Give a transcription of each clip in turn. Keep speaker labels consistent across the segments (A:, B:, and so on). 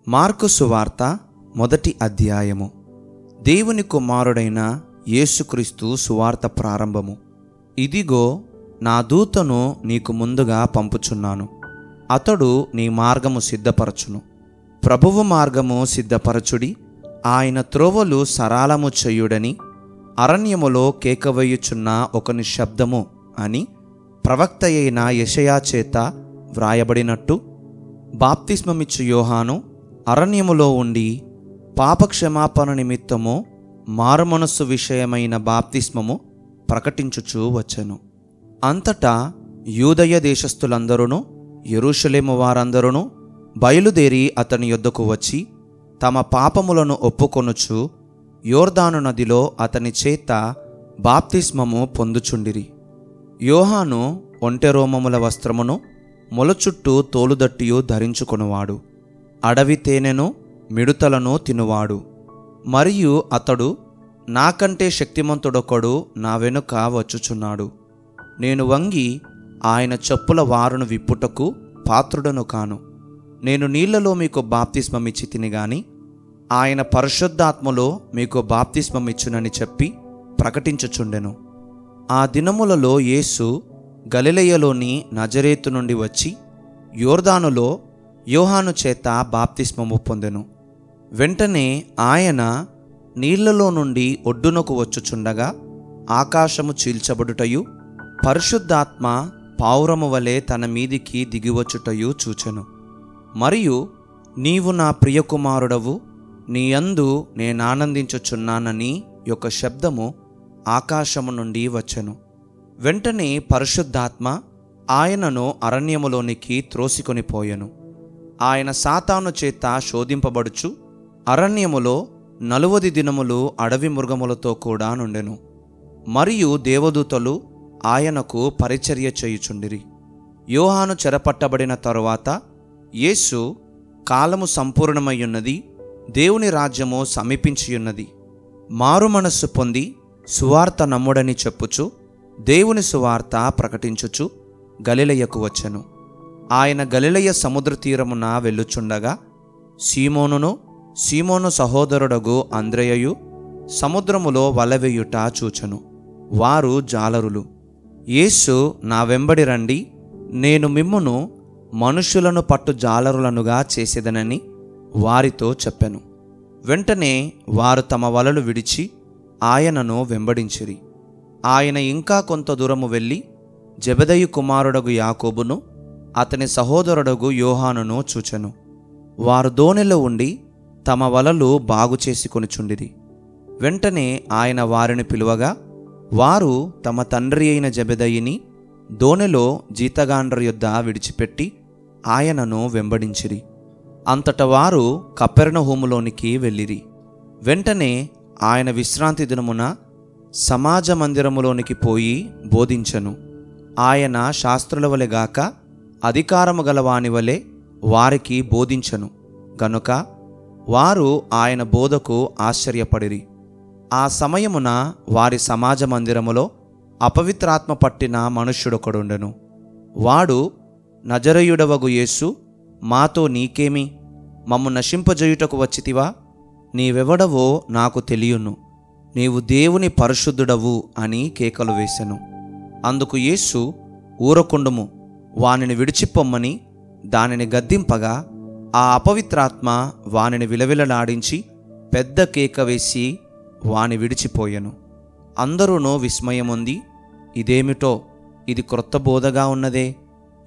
A: Mark సువార్త 1వ అధ్యాయము. దేవుని కుమారుడైన యేసుక్రీస్తు సువార్త ప్రారంభము. ఇదిగో నా దూతను నీకు ముందుగా పంపుచున్నాను. అతడు నీ మార్గము సిద్ధపరచును. ప్రభువు మార్గము సిద్ధపరచుడి, ఆయన త్రోవలు సరళము చేయుడని అరణ్యములో కేకవేయుచున్న ఒకని శబ్దము అని ప్రవక్త అయిన యెషయా చేత వ్రాయబడినట్టు, బాప్తిస్మమిచ్చు యోహాను అరణ్యములో ఉండి పాపక్షమాపణ నిమిత్తము మారుమనస్సు విషయమైన బాప్తిస్మము ప్రకటించుచూ వచ్చెను. అంతటా యూదయ దేశస్థులందరూ యెరూషలేము వారందరూ బయలుదేరి అతని యొద్దకు వచ్చి తమ పాపములను ఒప్పుకొనుచు యోర్దాను నదిలో అతని చేత బాప్తిస్మము పొందుచుండిరి. యోహాను ఒంటెరోమముల వస్త్రమును మొలచుట్టూ తోలుదట్టియు ధరించుకొనువాడు, అడవి తేనెను మిడుతలను తినువాడు. మరియు అతడు, నాకంటే శక్తిమంతుడొకడు నా వెనుక వచ్చుచున్నాడు, నేను వంగి ఆయన చెప్పుల వారును విప్పుటకు పాత్రుడను కాను. నేను నీళ్లలో మీకు బాప్తిస్మమిచ్చి తిని గాని ఆయన పరిశుద్ధాత్మలో మీకు బాప్తిస్మమిచ్చునని చెప్పి ప్రకటించుచుండెను. ఆ దినములలో యేసు గలిలయలోని నజరేతు నుండి వచ్చి యోర్దానులో యోహాను చేత బాప్తిస్మము పొందెను. వెంటనే ఆయన నీళ్లలో నుండి ఒడ్డునకు వచ్చుచుండగా ఆకాశము చీల్చబడుటయు పరిశుద్ధాత్మ పావురము వలె తన మీదికి దిగివచ్చుటయు చూచెను. మరియు నీవు నా ప్రియకుమారుడవు, నీ యందు నేనానందించుచున్నానని యొక్క శబ్దము ఆకాశము నుండి వచ్చెను. వెంటనే పరిశుద్ధాత్మ ఆయనను అరణ్యములోనికి త్రోసికొనిపోయెను. ఆయన సాతాను చేత శోధింపబడుచు అరణ్యములో 40 దినములు అడవి మృగములతో కూడా నుండెను. మరియు దేవదూతలు ఆయనకు పరిచర్య చేయుచుండిరి. యోహాను చెరపట్టబడిన తరువాత యేసు, కాలము సంపూర్ణమయ్యున్నది, దేవుని రాజ్యము సమీపించియున్నది, మారు మనస్సు పొంది సువార్త నమ్ముడని చెప్పుచు దేవుని సువార్త ప్రకటించుచు గలిలయకు వచ్చెను. ఆయన గలిలయ సముద్ర తీరమున వెళ్ళుచుండగా సీమోను సహోదరుడగు అంద్రెయయు సముద్రములో వలవేయుట చూచెను. వారు జాలరులు. యేసు, నా వెంబడి రండి, నేను మిమ్మును మనుషులను పట్టు జాలరులనుగా చేసేదనని వారితో చెప్పెను. వెంటనే వారు తమ వలలు విడిచి ఆయనను వెంబడించిరి. ఆయన ఇంకా కొంత దూరము వెళ్ళి జెబెదయి కుమారుడగు యాకోబును అతని సహోదరుడగు యోహానును చూచెను. వారు దోణిలో ఉండి తమ వలలు బాగు చేసుకొనిచుండిరి. వెంటనే ఆయన వారిని పిలువగా వారు తమ తండ్రి అయిన జెబెదయిని దోణిలో జీతగాండ్ర యొద్ద విడిచిపెట్టి ఆయనను వెంబడించిరి. అంతట వారు కపెర్నహూములోనికి వెళ్ళిరి. వెంటనే ఆయన విశ్రాంతి దినమున సమాజ మందిరములోనికి పోయి బోధించెను. ఆయన శాస్త్రుల వలె గాక అధికారము గలవాని వలె వారికి బోధించెను గనుక వారు ఆయన బోధకు ఆశ్చర్యపడిరి. ఆ సమయమున వారి సమాజ మందిరములో అపవిత్రాత్మ పట్టిన మనుష్యుడొకడుండెను. వాడు, నజరేయుడవగు యేసు, మాతో నీకేమి? మమ్ము నశింపజేయుటకు వచ్చితివా? నీవెవడవో నాకు తెలియను, నీవు దేవుని పరిశుద్ధుడవు అని కేకలు వేసెను. అందుకు యేసు, ఊరకుండుము, వానిని విడిచిపొమ్మని దానిని గద్దింపగా ఆ అపవిత్రాత్మ వానిని విలవిలలాడించి పెద్ద కేక వేసి వాని విడిచిపోయెను. అందరూనూ విస్మయముంది, ఇదేమిటో, ఇది క్రొత్త బోధగా ఉన్నదే,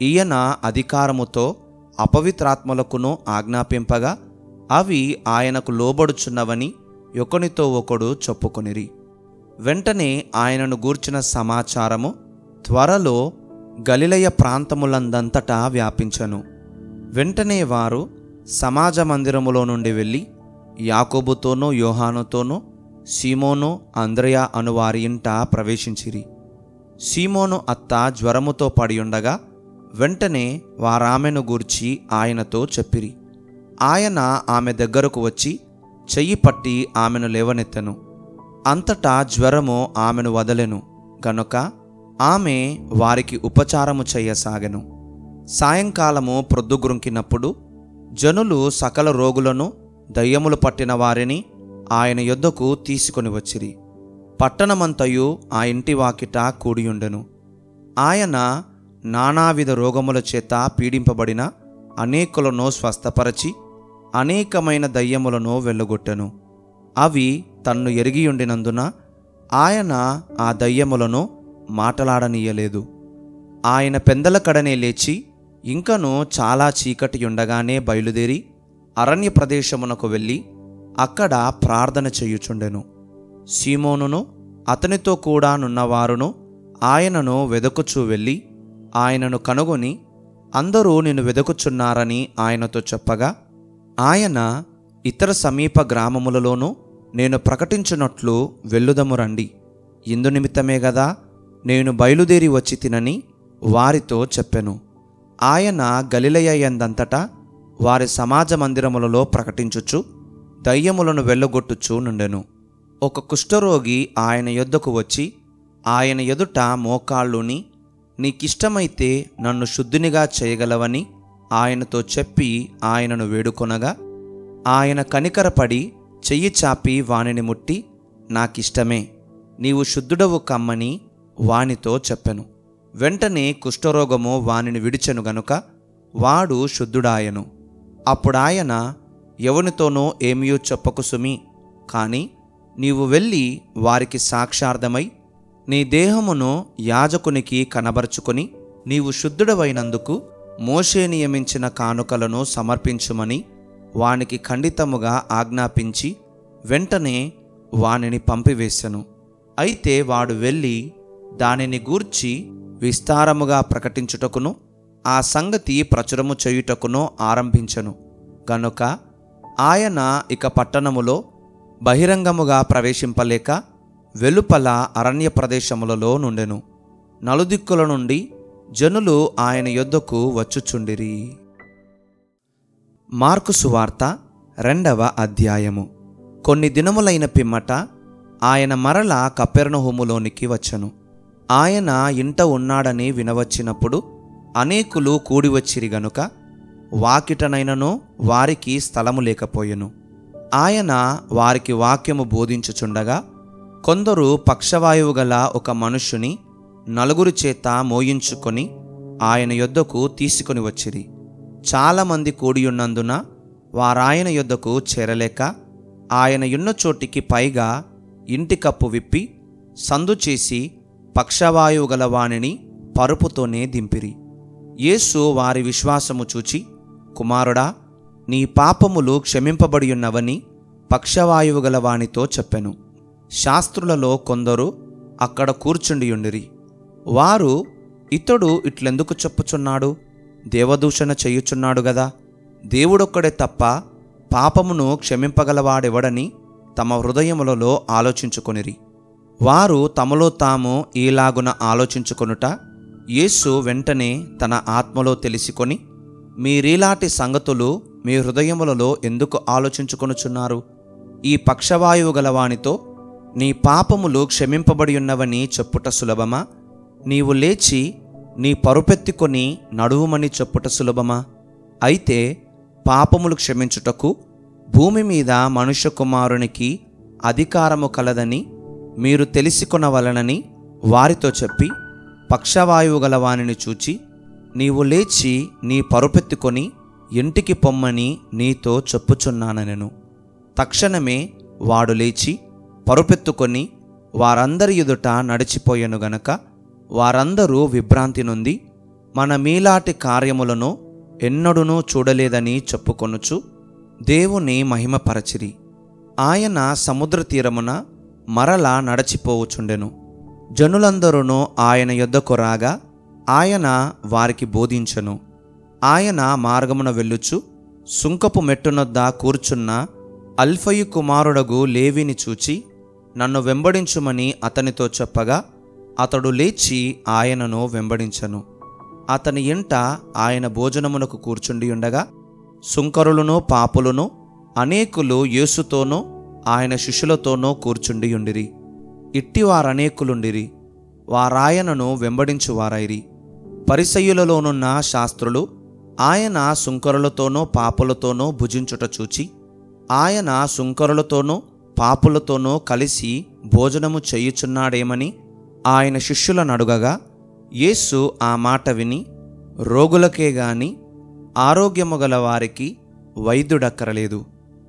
A: ఈయన అధికారముతో అపవిత్రాత్మలకును ఆజ్ఞాపింపగా అవి ఆయనకు లోబడుచున్నవని ఒకనితో ఒకడు చెప్పుకొనిరి. వెంటనే ఆయనను గూర్చిన సమాచారము త్వరలో గలిలయ ప్రాంతములందంతటా వ్యాపించెను. వెంటనే వారు సమాజ మందిరములో నుండి వెళ్ళి యాకోబుతోనూ యోహానుతోనూ సీమోను అంద్రెయ అను వారి ఇంట ప్రవేశించిరి. సీమోను అత్త జ్వరముతో పడియుండగా వెంటనే వారామెను గూర్చి ఆయనతో చెప్పిరి. ఆయన ఆమె దగ్గరకు వచ్చి చెయ్యి పట్టి ఆమెను లేవనెత్తెను. అంతటా జ్వరము ఆమెను వదలెను గనుక ఆమె వారికి ఉపచారము చేయసాగెను. సాయంకాలము ప్రొద్దుగురుంకినప్పుడు జనులు సకల రోగులను, దయ్యములు పట్టిన వారిని ఆయన యొద్దకు తీసుకొని వచ్చిరి. పట్టణమంతయు ఆ ఇంటి వాకిట కూడియుండెను. ఆయన నానావిధ రోగముల చేత పీడింపబడిన అనేకులను స్వస్థపరచి అనేకమైన దయ్యములను వెళ్ళగొట్టెను. అవి తన్ను ఎరిగియుండినందున ఆయన ఆ దయ్యములను మాటలాడనీయలేదు. ఆయన పెందల కడనే లేచి ఇంకను చాలా చీకటి ఉండగానే బయలుదేరి అరణ్య ప్రదేశమునకు వెళ్ళి అక్కడ ప్రార్థన చేయుచుండెను. సీమోనును అతనితో కూడా నున్నవారును ఆయనను వెదకుచూ వెళ్ళి ఆయనను కనుగొని, అందరూ నిన్ను వెదకుచున్నారని ఆయనతో చెప్పగా, ఆయన ఇతర సమీప గ్రామములలోనూ నేను ప్రకటించున్నట్లు వెళ్ళుదము రండి, ఇందు నిమిత్తమే గదా నేను బయలుదేరి వచ్చి తినని వారితో చెప్పెను. ఆయన గలిలయ యందంతటా వారి సమాజ మందిరములలో ప్రకటించుచు దయ్యములను వెళ్ళగొట్టుచూ నుండెను. ఒక కుష్ఠరోగి ఆయన యొద్దకు వచ్చి ఆయన ఎదుట మోకాళ్ళుని, నీకిష్టమైతే నన్ను శుద్ధినిగా చేయగలవని ఆయనతో చెప్పి ఆయనను వేడుకొనగా, ఆయన కనికరపడి చెయ్యి చాపి వానిని ముట్టి, నాకిష్టమే, నీవు శుద్ధుడవు కమ్మని వానితో చెప్పెను. వెంటనే కుష్ఠరోగము వానిని విడిచెను గనుక వాడు శుద్ధుడాయను. అప్పుడాయన, ఎవనితోనో ఏమీ చెప్పకు సుమి, కాని నీవు వెళ్ళి వారికి సాక్షార్థమై నీ దేహమును యాజకునికి కనబరుచుకొని నీవు శుద్ధుడవైనందుకు మోషే నియమించిన కానుకలను సమర్పించుమని వానికి ఖండితముగా ఆజ్ఞాపించి వెంటనే వానిని పంపివేశెను. అయితే వాడు వెళ్ళి దానిని గూర్చి విస్తారముగా ప్రకటించుటకును ఆ సంగతి ప్రచురము చేయుటకును ఆరంభించెను గనుక ఆయన ఇక పట్టణములో బహిరంగముగా ప్రవేశింపలేక వెలుపల అరణ్య ప్రదేశములలో నుండెను. నలుదిక్కుల నుండి జనులు ఆయన యొద్దకు వచ్చుచుండిరి. మార్కు సువార్త 2వ అధ్యాయము. కొన్ని దినములైన పిమ్మట ఆయన మరల కపెర్నహూములోనికి వచ్చెను. ఆయన ఇంట ఉన్నాడని వినవచ్చినప్పుడు అనేకులు కూడివచ్చిరి గనుక వాకిటనైనను వారికి స్థలము లేకపోయెను. ఆయన వారికి వాక్యము బోధించుచుండగా కొందరు పక్షవాయువు గల ఒక మనుష్యుని 4 చేత మోయించుకొని ఆయన యొద్దకు తీసుకొని వచ్చిరి. చాలామంది కూడియున్నందున వారాయన యొద్దకు చేరలేక ఆయన యున్న చోటికి పైగా ఇంటి కప్పు విప్పి సందు చేసి పక్షవాయువు గల వానిని పరుపుతోనే దింపిరి. యేసు వారి విశ్వాసము చూచి, కుమారుడా, నీ పాపములు క్షమింపబడియున్నవని పక్షవాయువు గల వానితో చెప్పెను. శాస్త్రులలో కొందరు అక్కడ కూర్చుండియుండిరి. వారు, ఇతడు ఇట్లెందుకు చెప్పుచున్నాడు? దేవదూషణ చేయుచున్నాడు గదా. దేవుడొక్కడే తప్ప పాపమును క్షమింపగలవాడెవడని తమ హృదయములలో ఆలోచించుకొనిరి. వారు తమలో తాము ఈలాగున ఆలోచించుకొనుట యేసు వెంటనే తన ఆత్మలో తెలిసికొని, మీరీలాంటి సంగతులు మీ హృదయములలో ఎందుకు ఆలోచించుకొనుచున్నారు? ఈ పక్షవాయువు గలవానితో నీ పాపములు క్షమింపబడి ఉన్నవని చెప్పుట సులభమా? నీవు లేచి నీ పరుపెత్తుకొని నడువుమని చెప్పుట సులభమా? అయితే పాపములు క్షమించుటకు భూమి మీద మనుష్య కుమారునికి అధికారము కలదని మీరు తెలిసికొనవలనని వారితో చెప్పి, పక్షవాయువు గలవానిని చూచి, నీవు లేచి నీ పరుపెత్తుకొని ఇంటికి పొమ్మని నీతో చెప్పుచున్నానెను. తక్షణమే వాడు లేచి పరుపెత్తుకొని వారందరి ఎదుట నడిచిపోయెను గనక వారందరూ విభ్రాంతి నొంది, మన మీలాటి కార్యములను ఎన్నడూనూ చూడలేదని చెప్పుకొనుచు దేవుని మహిమపరచిరి. ఆయన సముద్ర తీరమున మరలా నడచిపోవుచుండెను. జనులందరూ ఆయన యొద్దకు రాగా ఆయన వారికి బోధించెను. ఆయన మార్గమున వెళ్ళుచు సుంకపు మెట్టునొద్ద కూర్చున్న అల్ఫయి కుమారుడగు లేవిని చూచి, నన్ను వెంబడించుమని అతనితో చెప్పగా అతడు లేచి ఆయనను వెంబడించెను. అతని ఇంట ఆయన భోజనమునకు కూర్చుండి ఉండగా సుంకరులను పాపులను అనేకులు యేసుతోనూ ఆయన శిష్యులతోనూ కూర్చుండి ఉండిరి. ఇట్టివారనేకులుండిరి. వారాయనను వెంబడించువారైరి. పరిసయ్యులలోనున్న శాస్త్రులు ఆయన సుంకరులతోనూ పాపులతోనూ భుజించుట చూచి, ఆయన సుంకరులతోనూ పాపులతోనూ కలిసి భోజనము చేయుచున్నాడేమని ఆయన శిష్యులను అడుగగా, యేసు ఆ మాట విని, రోగులకే గాని ఆరోగ్యము గల వారికి వైద్యుడక్కరలేదు,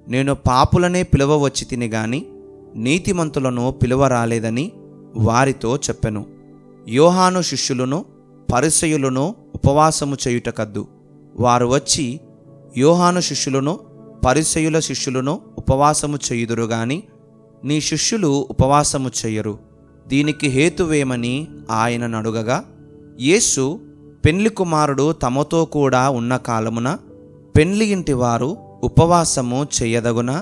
A: నేను పాపులనే పిలువవచ్చి తిని గాని నీతిమంతులను పిలువరాలేదని వారితో చెప్పెను. యోహాను శిష్యులను పరిసయ్యులను ఉపవాసము చేయుటకద్దు. వారు వచ్చి యోహాను శిష్యులను పరిసయ్యుల శిష్యులను ఉపవాసము చేయుదురు గాని నీ శిష్యులు ఉపవాసము చెయ్యరు. దీనికి హేతువేమని ఆయనను అడుగగా, యేసు, పెండ్లి కుమారుడు తమతో కూడా ఉన్న కాలమున పెండ్లి ఇంటి వారు ఉపవాసము చెయ్యదగునా?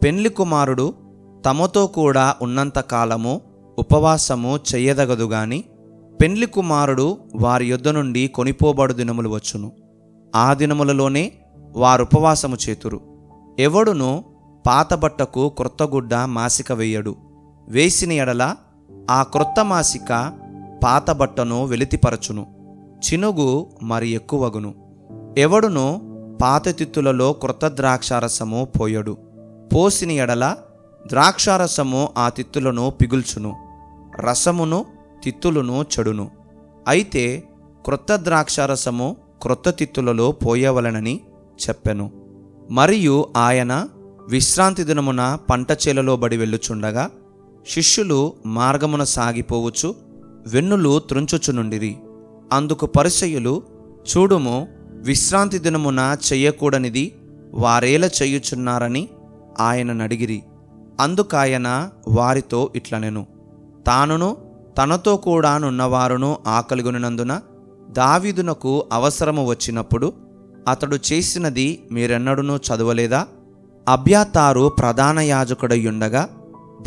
A: పెండ్లి కుమారుడు తమతో కూడా ఉన్నంత కాలము ఉపవాసము చెయ్యదగదు గాని పెండ్లి కుమారుడు వారి యొద్ద నుండి కొనిపోబడు దినములు వచ్చును. ఆ దినములలోనే వారు ఉపవాసము చేతురు. ఎవడును పాత బట్టకు క్రొత్త గుడ్డ మాసిక వేయడు. వేసిన ఎడల ఆ క్రొత్త మాసిక పాత బట్టను వెలితిపరచును, చినుగు మరి ఎక్కువగును. ఎవడును పాత తిత్తులలో క్రొత్త ద్రాక్షారసము పోయడు. పోసిన ఎడల ద్రాక్షారసము ఆ తిత్తులను పిగుల్చును, రసమును తిత్తులను చెడును. అయితే క్రొత్త ద్రాక్షారసము క్రొత్త తిత్తులలో పోయవలనని చెప్పెను. మరియు ఆయన విశ్రాంతి దినమున పంట చేలలో బడి వెళ్ళుచుండగా శిష్యులు మార్గమున సాగిపోవచ్చు వెన్నులు త్రుంచుచునుండిరి. అందుకు పరిసయ్యులు, చూడుము, విశ్రాంతి దినమున చెయ్యకూడనిది వారేల చెయ్యుచున్నారని ఆయనను అడిగిరి. అందుకాయన వారితో ఇట్లనెను, తానును తనతో కూడా నున్నవారును ఆకలిగొనినందున దావీదునకు అవసరము వచ్చినప్పుడు అతడు చేసినది మీరెన్నడూనూ చదవలేదా? అబ్యాతారు ప్రధాన యాజకుడయ్యుండగా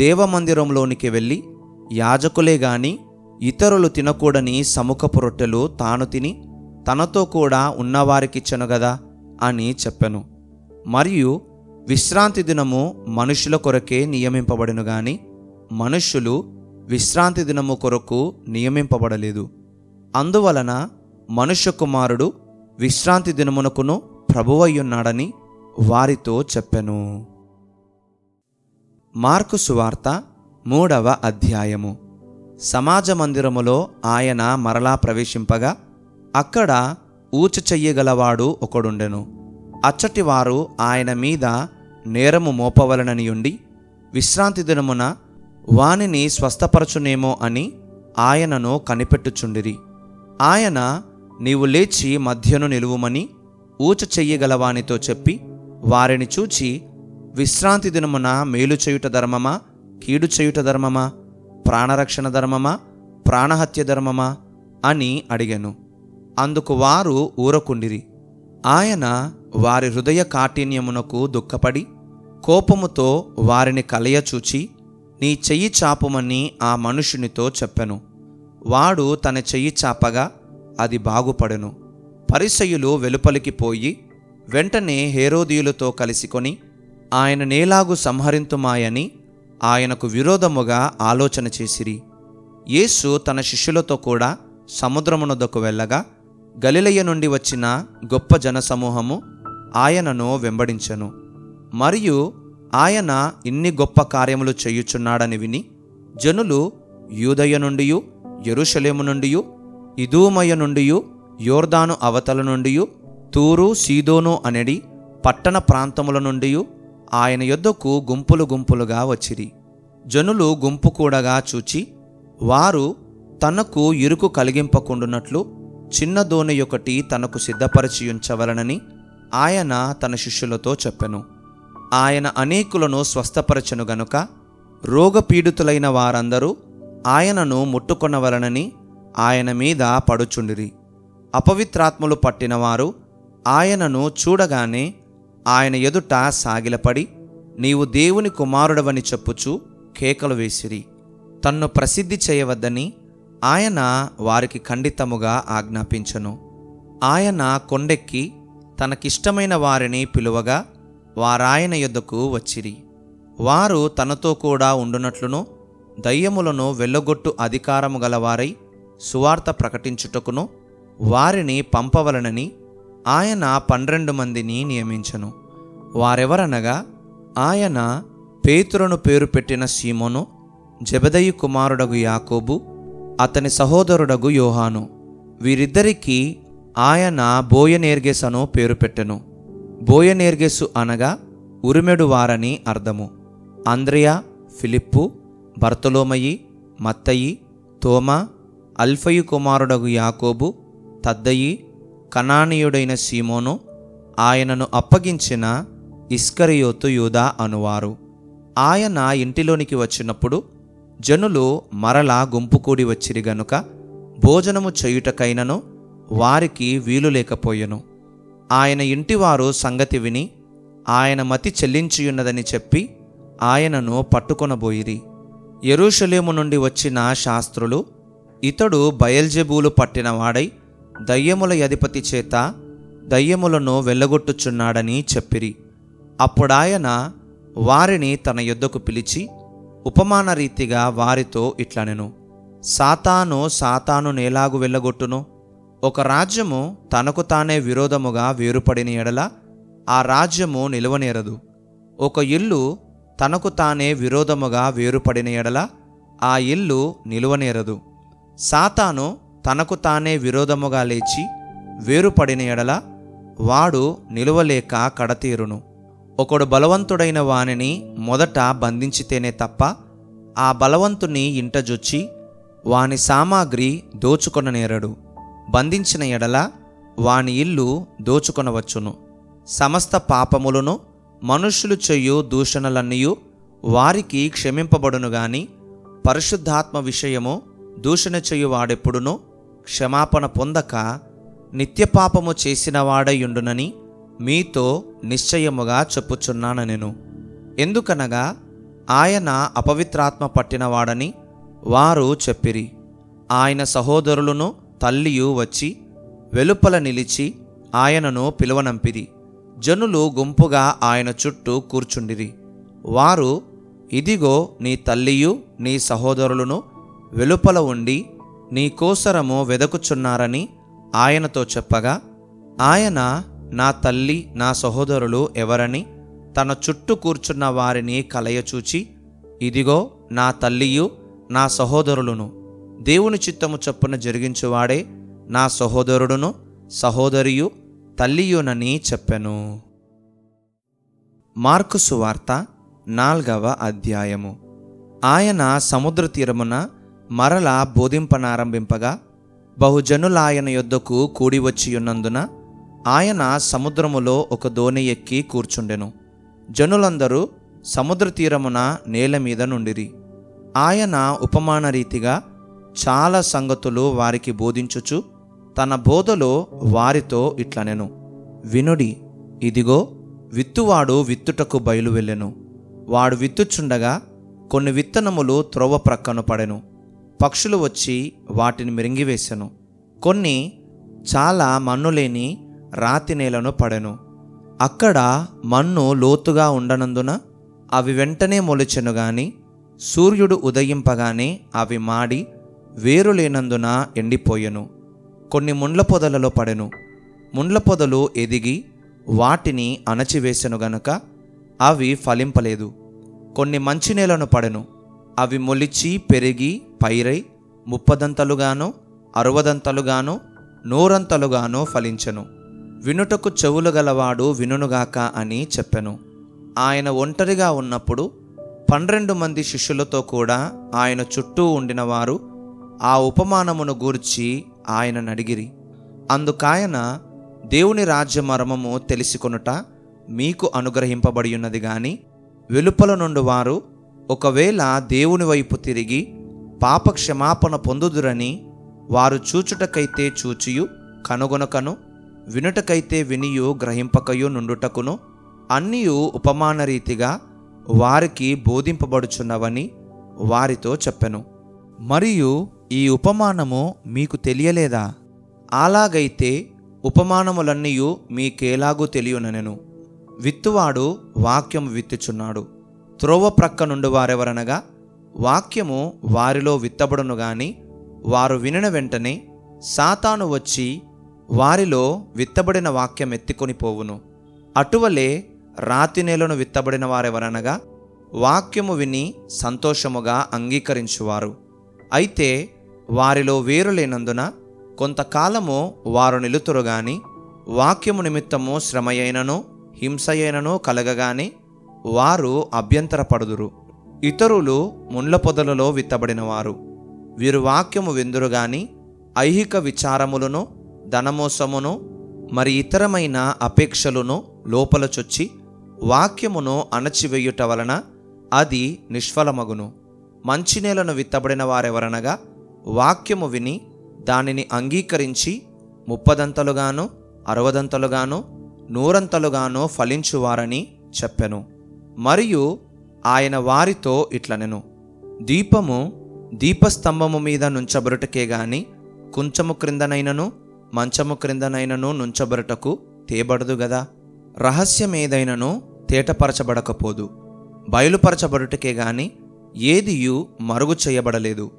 A: దేవమందిరంలోనికి వెళ్ళి యాజకులే గాని ఇతరులు తినకూడని సముఖపు రొట్టెలు తాను తిని తనతో కూడా ఉన్నవారికిచ్చెను గదా అని చెప్పెను. మరియు విశ్రాంతి దినము మనుషుల కొరకే నియమింపబడెను గాని మనుష్యులు విశ్రాంతి దినము కొరకు నియమింపబడలేదు. అందువలన మనుష్య కుమారుడు విశ్రాంతి దినమునకును ప్రభువయ్యున్నాడని వారితో చెప్పెను. మార్కు సువార్త 3వ అధ్యాయము. సమాజ మందిరములో ఆయన మరలా ప్రవేశింపగా అక్కడ ఊచ చెయ్యగలవాడు ఒకడుండెను. అచ్చటివారు ఆయన మీద నేరము మోపవలననియుండి విశ్రాంతి దినమున వానిని స్వస్థపరచునేమో అని ఆయనను కనిపెట్టుచుండిరి. ఆయన, నీవు లేచి మధ్యను నిలువుమని ఊచ చెయ్యగలవానితో చెప్పి వారిని చూచి, విశ్రాంతి దినమున మేలు చేయుట ధర్మమా, కీడు చేయుట ధర్మమా, ప్రాణరక్షణ ధర్మమా, ప్రాణహత్య ధర్మమా అని అడిగెను. అందుకు వారు ఊరకుండిరి. ఆయన వారి హృదయ కాఠిన్యమునకు దుఃఖపడి కోపముతో వారిని కలయచూచి, నీ చెయ్యి చాపుమని ఆ మనుషునితో చెప్పెను. వాడు తన చెయ్యి చాపగా అది బాగుపడెను. పరిసయ్యులు వెలుపలికి పోయి వెంటనే హేరోదీయులతో కలిసికొని ఆయన నేలాగు సంహరింతుమాయని ఆయనకు విరోధముగా ఆలోచన చేసిరి. యేసు తన శిష్యులతో కూడా సముద్రమునొద్దకు వెళ్ళగా గలిలయ నుండి వచ్చిన గొప్ప జనసమూహము ఆయనను వెంబడించెను. మరియు ఆయన ఇన్ని గొప్ప కార్యములు చేయుచున్నాడని విని జనులు యూదయ నుండియు, యెరూషలేము నుండియు, ఇదూమయ నుండియు, యోర్దాను అవతల నుండియు, తూరు, సీదోను అనెడి పట్టణ ప్రాంతముల నుండియు ఆయన యొద్దకు గుంపులు గుంపులుగా వచ్చిరి. జనులు గుంపు కూడగా చూచి వారు తనకు ఇరుకు కలిగింపకుండునట్లు చిన్న దోణి ఒకటి తనకు సిద్ధపరిచి ఉంచవలనని ఆయన తన శిష్యులతో చెప్పెను. ఆయన అనేకులను స్వస్థపరచెను గనుక రోగపీడితులైన వారందరూ ఆయనను ముట్టుకొనవలనని ఆయన మీద పడుచుండిరి. అపవిత్రాత్మలు పట్టినవారు ఆయనను చూడగానే ఆయన ఎదుట సాగిలపడి, నీవు దేవుని కుమారుడవని చెప్పుచు కేకలు వేసిరి. తన్ను ప్రసిద్ధి చేయవద్దని ఆయన వారికి ఖండితముగా ఆజ్ఞాపించెను. ఆయన కొండెక్కి తనకిష్టమైన వారిని పిలువగా వారాయన యొద్దకు వచ్చిరి. వారు తనతో కూడా ఉండునట్లును దయ్యములను వెళ్ళగొట్టు అధికారము గలవారై సువార్త ప్రకటించుటకును వారిని పంపవలనని ఆయన 12 మందిని నియమించెను. వారెవరనగా, ఆయన పేతురును పేరు పెట్టిన సీమోను, జెబెదయి కుమారుడగు యాకోబు, అతని సహోదరుడగు యోహాను. వీరిద్దరికీ ఆయన బోయనేర్గెస్ అను పేరు పెట్టెను. బోయనేర్గెసు అనగా ఉరిమెడు వారని అర్థము. అంద్రెయ, ఫిలిప్పు, బర్తొలొమయి, మత్తయి, తోమా, అల్ఫయి కుమారుడగు యాకోబు, తద్దయి, కనానీయుడైన సీమోను, ఆయనను అప్పగించిన ఇస్కరియోతు యూదా అనువారు. ఆయన ఇంటిలోనికి వచ్చినప్పుడు జనులు మరలా గుంపు కూడి వచ్చిరి గనుక భోజనము చేయుటకైనను వారికి వీలు లేకపోయెను. ఆయన ఇంటివారు సంగతి విని ఆయన మతి చెల్లించియున్నదని చెప్పి ఆయనను పట్టుకొనబోయిరి. యెరూషలేము నుండి వచ్చిన శాస్త్రులు, ఇతడు బయల్జెబూలు పట్టినవాడై దయ్యముల అధిపతి చేత దయ్యములను వెళ్ళగొట్టుచున్నాడని చెప్పిరి. అప్పుడాయన వారిని తన యొద్దకు పిలిచి ఉపమాన రీతిగా వారితో ఇట్లనెను. సాతాను నేలాగు వెళ్ళగొట్టును? ఒక రాజ్యము తనకు తానే విరోధముగా వేరుపడిన ఎడల ఆ రాజ్యము నిలువనేరదు. ఒక ఇల్లు తనకు తానే విరోధముగా వేరుపడిన ఎడల ఆ ఇల్లు నిలువనేరదు. సాతాను తనకు తానే విరోధముగా లేచి వేరుపడిన ఎడల వాడు నిలువలేక కడతీరును. ఒకడు బలవంతుడైన వానిని మొదట బంధించితేనే తప్ప ఆ బలవంతుని ఇంటజొచ్చి వాని సామాగ్రి దోచుకొననేరడు. బంధించిన ఎడల వాని ఇల్లు దోచుకొనవచ్చును. సమస్త పాపములను మనుష్యులు చేయు దూషణలన్నీయు వారికి క్షమింపబడును గాని పరిశుద్ధాత్మ విషయము దూషణ చేయు వాడెప్పుడునూ క్షమాపణ పొందక నిత్యపాపము చేసిన వాడయుండునని మీతో నిశ్చయముగా చెప్పుచున్నానెను. ఎందుకనగా ఆయన అపవిత్రాత్మ పట్టినవాడని వారు చెప్పిరి. ఆయన సహోదరులను తల్లియు వచ్చి వెలుపల నిలిచి ఆయనను పిలువనంపిరి. జనులు గుంపుగా ఆయన చుట్టూ కూర్చుండిరి. వారు, ఇదిగో నీ తల్లియు నీ సహోదరులను వెలుపల ఉండి నీ కోసరము వెదకుచున్నారని ఆయనతో చెప్పగా, ఆయన నా తల్లి నా సహోదరులు ఎవరని తన చుట్టూ కూర్చున్న వారిని కలయచూచి, ఇదిగో నా తల్లియు నా సహోదరులను, దేవుని చిత్తము చొప్పున జరిగించువాడే నా సహోదరుడును సహోదరియు తల్లియునని చెప్పెను. మార్కు సువార్త 4వ అధ్యాయము. ఆయన సముద్ర తీరమున మరలా బోధింపనారంభింపగా బహుజనులాయన యొద్దకు కూడి వచ్చియున్నందున ఆయన సముద్రములో ఒక దోణి ఎక్కి కూర్చుండెను. జనులందరూ సముద్ర తీరమున నేల మీద నుండిరి. ఆయన ఉపమాన రీతిగా చాలా సంగతులు వారికి బోధించుచు తన బోధలో వారితో ఇట్లనెను. వినుడి, ఇదిగో విత్తువాడు విత్తుటకు బయలు వెళ్ళెను. వాడు విత్తుచుండగా కొన్ని విత్తనములు త్రోవ ప్రక్కన పడెను. పక్షులు వచ్చి వాటిని మిరింగివేసెను. కొన్ని చాలా మన్నులేని రాతి నేలను పడెను. అక్కడ మన్ను లోతుగా ఉండనందున అవి వెంటనే మొలిచెను గాని సూర్యుడు ఉదయింపగానే అవి మాడి వేరు లేనందున ఎండిపోయెను. కొన్ని ముండ్ల పొదలలో పడెను. ముండ్ల పొదలు ఎదిగి వాటిని అణచివేసెను గనుక అవి ఫలింపలేదు. కొన్ని మంచినేలను పడెను. అవి మొలిచి పెరిగి పైరై 30దంతలుగాను 60దంతలుగాను 100ంతలుగాను ఫలించెను. వినుటకు చెవులు గలవాడు వినుగాక అని చెప్పెను. ఆయన ఒంటరిగా ఉన్నప్పుడు 12 మంది శిష్యులతో కూడా ఆయన చుట్టూ ఉండిన వారు ఆ ఉపమానమును గూర్చి ఆయనను అడిగిరి. అందుకాయన, దేవుని రాజ్య మర్మము తెలిసికొనుట మీకు అనుగ్రహింపబడి ఉన్నది గాని వెలుపల నుండి వారు ఒకవేళ దేవుని వైపు తిరిగి పాపక్షమాపణ పొందుదురని వారు చూచుటకైతే చూచియు కనుగొనకను వినుటకైతే వినియు గ్రహింపకయు నుండుటకును అన్నియు ఉపమాన రీతిగా వారికి బోధింపబడుచున్నవని వారితో చెప్పెను. మరియు ఈ ఉపమానము మీకు తెలియలేదా? అలాగైతే ఉపమానములన్నీయు మీకేలాగూ తెలియనెను. విత్తువాడు వాక్యము విత్తుచున్నాడు. త్రోవ ప్రక్క నుండి వారెవరనగా వాక్యము వారిలో విత్తబడును గాని వారు వినిన వెంటనే సాతాను వచ్చి వారిలో విత్తబడిన వాక్యం ఎత్తికొని పోవును. అటువలే రాతి నేలను విత్తబడిన వారెవరనగా వాక్యము విని సంతోషముగా అంగీకరించువారు. అయితే వారిలో వేరు లేనందున కొంతకాలము వారు నిలుతురు గాని వాక్యము నిమిత్తము శ్రమయైనను హింసయైనను కలగగానే వారు అభ్యంతరపడుదురు. ఇతరులు ముండ్ల పొదలలో విత్తబడినవారు. వీరు వాక్యము విందురు గాని ఐహిక విచారములను ధనమోసమును మరి ఇతరమైన అపేక్షలను లోపల చొచ్చి వాక్యమును అణచివేయుట వలన అది నిష్ఫలమగును. మంచినేలను విత్తబడిన వారెవరనగా వాక్యము విని దానిని అంగీకరించి 30దంతలుగాను 60దంతలుగాను 100ంతలుగాను ఫలించువారని చెప్పెను. మరియు ఆయన వారితో ఇట్లనెను, దీపము దీపస్తంభము మీద నుంచబరుటకే గాని కుంచము క్రిందనైనను మంచము క్రిందనైనను నుంచబరుటకు తేబడదు గదా. రహస్యమేదైనను తేటపరచబడకపోదు, బయలుపరచబడుటకే గాని ఏదియు మరుగు చేయబడలేదు.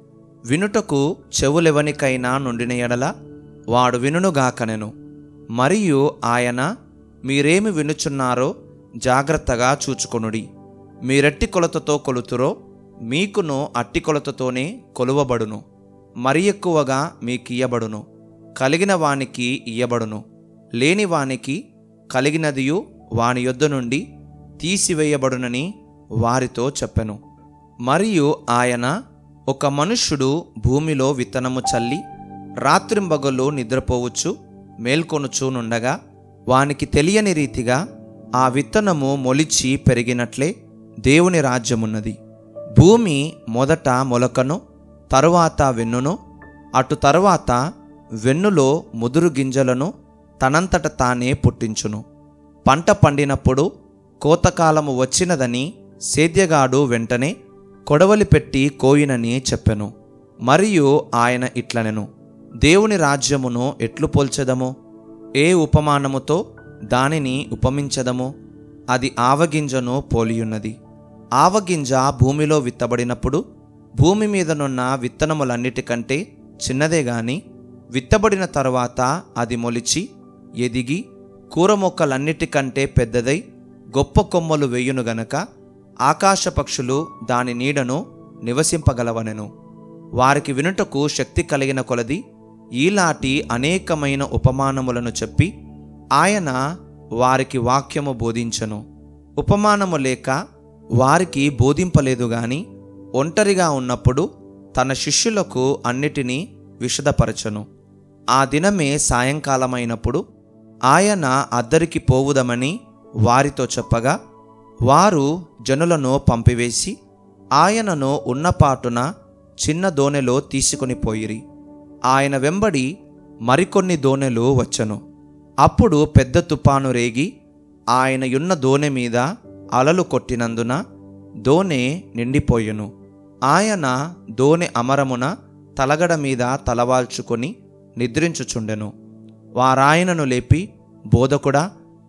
A: వినుటకు చెవులెవనికైనా నుండిన ఎడల వాడు వినుగాకనెను. మరియు ఆయన, మీరేమి వినుచున్నారో జాగ్రత్తగా చూచుకొనుడి. మీరెట్టి కొలతతో కొలుతురో మీకును అట్టి కొలతతోనే కొలువబడును. మరి ఎక్కువగా మీకియ్యబడును. కలిగిన వానికి ఇయ్యబడును, లేని వానికి కలిగినదియు వాని యొద్ద నుండి తీసివేయబడునని వారితో చెప్పెను. మరియు ఆయన, ఒక మనుష్యుడు భూమిలో విత్తనము చల్లి రాత్రింబగళ్ళు నిద్రపోవచ్చు మేల్కొనుచు నుండగా వానికి తెలియని రీతిగా ఆ విత్తనము మొలిచి పెరిగినట్లే దేవుని రాజ్యమున్నది. భూమి మొదట మొలకను తరువాత వెన్నును, అటు తరువాత వెన్నులో ముదురు గింజలను తనంతట తానే పుట్టించును. పంట పండినప్పుడు కోతకాలము వచ్చినదని సేద్యగాడు వెంటనే కొడవలి పెట్టి కోయినని చెప్పెను. మరియు ఆయన ఇట్లనెను, దేవుని రాజ్యమును ఎట్లు పోల్చెదము? ఏ ఉపమానముతో దానిని ఉపమించెదము? అది ఆవగింజను పోలియున్నది. ఆవగింజ భూమిలో విత్తబడినప్పుడు భూమి మీదనున్న విత్తనములన్నిటికంటే చిన్నదే గాని విత్తబడిన తరువాత అది మొలిచి ఎదిగి కూర మొక్కలన్నిటికంటే పెద్దదై గొప్ప కొమ్మలు వేయును గనక ఆకాశ పక్షులు దాని నీడను నివసింపగలవనెను. వారికి వినుటకు శక్తి కలిగిన కొలది ఈలాటి అనేకమైన ఉపమానములను చెప్పి ఆయన వారికి వాక్యము బోధించెను. ఉపమానము లేక వారికి బోధింపలేదు గాని ఒంటరిగా ఉన్నప్పుడు తన శిష్యులకు అన్నిటినీ విశదపరచెను. ఆ దినమే సాయంకాలమైనప్పుడు ఆయన అద్దరికి పోవుదమని వారితో చెప్పగా వారు జనులను పంపివేసి ఆయనను ఉన్నపాటున చిన్న దోణెలో తీసుకొని పోయిరి. ఆయన వెంబడి మరికొన్ని దోణెలు వచ్చెను. అప్పుడు పెద్ద తుపాను రేగి ఆయన యున్న దోణె మీద అలలు కొట్టినందున దోణె నిండిపోయెను. ఆయన దోణె అమరమున తలగడ మీద తలవాల్చుకొని నిద్రించుచుండెను. వారాయనను లేపి, బోధకుడా,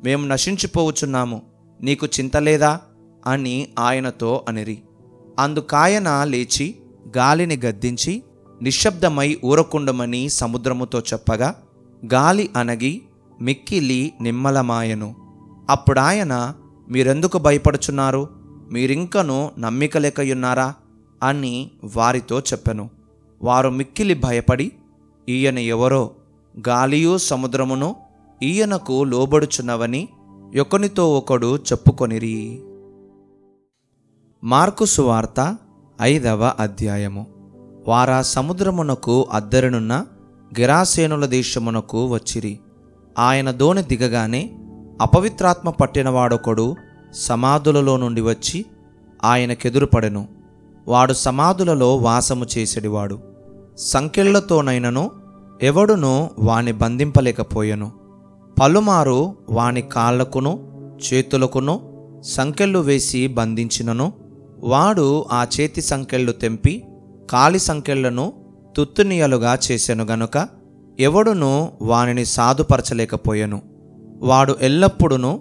A: మేము నశించిపోవచ్చున్నాము, నీకు చింతలేదా అని ఆయనతో అనిరి. అందుకాయన లేచి గాలిని గద్దించి నిశ్శబ్దమై ఊరకుండమని సముద్రముతో చెప్పగా గాలి అనగి మిక్కిలి నిమ్మలమాయెను. అప్పుడాయన, మీరెందుకు భయపడుచున్నారు? మీరింకను నమ్మిక లేకయున్నారా అని వారితో చెప్పెను. వారు మిక్కిలి భయపడి, ఈయన ఎవరో, గాలియు సముద్రమును ఈయనకు లోబడుచున్నవని ఒకనితో ఒకడు చెప్పుకొనిరి. మార్కు సువార్త 5వ అధ్యాయము. వారా సముద్రమునకు అద్దరినున్న గెరాసేనుల దేశమునకు వచ్చిరి. ఆయన దోణి దిగగానే అపవిత్రాత్మ పట్టినవాడొకడు సమాధులలో నుండి వచ్చి ఆయనకెదురుపడెను. వాడు సమాధులలో వాసము చేసేడివాడు. సంకెళ్లతోనైనను ఎవడునూ వాని బంధింపలేకపోయెను. పలుమారు వాని కాళ్లకును చేతులకును సంకెళ్ళు వేసి బంధించినను వాడు ఆ చేతి సంకెళ్ళు తెంపి కాలి సంకెళ్లను తుత్తునియలుగా చేసెను గనుక ఎవడునూ వానిని సాధుపరచలేకపోయెను. వాడు ఎల్లప్పుడూ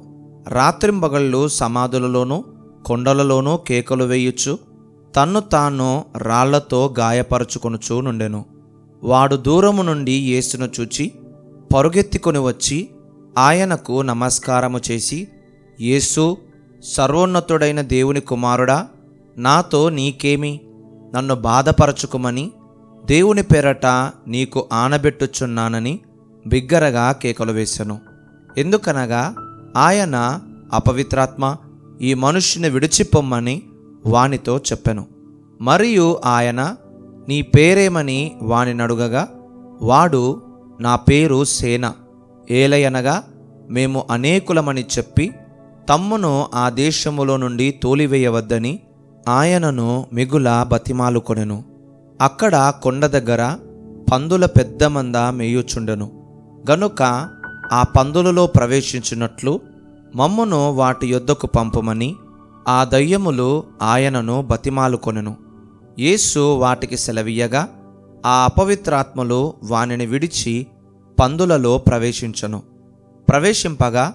A: రాత్రింబగళ్ళు సమాధులలోనూ కొండలలోనూ కేకలు వేయుచు తన్ను తాను రాళ్లతో గాయపరచుకొనుచూ నుండెను. వాడు దూరము నుండి యేసును చూచి పరుగెత్తుకొని వచ్చి ఆయనకు నమస్కారము చేసి, యేసు, సర్వోన్నతుడైన దేవుని కుమారుడా, నాతో నీకేమి? నన్ను బాధపరచుకుమని దేవుని పేరట నీకు ఆనబెట్టుచున్నానని బిగ్గరగా కేకలు వేసెను. ఎందుకనగా ఆయన, అపవిత్రాత్మ, ఈ మనుష్యుని విడిచిపొమ్మని వానితో చెప్పెను. మరియు ఆయన, నీ పేరేమని వానినడుగగా, వాడు, నా పేరు సేన, ఏలయనగా మేము అనేకులమని చెప్పి తమ్మును ఆ దేశములో నుండి తోలివేయవద్దని ఆయనను మిగుల బతిమాలుకొనెను. అక్కడ కొండ దగ్గర పందుల పెద్ద మంద మేయుచుండెను గనుక ఆ పందులలో ప్రవేశించినట్లు మమ్మును వాటి యొద్దకు పంపమని ఆ దయ్యములు ఆయనను బతిమాలుకొనెను. యేసు వాటికి సెలవీయగా ఆ అపవిత్రాత్మలు వానిని విడిచి పందులలో ప్రవేశింపగా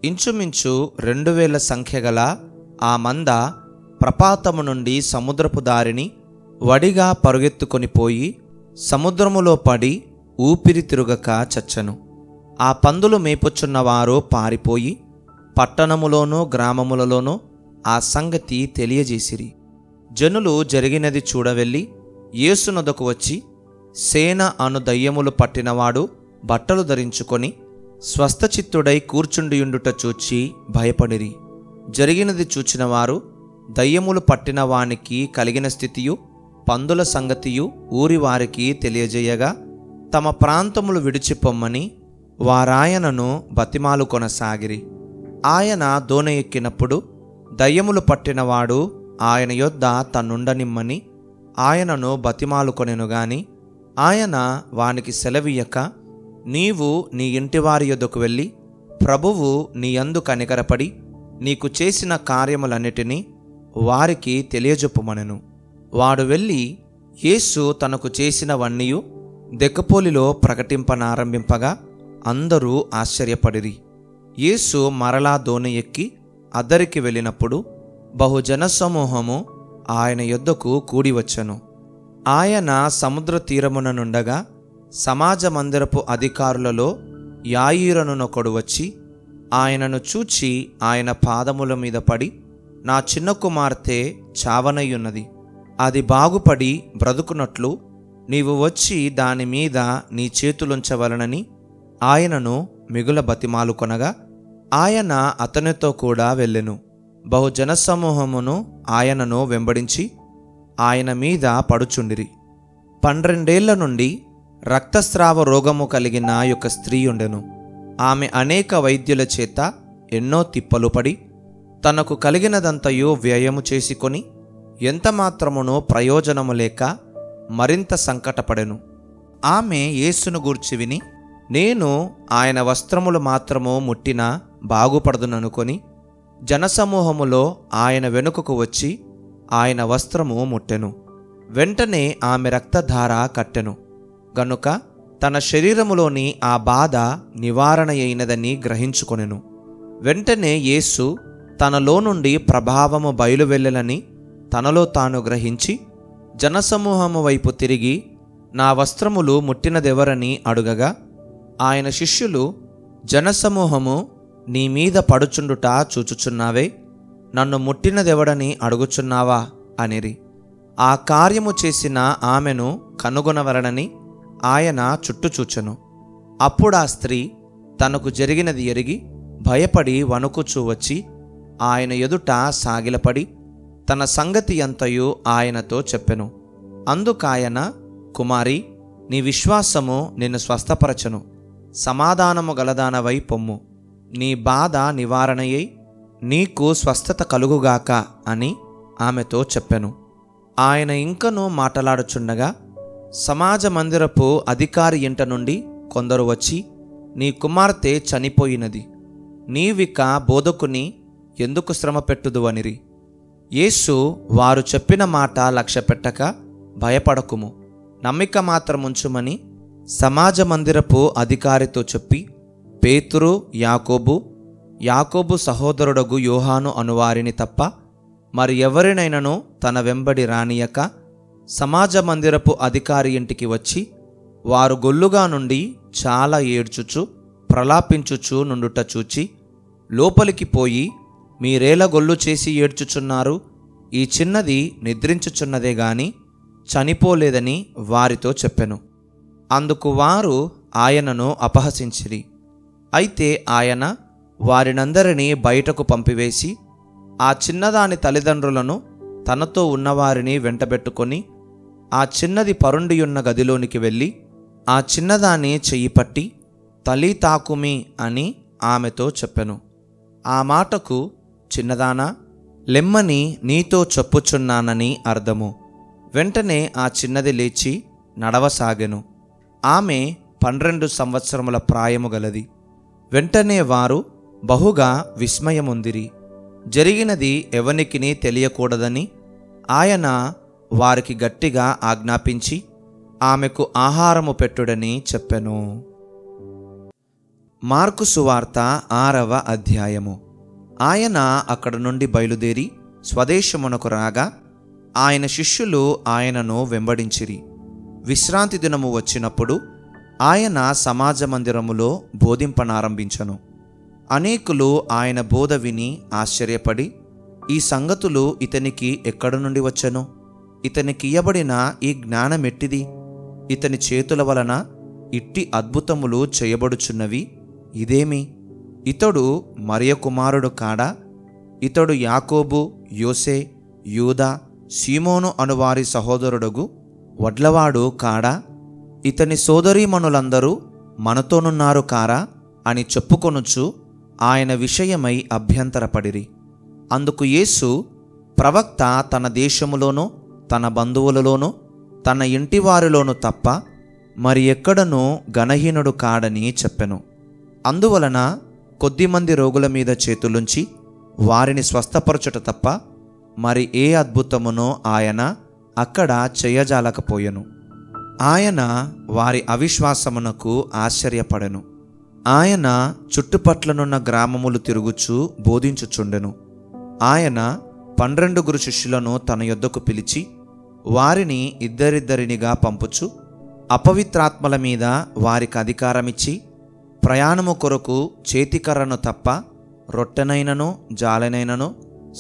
A: ఇంచుమించు 2000 సంఖ్యగల ఆ మంద ప్రపాతము నుండి సముద్రపు దారిని వడిగా పరుగెత్తుకొని పోయి సముద్రములో పడి ఊపిరి తిరుగక చచ్చెను. ఆ పందులు మేపుచున్నవారు పారిపోయి పట్టణములోనూ గ్రామములలోనూ ఆ సంగతి తెలియజేసిరి. జనులు జరిగినది చూడవెళ్ళి యేసునొద్దకు వచ్చి, సేన అను దయ్యములు పట్టినవాడు బట్టలు ధరించుకొని స్వస్థచిత్తుడై కూర్చుండియుండుట చూచి భయపడిరి. జరిగినది చూచిన వారు దయ్యములు పట్టిన వానికి కలిగిన స్థితియు పందుల సంగతియు ఊరి వారికి తెలియజేయగా తమ ప్రాంతములు విడిచిపొమ్మని వారాయనను బతిమాలు కొనసాగిరి. ఆయన దోణి ఎక్కినప్పుడు దయ్యములు పట్టినవాడు ఆయన యొద్ద తన్నుండనిమ్మని ఆయనను బతిమాలు కొనెను గాని ఆయన వానికి సెలవీయక, నీవు నీ ఇంటివారి యొద్దకు వెళ్ళి ప్రభువు నీ యందు కనికరపడి నీకు చేసిన కార్యములన్నిటినీ వారికి తెలియజెప్పుమనెను. వాడు వెళ్ళి యేసు తనకు చేసినవన్నీయు దెకపోలిలో ప్రకటింపనారంభింపగా అందరూ ఆశ్చర్యపడిరి. యేసు మరలా దోణి ఎక్కి అద్దరికి వెళ్ళినప్పుడు బహుజన సమూహము ఆయన యొద్దకు కూడివచ్చెను. ఆయన సముద్ర తీరమున నుండగా సమాజ మందిరపు అధికారులలో యాయీరనునొకడు వచ్చి ఆయనను చూచి ఆయన పాదముల మీద పడి, నా చిన్న కుమార్తె చావనయ్యున్నది, అది బాగుపడి బ్రతుకున్నట్లు నీవు వచ్చి దాని మీద నీ చేతులుంచవలనని ఆయనను మిగుల బతిమాలుకొనగా ఆయన అతనితో కూడా వెళ్ళెను. బహుజన సమూహమును ఆయనను వెంబడించి ఆయన మీద పడుచుండిరి. 12 ఏళ్ల నుండి రక్తస్రావ రోగము కలిగిన ఒక స్త్రీ ఉండెను. ఆమె అనేక వైద్యుల చేత ఎన్నో తిప్పలు పడి తనకు కలిగినదంతయు వ్యయము చేసుకొని ఎంత మాత్రమునో ప్రయోజనము లేక మరింత సంకటపడెను. ఆమె యేసును గూర్చి విని, నేను ఆయన వస్త్రములు మాత్రము ముట్టినా బాగుపడదుననుకొని జనసమూహములో ఆయన వెనుకకు వచ్చి ఆయన వస్త్రము ముట్టెను. వెంటనే ఆమె రక్తధార కట్టెను గనుక తన శరీరములోని ఆ బాధ నివారణ అయినదని గ్రహించుకొనెను. వెంటనే యేసు తనలో నుండి ప్రభావము బయలువెళ్ళలని తనలో తాను గ్రహించి జనసమూహము వైపు తిరిగి, నా వస్త్రములు ముట్టినదెవరని అడుగగా ఆయన శిష్యులు, జనసమూహము నీ మీద పడుచుండుట చూచుచున్నావే, నన్ను ముట్టినదెవడని అడుగుచున్నావా అనిరి. ఆ కార్యము చేసిన ఆమెను కనుగొనవలనని ఆయన చుట్టూ చూచెను. అప్పుడా స్త్రీ తనకు జరిగినది ఎరిగి భయపడి వణుకుచూ వచ్చి ఆయన ఎదుట సాగిలపడి తన సంగతి అంతయు ఆయనతో చెప్పెను. అందుకాయన, కుమారి, నీ విశ్వాసము నిన్ను స్వస్థపరచను, సమాధానము గలదానవై పొమ్ము, నీ బాధ నివారణయై నీకు స్వస్థత కలుగుగాక అని ఆమెతో చెప్పెను. ఆయన ఇంకనూ మాటలాడుచుండగా సమాజ మందిరపు అధికారి ఇంట నుండి కొందరు వచ్చి, నీ కుమార్తె చనిపోయినది, నీవిక బోధకుని ఎందుకు శ్రమ పెట్టుదు అనిరి. యేసు వారు చెప్పిన మాట లక్ష్యపెట్టక, భయపడకుము, నమ్మిక మాత్రముంచుమని సమాజ మందిరపు అధికారితో చెప్పి పేతురు, యాకోబు సహోదరుడగు యోహాను అనువారిని తప్ప మరి ఎవరినైనాను తన వెంబడి రానియక సమాజ మందిరపు అధికారి ఇంటికి వచ్చి వారు గొల్లుగా నుండి చాలా ఏడ్చుచు ప్రలాపించుచు నుండుట చూచి లోపలికి పోయి, మీరేల గొల్లు చేసి ఏడ్చుచున్నారు? ఈ చిన్నది నిద్రించుచున్నదే గాని చనిపోలేదని వారితో చెప్పెను. అందుకు వారు ఆయనను అపహసించిరి. అయితే ఆయన వారినందరినీ బయటకు పంపివేసి ఆ చిన్నదాని తల్లిదండ్రులను తనతో ఉన్నవారిని వెంటబెట్టుకొని ఆ చిన్నది పరుండియున్న గదిలోనికి వెళ్ళి ఆ చిన్నదాని చెయ్యి పట్టి తలీతాకుమి అని ఆమెతో చెప్పెను. ఆ మాటకు చిన్నదానా, లెమ్మని నీతో చెప్పుచున్నానని అర్థము. వెంటనే ఆ చిన్నది లేచి నడవసాగెను. ఆమె 12 సంవత్సరముల ప్రాయము గలది. వెంటనే వారు బహుగా విస్మయముందిరి. జరిగినది ఎవనికిని తెలియకూడదని ఆయన వారికి గట్టిగా ఆజ్ఞాపించి ఆమెకు ఆహారము పెట్టుడని చెప్పెను. మార్కు సువార్త 6వ అధ్యాయము. ఆయన అక్కడ నుండి బయలుదేరి స్వదేశమునకు రాగా ఆయన శిష్యులు ఆయనను వెంబడించిరి. విశ్రాంతి దినము వచ్చినప్పుడు ఆయన సమాజ మందిరములో బోధింపనారంభించెను. అనేకులు ఆయన బోధ విని ఆశ్చర్యపడి, ఈ సంగతులు ఇతనికి ఎక్కడి నుండి వచ్చెను? ఇతనికి ఇయ్యబడిన ఈ జ్ఞానమెట్టిది? ఇతని చేతుల వలన ఇట్టి అద్భుతములు చేయబడుచున్నవి ఇదేమి? ఇతడు మరియ కుమారుడు కాడా? ఇతడు యాకోబు, యోసే, యూదా, సీమోను అనువారి సహోదరుడగు వడ్లవాడు కాడా? ఇతని సోదరీమణులందరూ మనతోనున్నారు కారా అని చెప్పుకొనుచు ఆయన విషయమై అభ్యంతరపడిరి. అందుకు యేసు, ప్రవక్త తన దేశములోనూ తన బంధువులలోనూ తన ఇంటివారిలోనూ తప్ప మరి ఎక్కడనూ గణహీనుడు కాడని చెప్పెను. అందువలన కొద్దిమంది రోగుల మీద చేతులుంచి వారిని స్వస్థపరచుట తప్ప మరి ఏ అద్భుతమునో ఆయన అక్కడ చేయజాలకపోయెను. ఆయన వారి అవిశ్వాసమునకు ఆశ్చర్యపడెను. ఆయన చుట్టుపట్లనున్న గ్రామములు తిరుగుచూ బోధించుచుండెను. ఆయన 12 శిష్యులను తన యొద్దకు పిలిచి వారిని ఇద్దరిద్దరినిగా పంపుచు అపవిత్రాత్మల మీద వారికి అధికారమిచ్చి, ప్రయాణము కొరకు చేతికర్రను తప్ప రొట్టెనైనను జాలెనైనను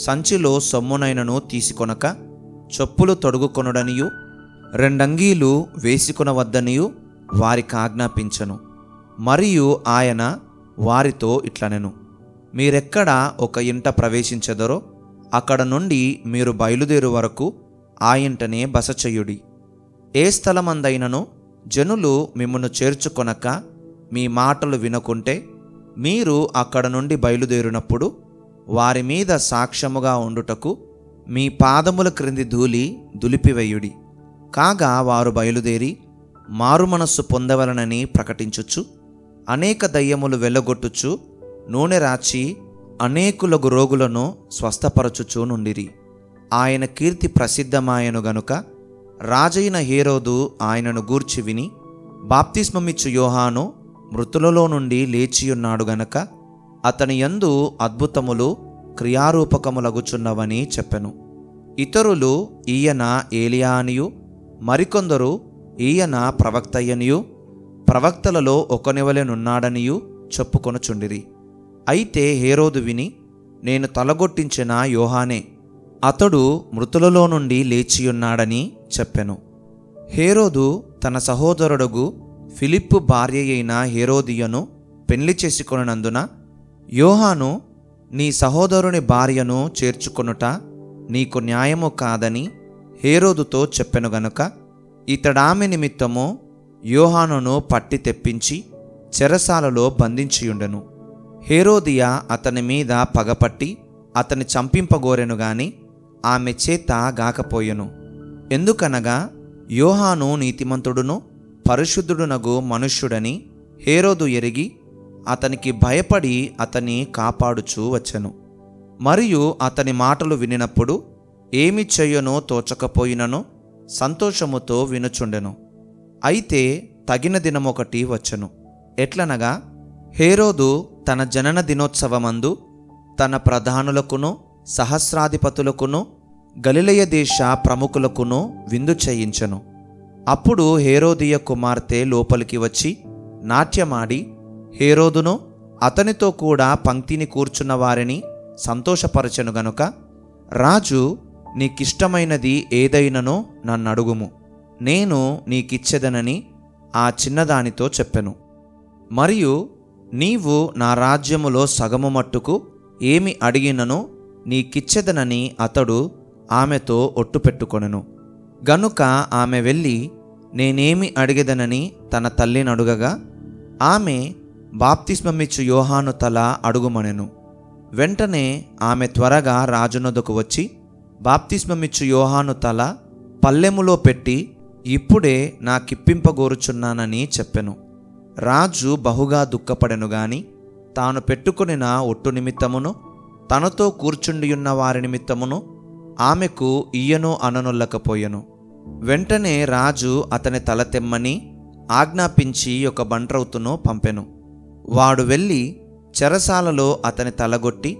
A: సంచిలో సొమ్మునైనను తీసుకొనక చెప్పులు తొడుగుకొనుడనియు 2 అంగీలు వేసుకొనవద్దనియు వారికి ఆజ్ఞాపించెను. మరియు ఆయన వారితో ఇట్లనెను, మీరెక్కడ ఒక ఇంట ప్రవేశించెదరో అక్కడ నుండి మీరు బయలుదేరు వరకు ఆ ఇంటనే బస చెయ్యుడి. ఏ స్థలమందైనను జనులు మిమ్మును చేర్చుకొనక మీ మాటలు వినకుంటే మీరు అక్కడ నుండి బయలుదేరినప్పుడు వారి మీద సాక్ష్యముగా ఉండుటకు మీ పాదముల క్రింది ధూళి దులిపివేయుడి. కాగా వారు బయలుదేరి మారుమనస్సు పొందవలనని ప్రకటించుచు అనేక దయ్యములు వెళ్ళగొట్టుచు నూనె రాచి అనేకులగు రోగులను స్వస్థపరచుచూ నుండిరి. ఆయన కీర్తి ప్రసిద్ధమాయను గనుక రాజైన హేరోదు ఆయనను గూర్చి విని, బాప్తిస్మమిచ్చు యోహాను మృతులలో నుండి లేచియున్నాడు గనక అతని యందు అద్భుతములు క్రియారూపకములగుచున్నవని చెప్పెను. ఇతరులు ఈయన ఏలియా అనియు, మరికొందరు ఈయన ప్రవక్తయ్యనియు, ప్రవక్తలలో ఒకనివలెనున్నాడనియు చెప్పుకొనుచుండిరి. అయితే హేరోదు విని, నేను తలగొట్టించిన యోహానే, అతడు మృతులలో నుండి లేచియున్నాడని చెప్పెను. హేరోదు తన సహోదరుడుగు ఫిలిప్పు భార్య అయిన హేరోదియను పెళ్లి చేసుకొనినందున, యోహాను నీ సహోదరుని భార్యను చేర్చుకొనుట నీకు న్యాయము కాదని హేరోదుతో చెప్పెను గనుక ఇతడామె నిమిత్తము యోహానును పట్టి తెప్పించి చెరసాలలో బంధించియుండెను. హేరోదియ అతని మీద పగపట్టి అతని చంపింపగోరెను గాని ఆమె చేత గాకపోయెను. ఎందుకనగా యోహాను నీతిమంతుడును పరిశుద్ధుడునగు మనుష్యుడని హేరోదు ఎరిగి అతనికి భయపడి అతని కాపాడుచూ వచ్చెను. మరియు అతని మాటలు వినినప్పుడు ఏమి చెయ్యనో తోచకపోయినను సంతోషముతో వినుచుండెను. అయితే తగిన దినమొకటి వచ్చెను. ఎట్లనగా హేరోదు తన జనన దినోత్సవమందు తన ప్రధానులకును సహస్రాధిపతులకును గలిలయ దేశ ప్రముఖులకును విందు చేయించెను. అప్పుడు హేరోదియ కుమార్తె లోపలికి వచ్చి నాట్యమాడి హేరోదును అతనితో కూడా పంక్తిని కూర్చున్న వారిని సంతోషపరచెను గనుక, రాజు నీకిష్టమైనది ఏదైనను నన్నడుగుము, నేను నీకిచ్చెదనని ఆ చిన్నదానితో చెప్పెను. మరియు నీవు నా రాజ్యములో సగము మట్టుకు ఏమి అడిగినను నీకిచ్చెదనని అతడు ఆమెతో ఒట్టు పెట్టుకొనెను. గనుక ఆమె వెళ్ళి నేనేమి అడిగెదనని తన తల్లిని అడుగగా, ఆమె బాప్తిస్మమిచ్చు యోహాను తల అడుగుమనెను. వెంటనే ఆమె త్వరగా రాజునొద్దకు వచ్చి బాప్తిస్మమిచ్చు యోహాను తల పల్లెములో పెట్టి ఇప్పుడే నాకిప్పింపగోరుచున్నానని చెప్పెను. రాజు బహుగా దుఃఖపడెను గాని తాను పెట్టుకొనిన ఒట్టు నిమిత్తమును తనతో కూర్చుండియున్న వారి నిమిత్తమును ఆమెకు ఇయ్యను అననొల్లకపోయెను. వెంటనే రాజు అతని తల తెమ్మని ఆజ్ఞాపించి ఒక బంట్రౌతును పంపెను. వాడు వెళ్ళి చెరసాలలో అతని తలగొట్టి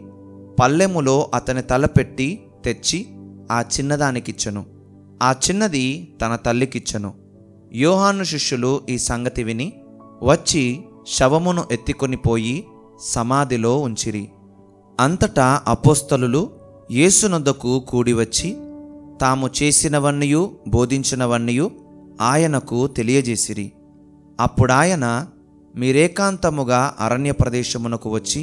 A: పల్లెములో అతని తల పెట్టి తెచ్చి ఆ చిన్నదానికిచ్చెను. ఆ చిన్నది తన తల్లికిచ్చెను. యోహాను శిష్యులు ఈ సంగతి విని వచ్చి శవమును ఎత్తికొని పోయి సమాధిలో ఉంచిరి. అంతటా అపోస్తలులు యేసునొద్దకు కూడివచ్చి తాము చేసినవన్నీయు బోధించినవన్నీయు ఆయనకు తెలియజేసిరి. అప్పుడాయన మీరేకాంతముగా అరణ్య ప్రదేశమునకు వచ్చి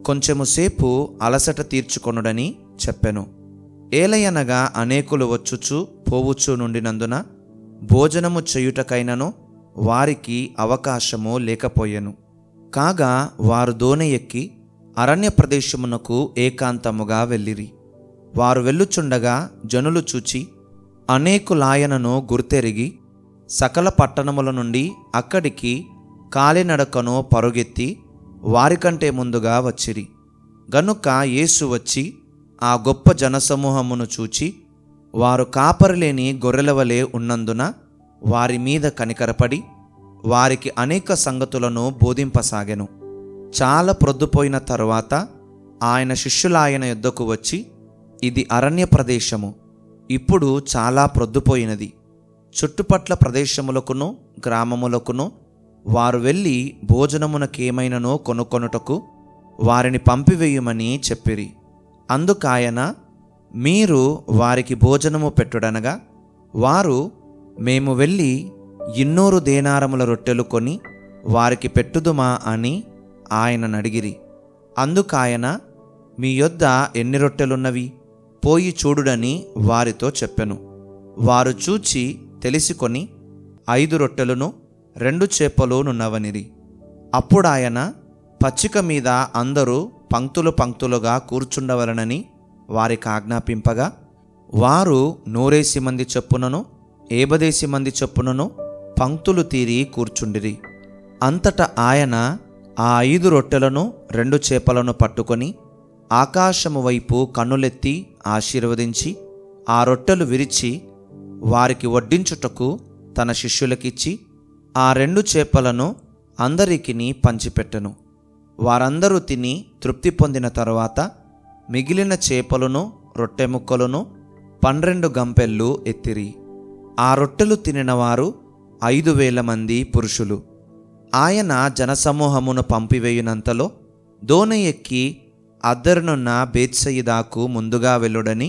A: కొంచెముసేపు అలసట తీర్చుకొనుడని చెప్పెను. ఏలయనగా అనేకులు వచ్చుచు పోవుచు నుండినందున భోజనము చేయుటకైనను వారికి అవకాశము లేకపోయెను. కాగా వారు దోణి ఎక్కి అరణ్య ప్రదేశమునకు ఏకాంతముగా వెళ్ళిరి. వారు వెళ్ళుచుండగా జనులు చూచి అనేకులాయనను గుర్తెరిగి సకల పట్టణముల నుండి అక్కడికి కాలినడకను పరుగెత్తి వారికంటే ముందుగా వచ్చిరి. గనుక యేసు వచ్చి ఆ గొప్ప జనసమూహమును చూచి వారు కాపరిలేని గొర్రెలవలే ఉన్నందున వారి మీద కనికరపడి వారికి అనేక సంగతులను బోధింపసాగెను. చాలా ప్రొద్దుపోయిన తరువాత ఆయన శిష్యులాయన యొద్దకు వచ్చి, ఇది అరణ్య ప్రదేశము, ఇప్పుడు చాలా ప్రొద్దుపోయినది. చుట్టుపట్ల ప్రదేశములకును గ్రామములకును వారు వెళ్ళి భోజనమునకేమైనను కొనుక్కొనుటకు వారిని పంపివేయుమని చెప్పిరి. అందుకాయన మీరు వారికి భోజనము పెట్టుడనగా వారు మేము వెళ్ళి 200 దేనారముల రొట్టెలు కొని వారికి పెట్టుదుమా అని ఆయనను అడిగిరి. అందుకాయన మీ యొద్ద ఎన్ని రొట్టెలున్నవి పోయి చూడుడని వారితో చెప్పెను. వారు చూచి తెలిసికొని 5 రొట్టెలను 2 చేపలునున్నవనిరి. అప్పుడాయన పచ్చిక మీద అందరూ పంక్తులు పంక్తులుగా కూర్చుండవలనని వారికి ఆజ్ఞాపింపగా వారు 100 మంది చొప్పునను 50 మంది చొప్పునను పంక్తులు తీరి కూర్చుండిరి. అంతటా ఆయన ఆ 5 రొట్టెలను 2 చేపలను పట్టుకొని ఆకాశము వైపు కన్నులెత్తి ఆశీర్వదించి ఆ రొట్టెలు విరిచి వారికి వడ్డించుటకు తన శిష్యులకిచ్చి ఆ 2 చేపలను అందరికిని పంచిపెట్టెను. వారందరూ తిని తృప్తి పొందిన తరువాత మిగిలిన చేపలను రొట్టె ముక్కలను 12 గంపెళ్ళు ఎత్తిరి. ఆ రొట్టెలు తినినవారు 5,000 మంది పురుషులు. ఆయన జనసమూహమును పంపివేయునంతలో దోణి ఎక్కి అద్దరునున్న బేత్సయిదాకు ముందుగా వెళ్ళుడని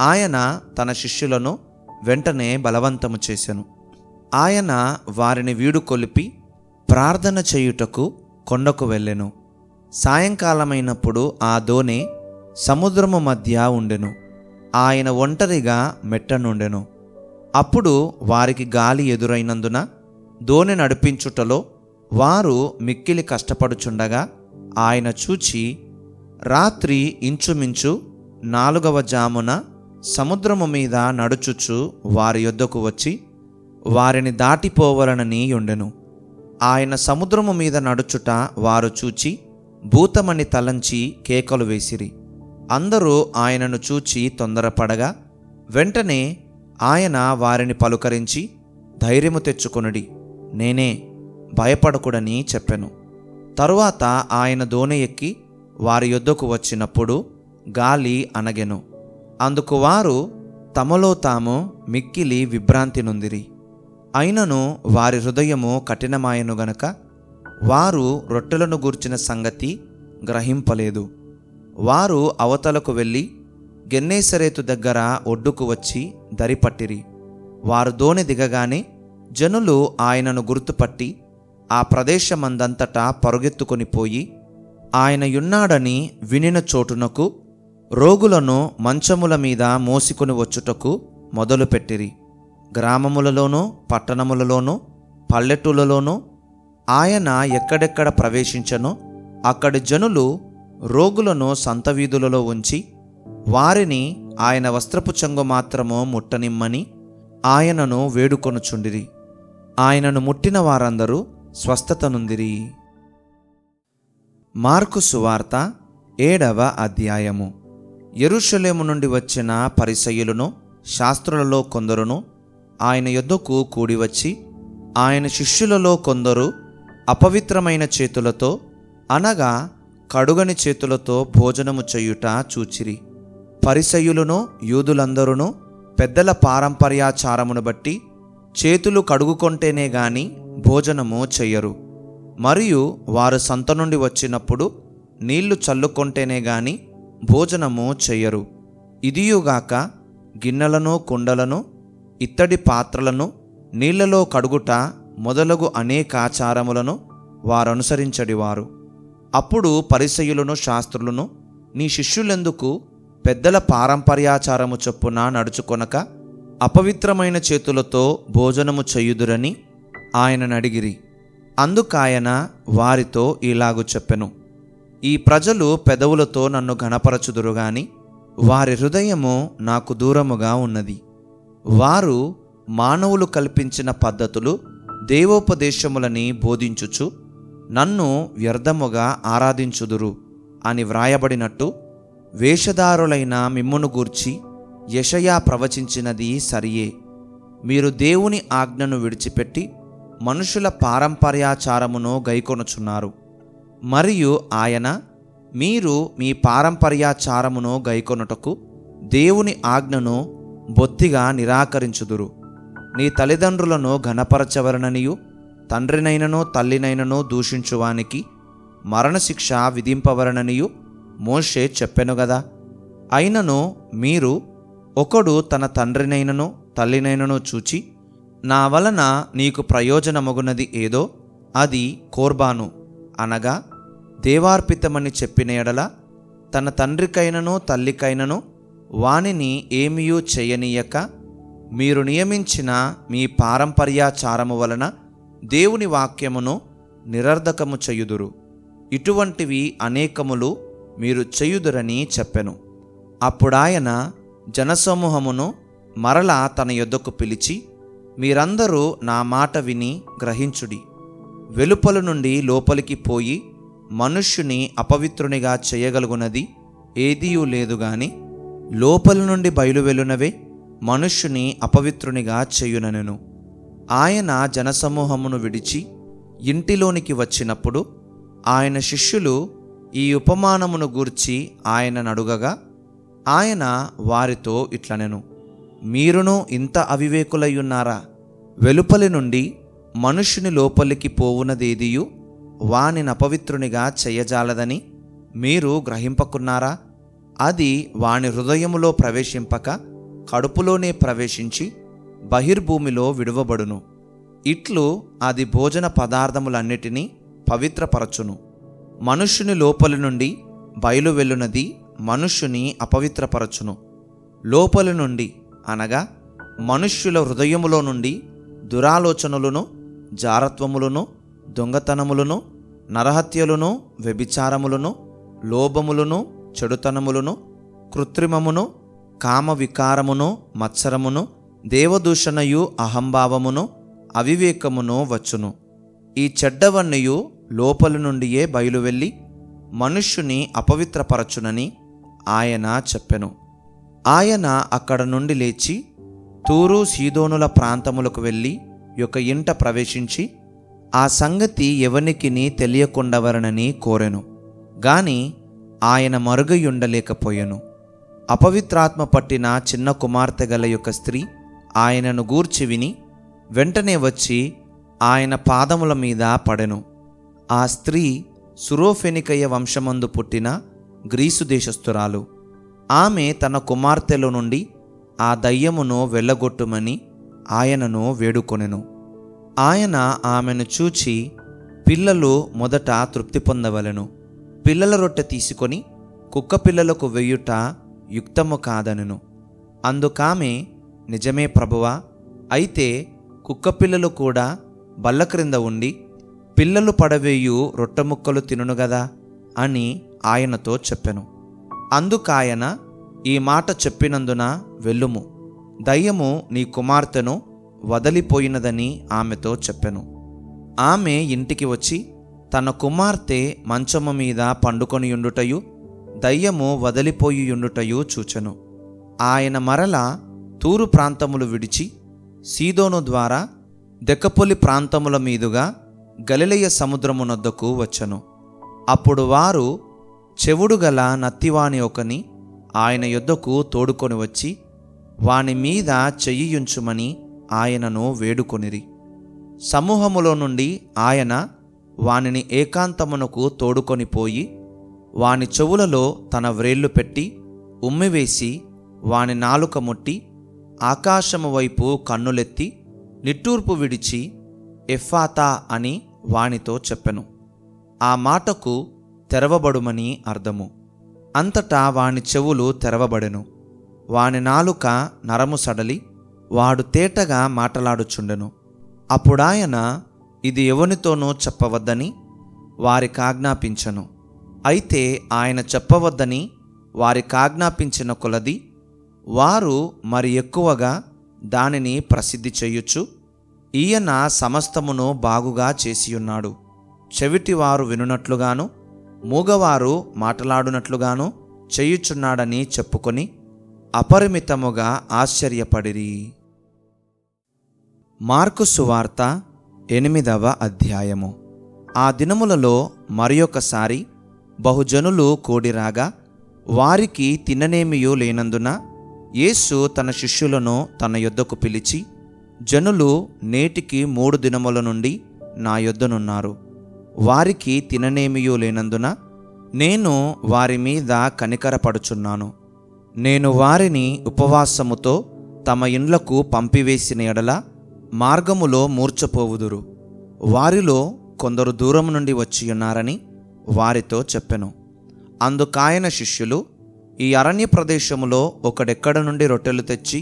A: ఆయన తన శిష్యులను వెంటనే బలవంతము చేసెను. ఆయన వారిని వీడుకొలిపి ప్రార్థన చేయుటకు కొండకు వెళ్ళెను. సాయంకాలమైనప్పుడు ఆ దోణి సముద్రము మధ్య ఉండెను. ఆయన ఒంటరిగా మెట్టనుండెను. అప్పుడు వారికి గాలి ఎదురైనందున దోణి నడిపించుటలో వారు మిక్కిలి కష్టపడుచుండగా ఆయన చూచి రాత్రి ఇంచుమించు 4వ జామున సముద్రము మీద నడుచుచు వారి యొద్దకు వచ్చి వారిని దాటిపోవలనని ఉండెను. ఆయన సముద్రము మీద నడుచుట వారు చూచి భూతమని తలంచి కేకలు వేసిరి. అందరూ ఆయనను చూచి తొందరపడగా వెంటనే ఆయన వారిని పలుకరించి ధైర్యము తెచ్చుకొనుడి, నేనే, భయపడకుడని చెప్పెను. తరువాత ఆయన దోణి ఎక్కి వారి యొద్దకు వచ్చినప్పుడు గాలి అనగెను. అందుకు వారు తమలో తాము మిక్కిలి విభ్రాంతి నొందిరి. అయినను వారి హృదయము కఠినమాయెను గనక వారు రొట్టెలను గూర్చిన సంగతి గ్రహింపలేదు. వారు అవతలకు వెళ్ళి గెన్నేసరేతు దగ్గర ఒడ్డుకు వచ్చి దరిపట్టిరి. వారు దోణి దిగగానే జనులు ఆయనను గుర్తుపట్టి ఆ ప్రదేశమందంతటా పరుగెత్తుకొని పోయి ఆయన యున్నాడని వినిన చోటునకు రోగులను మంచముల మీద మోసికొని వచ్చుటకు మొదలుపెట్టిరి. గ్రామములలోనూ పట్టణములలోనూ పల్లెటూళ్ళలోనూ ఆయన ఎక్కడెక్కడ ప్రవేశించనో అక్కడి జనులు రోగులను సంతవీధులలో ఉంచి వారిని ఆయన వస్త్రపు చెంగు మాత్రము ముట్టనిమ్మని ఆయనను వేడుకొనుచుండిరి. ఆయనను ముట్టిన వారందరూ స్వస్థత నొందిరి. మార్కు సువార్త 7వ అధ్యాయము. యెరూషలేము నుండి వచ్చిన పరిసయ్యులను శాస్త్రులలో కొందరును ఆయన యొద్దకు కూడివచ్చి ఆయన శిష్యులలో కొందరు అపవిత్రమైన చేతులతో అనగా కడుగని చేతులతో భోజనము చేయుట చూచిరి. పరిసయ్యులను యూదులందరూ పెద్దల పారంపర్యాచారమును బట్టి చేతులు కడుగుకొంటేనే గాని భోజనము చెయ్యరు. మరియు వారు సంత నుండి వచ్చినప్పుడు నీళ్లు చల్లుకొంటేనే గాని భోజనము చెయ్యరు. ఇదియుగాక గిన్నెలను కుండలను ఇత్తడి పాత్రలను నీళ్లలో కడుగుట మొదలగు అనేకాచారములను వారనుసరించడివారు. అప్పుడు పరిసయ్యులను శాస్త్రులను, నీ శిష్యులెందుకు పెద్దల పారంపర్యాచారము చొప్పున నడుచుకొనక అపవిత్రమైన చేతులతో భోజనము చెయ్యుదురని ఆయనను అడిగిరి. అందుకాయన వారితో ఇలాగు చెప్పెను, ఈ ప్రజలు పెదవులతో నన్ను ఘనపరచుదురు గాని వారి హృదయము నాకు దూరముగా ఉన్నది. వారు మానవులు కల్పించిన పద్ధతులు దేవోపదేశములని బోధించుచు నన్ను వ్యర్థముగా ఆరాధించుదురు అని వ్రాయబడినట్టు వేషధారులైన మిమ్మును గూర్చి యెషయా ప్రవచించినది సరియే. మీరు దేవుని ఆజ్ఞను విడిచిపెట్టి మనుషుల పారంపర్యాచారమును గైకొనుచున్నారు. మరియు ఆయన, మీరు మీ పారంపర్యాచారమును గైకొనుటకు దేవుని ఆజ్ఞను బొత్తిగా నిరాకరించుదురు. నీ తల్లిదండ్రులను ఘనపరచవలననియు తండ్రినైనను తల్లినైనను దూషించువానికి మరణశిక్ష విధింపవలననియు మోషే చెప్పెను గదా. అయినను మీరు ఒకడు తన తండ్రినైనను తల్లినైనను చూచి, నా వలన నీకు ప్రయోజనమగునది ఏదో అది కోర్బాను అనగా దేవార్పితమని చెప్పిన ఎడల తన తండ్రికైనను తల్లికైనను వానిని ఏమీయూ చేయనీయక మీరు నియమించిన మీ పారంపర్యాచారము వలన దేవుని వాక్యమును నిరర్ధకము చేయుదురు. ఇటువంటివి అనేకములు మీరు చేయుదురని చెప్పెను. అప్పుడాయన జనసమూహమును మరలా తన యొద్దకు పిలిచి, మీరందరూ నా మాట విని గ్రహించుడి. వెలుపల నుండి లోపలికి పోయి మనుష్యుని అపవిత్రునిగా చేయగలుగునది ఏదియూ లేదుగాని లోపల నుండి బయలువెలునవే మనుష్యుని అపవిత్రునిగా చేయుననెను. ఆయన జనసమూహమును విడిచి ఇంటిలోనికి వచ్చినప్పుడు ఆయన శిష్యులు ఈ ఉపమానమును గూర్చి ఆయనను అడుగగా ఆయన వారితో ఇట్లనెను, మీరును ఇంత అవివేకులయ్యున్నారా? వెలుపలి నుండి మనుష్యుని లోపలికి పోవునదేదియు వానిని అపవిత్రునిగా చెయ్యజాలదని మీరు గ్రహింపకున్నారా? అది వాని హృదయములో ప్రవేశింపక కడుపులోనే ప్రవేశించి బహిర్భూమిలో విడువబడును. ఇట్లు అది భోజన పదార్థములన్నిటినీ పవిత్రపరచును. మనుష్యుని లోపలి నుండి బయలువెళ్ళునది మనుష్యుని అపవిత్రపరచును. లోపలి నుండి అనగా మనుష్యుల హృదయములో నుండి దురాలోచనలను, జారత్వములను, దొంగతనములను, నరహత్యలను, వ్యభిచారములను, లోభములను, చెడుతనములను, కృత్రిమమును, కామ వికారమును, మత్సరమును, దేవదూషణయు, అహంభావమును, అవివేకమును వచ్చును. ఈ చెడ్డవన్నయు లోపలి నుండియే బయలువెళ్ళి మనుష్యుని అపవిత్రపరచునని ఆయన చెప్పెను. ఆయన అక్కడ నుండి లేచి తూరు సీదోనుల ప్రాంతములకు వెళ్ళి ఒక ఇంట ప్రవేశించి ఆ సంగతి ఎవనికిని తెలియకుండవరనని కోరెను. గాని ఆయన మరుగయుండలేకపోయెను. అపవిత్రాత్మ పట్టిన చిన్న కుమార్తె గల యొక్క స్త్రీ ఆయనను గూర్చి విని వెంటనే వచ్చి ఆయన పాదముల మీద పడెను. ఆ స్త్రీ సురోఫెనికయ వంశమందు పుట్టిన గ్రీసు దేశస్థురాలు. ఆమె తన కుమార్తెలో నుండి ఆ దయ్యమును వెళ్ళగొట్టుమని ఆయనను వేడుకొనెను. ఆయన ఆమెను చూచి, పిల్లలు మొదట తృప్తి పొందవలెను, పిల్లల రొట్టె తీసుకొని కుక్క పిల్లలకు వెయ్యుట యుక్తము కాదనెను. అందుకామె, నిజమే ప్రభువా, అయితే కుక్క పిల్లలు కూడా బల్ల క్రింద ఉండి పిల్లలు పడవేయు రొట్టె ముక్కలు తినును గదా అని ఆయనతో చెప్పెను. అందుకాయన, ఈ మాట చెప్పినందున వెళ్ళుము, దయ్యము నీ కుమార్తెను వదలిపోయినదని ఆమెతో చెప్పెను. ఆమె ఇంటికి వచ్చి తన కుమార్తె మంచము మీద పండుకొనియుండుటయు దయ్యము వదలిపోయియుండుటయు చూచెను. ఆయన మరలా తూరు ప్రాంతములు విడిచి సీదోను ద్వారా దెకపొలి ప్రాంతముల మీదుగా గలిలయ సముద్రమునొద్దకు వచ్చెను. అప్పుడు వారు చెవుడు గల నత్తివాని ఒకని ఆయన యొద్దకు తోడుకొని వచ్చి వాని మీద చెయ్యియుంచుమని ఆయనను వేడుకొనిరి. సమూహములో నుండి ఆయన వానిని ఏకాంతమునకు తోడుకొని పోయి వాని చెవులలో తన వ్రేళ్లు పెట్టి ఉమ్మివేసి వాని నాలుక ముట్టి ఆకాశము వైపు కన్నులెత్తి నిట్టూర్పు విడిచి ఎఫ్ఫాతా అని వానితో చెప్పెను. ఆ మాటకు తెరవబడుమని అర్థము. అంతటా వాని చెవులు తెరవబడెను. వాని నాలుక నరము సడలి వాడు తేటగా మాటలాడుచుండెను. అప్పుడాయన ఇది ఎవనితోనూ చెప్పవద్దని వారికాజ్ఞాపించెను. అయితే ఆయన చెప్పవద్దని వారికాజ్ఞాపించిన కొలది వారు మరి ఎక్కువగా దానిని ప్రసిద్ధి చేయుచు, ఈయన సమస్తమును బాగుగా చేసియున్నాడు, చెవిటివారు వినునట్లుగాను మూగవారు మాటలాడునట్లుగాను చేయుచున్నాడని చెప్పుకొని అపరిమితముగా ఆశ్చర్యపడిరి. మార్కు సువార్త 8వ అధ్యాయము. ఆ దినములలో మరియొకసారి బహుజనులు కూడిరాగా వారికి తిననేమియూ లేనందున యేసు తన శిష్యులను తన యొద్దకు పిలిచి, జనులు నేటికి 3 దినముల నుండి నా యొద్దనున్నారు. వారికి తిననేమియూ లేనందున నేను వారి మీద కనికరపడుచున్నాను. నేను వారిని ఉపవాసముతో తమ ఇండ్లకు పంపివేసిన ఎడల మార్గములో మూర్ఛపోవుదురు. వారిలో కొందరు దూరం నుండి వచ్చియున్నారని వారితో చెప్పెను. అందుకాయన శిష్యులు, ఈ అరణ్య ప్రదేశములో ఒకడెక్కడ నుండి రొట్టెలు తెచ్చి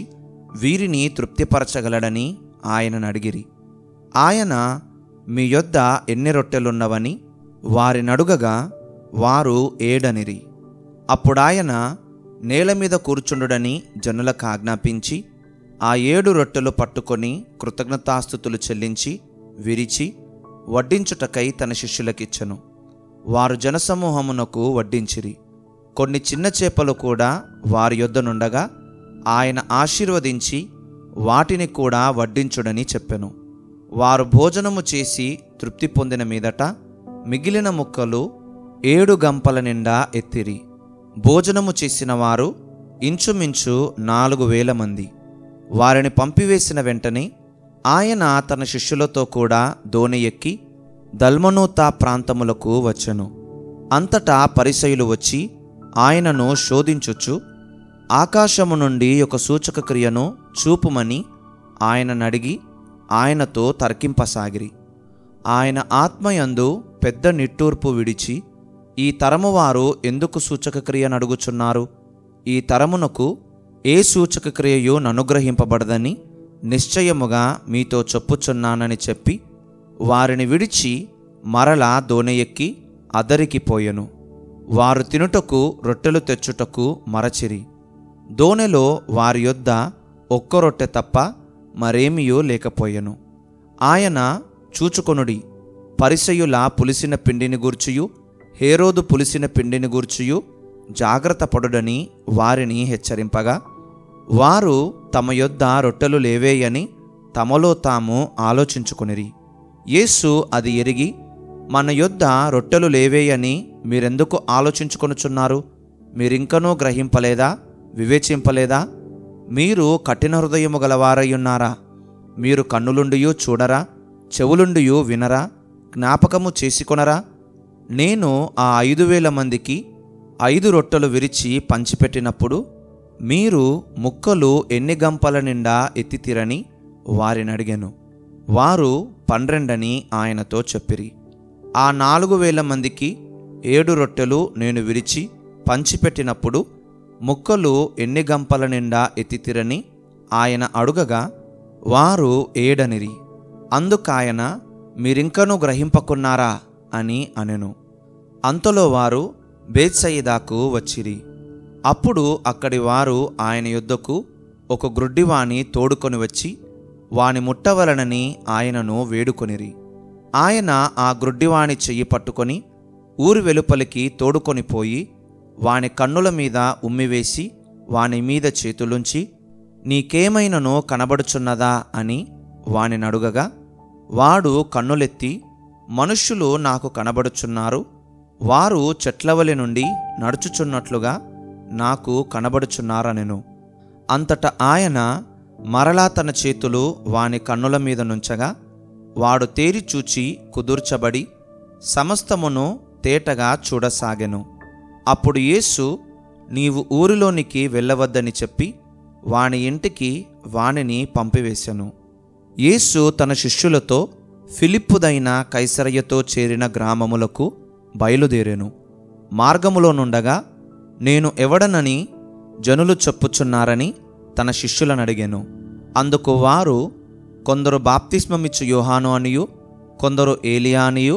A: వీరిని తృప్తిపరచగలడని ఆయనను అడిగిరి. ఆయన, మీ యొద్ద ఎన్ని రొట్టెలున్నవని వారినడుగగా వారు 7 అనిరి. అప్పుడాయన నేల మీద కూర్చుండుడని జనులకు ఆజ్ఞాపించి ఆ 7 రొట్టెలు పట్టుకొని కృతజ్ఞతాస్తుతులు చెల్లించి విరిచి వడ్డించుటకై తన శిష్యులకిచ్చెను. వారు జనసమూహమునకు వడ్డించిరి. కొన్ని చిన్న చేపలు కూడా వారి యొద్దనుండగా ఆయన ఆశీర్వదించి వాటిని కూడా వడ్డించుడని చెప్పెను. వారు భోజనము చేసి తృప్తి పొందిన మీదట మిగిలిన ముక్కలు 7 గంపల నిండా ఎత్తిరి. భోజనము చేసిన వారు ఇంచుమించు 4,000 మంది. వారిని పంపివేసిన వెంటనే ఆయన తన శిష్యులతో కూడా దోణి ఎక్కి దల్మనూతా ప్రాంతములకు వచ్చెను. అంతటా పరిసయ్యులు వచ్చి ఆయనను శోధించుచు ఆకాశము నుండి ఒక సూచక క్రియను చూపుమని ఆయననడిగి ఆయనతో తర్కింపసాగిరి. ఆయన ఆత్మయందు పెద్ద నిట్టూర్పు విడిచి, ఈ తరము వారు ఎందుకు సూచక క్రియను అడుగుచున్నారు? ఈ తరమునకు ఏ సూచక క్రియయు అనుగ్రహింపబడదని నిశ్చయముగా మీతో చెప్పుచున్నానని చెప్పి వారిని విడిచి మరలా దోణి ఎక్కి అదరికి పోయెను. వారు తినుటకు రొట్టెలు తెచ్చుటకు మరచిరి. దోణిలో వారి యొద్ద 1 రొట్టె తప్ప మరేమియూ లేకపోయెను. ఆయన, చూచుకొనుడి, పరిసయ్యుల పులిసిన పిండిని గూర్చియు హేరోదు పులిసిన పిండిని గూర్చియు జాగ్రత్త పడుడని వారిని హెచ్చరింపగా వారు తమ యొద్ద రొట్టెలు లేవేయని తమలో తాము ఆలోచించుకొనిరి. యేసు అది ఎరిగి, మన యొద్ద రొట్టెలు లేవేయని మీరెందుకు ఆలోచించుకొనుచున్నారు? మీరింకనూ గ్రహింపలేదా? వివేచింపలేదా? మీరు కఠిన హృదయము గలవారయ్యున్నారా? మీరు కన్నులుండియు చూడరా? చెవులుండియు వినరా? జ్ఞాపకము చేసుకొనరా? నేను ఆ 5,000 మందికి 5 రొట్టెలు విరిచి పంచిపెట్టినప్పుడు మీరు ముక్కలు ఎన్ని గంపల నిండా ఎత్తితిరని వారిని అడిగాను. వారు 12 అని ఆయనతో చెప్పిరి. ఆ 4,000 మందికి 7 రొట్టెలు నేను విరిచి పంచిపెట్టినప్పుడు ముక్కలు ఎన్ని గంపల నిండా ఎత్తితిరని ఆయన అడుగగా వారు 7 అనిరి. అందుకాయన మీరింకనూ గ్రహింపకున్నారా అని అనెను. అంతలో వారు బేత్సయిదాకు వచ్చిరి. అప్పుడు అక్కడి వారు ఆయన యొద్దకు ఒక గ్రుడ్డివాణి తోడుకొని వచ్చి వాని ముట్టవలనని ఆయనను వేడుకొనిరి. ఆయన ఆ గ్రుడ్డివాణి చెయ్యి పట్టుకొని ఊరి వెలుపలికి తోడుకొని పోయి వాని కన్నుల మీద ఉమ్మివేసి వాని మీద చేతులుంచి, నీకేమైనను కనబడుచున్నదా అని వానినడుగగా వాడు కన్నులెత్తి, మనుష్యులు నాకు కనబడుచున్నారు, వారు చెట్లవలి నుండి నడుచుచున్నట్లుగా నాకు కనబడుచున్నారనెను. అంతటా ఆయన మరలా తన చేతులు వాని కన్నుల మీద నుంచగా వాడు తేరి చూచి కుదుర్చబడి సమస్తమును తేటగా చూడసాగెను. అప్పుడు యేసు, నీవు ఊరిలోనికి వెళ్ళవద్దని చెప్పి వాని ఇంటికి వానిని పంపివేశెను. యేసు తన శిష్యులతో ఫిలిప్పుదైన కైసరయ్యతో చేరిన గ్రామములకు బయలుదేరెను. మార్గములో నుండగా నేను ఎవడనని జనులు చెప్పుచున్నారని తన శిష్యులను అడిగాను. అందుకు వారు, కొందరు బాప్తిస్మమిచ్చు యోహాను అనియు, కొందరు ఏలియా అనియు,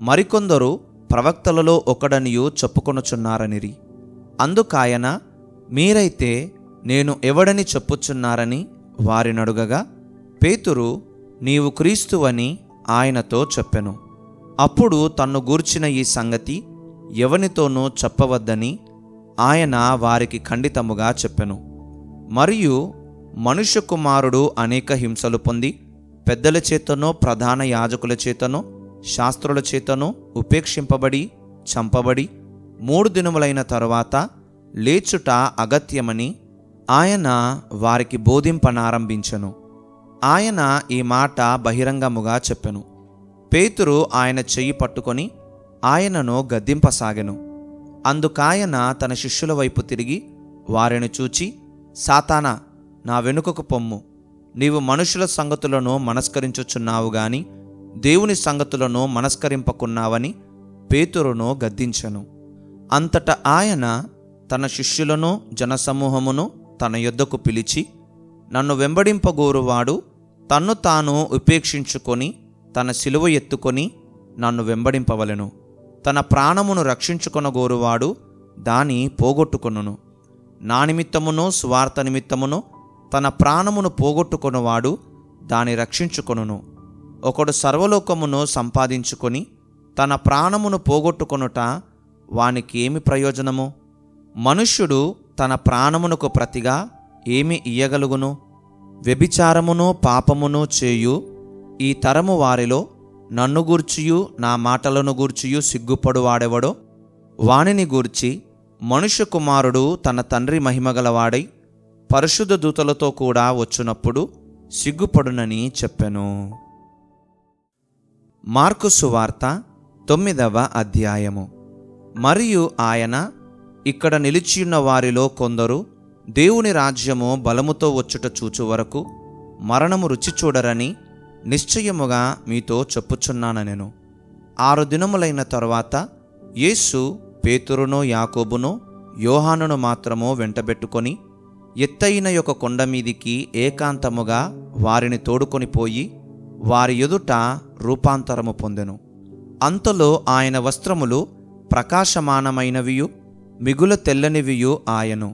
A: మరికొందరు ప్రవక్తలలో ఒకడనియు చెప్పుకొనుచున్నారనిరి. అందుకాయన, మీరైతే నేను ఎవడని చెప్పుచున్నారని వారినడుగగా పేతురు, నీవు క్రీస్తువని ఆయనతో చెప్పెను. అప్పుడు తన్ను గూర్చిన ఈ సంగతి ఎవనితోనూ చెప్పవద్దని ఆయన వారికి ఖండితముగా చెప్పెను. మరియు మనుష్య కుమారుడు అనేక హింసలు పొంది పెద్దల చేతనో ప్రధాన యాజకుల చేతనో శాస్త్రుల చేతనో ఉపేక్షింపబడి చంపబడి 3 దినములైన తరువాత లేచుట అగత్యమని ఆయన వారికి బోధింపనారంభించెను. ఆయన ఈ మాట బహిరంగముగా చెప్పెను. పేతురు ఆయన చెయ్యి పట్టుకొని ఆయనను గద్దింపసాగెను. అందుకాయన తన శిష్యుల వైపు తిరిగి వారిని చూచి, సాతానా, నా వెనుకకు పొమ్ము, నీవు మనుషుల సంగతులను మనస్కరించుచున్నావు గాని దేవుని సంగతులను మనస్కరింపకున్నావని పేతురును గద్దించెను. అంతటా ఆయన తన శిష్యులను జనసమూహమును తన యొద్దకు పిలిచి, నన్ను వెంబడింపగోరువాడు తన్ను తాను ఉపేక్షించుకొని తన సిలువ ఎత్తుకొని నన్ను వెంబడింపవలెను. తన ప్రాణమును రక్షించుకొనగోరువాడు దాని పోగొట్టుకొనును. నా నిమిత్తమును సువార్త నిమిత్తమును తన ప్రాణమును పోగొట్టుకొనువాడు దాని రక్షించుకొనును. ఒకడు సర్వలోకమును సంపాదించుకొని తన ప్రాణమును పోగొట్టుకొనుట వానికి ఏమి ప్రయోజనము? మనుష్యుడు తన ప్రాణమునకు ప్రతిగా ఏమి ఇయ్యగలుగును? వ్యభిచారమును పాపమును చేయు ఈ తరము వారిలో నన్ను గూర్చియు నా మాటలను గూర్చియు సిగ్గుపడువాడెవడో వానిని గూర్చి మనుష్య కుమారుడు తన తండ్రి మహిమగలవాడై పరిశుద్ధ దూతలతో కూడా వచ్చునప్పుడు సిగ్గుపడునని చెప్పెను. మార్కు సువార్త 9వ అధ్యాయము. మరియు ఆయన, ఇక్కడ నిలిచియున్న వారిలో కొందరు దేవుని రాజ్యము బలముతో వచ్చుట చూచు వరకు మరణము రుచి చూడరని నిశ్చయముగా మీతో చెప్పుచున్నానెను. 6 దినములైన తరువాత యేసు పేతురును యాకోబును యోహానును మాత్రము వెంటబెట్టుకొని ఎత్తైన ఒక కొండ మీదికి ఏకాంతముగా వారిని తోడుకొని పోయి వారి ఎదుట రూపాంతరము పొందెను. అంతలో ఆయన వస్త్రములు ప్రకాశమానమైనవియు మిగుల తెల్లనివియు ఆయను.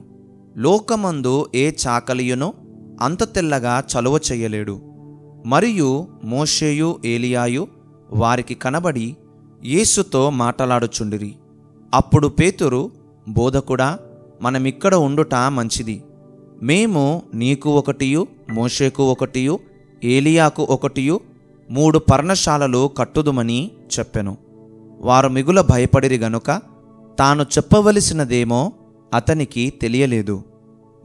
A: లోకమందు ఏ చాకలియునో అంత తెల్లగా చలువ చెయ్యలేడు. మరియు మోషేయు ఏలియాయు వారికి కనబడి యేసుతో మాటలాడుచుండిరి. అప్పుడు పేతురు, బోధకుడా, మనమిక్కడ ఉండుట మంచిది. మేము నీకు ఒకటియు మోషేకు ఒకటియు ఏలియాకు ఒకటియు 3 పర్ణశాలలు కట్టుదుమని చెప్పెను. వారు మిగుల భయపడిరి గనుక తాను చెప్పవలసినదేమో అతనికి తెలియలేదు.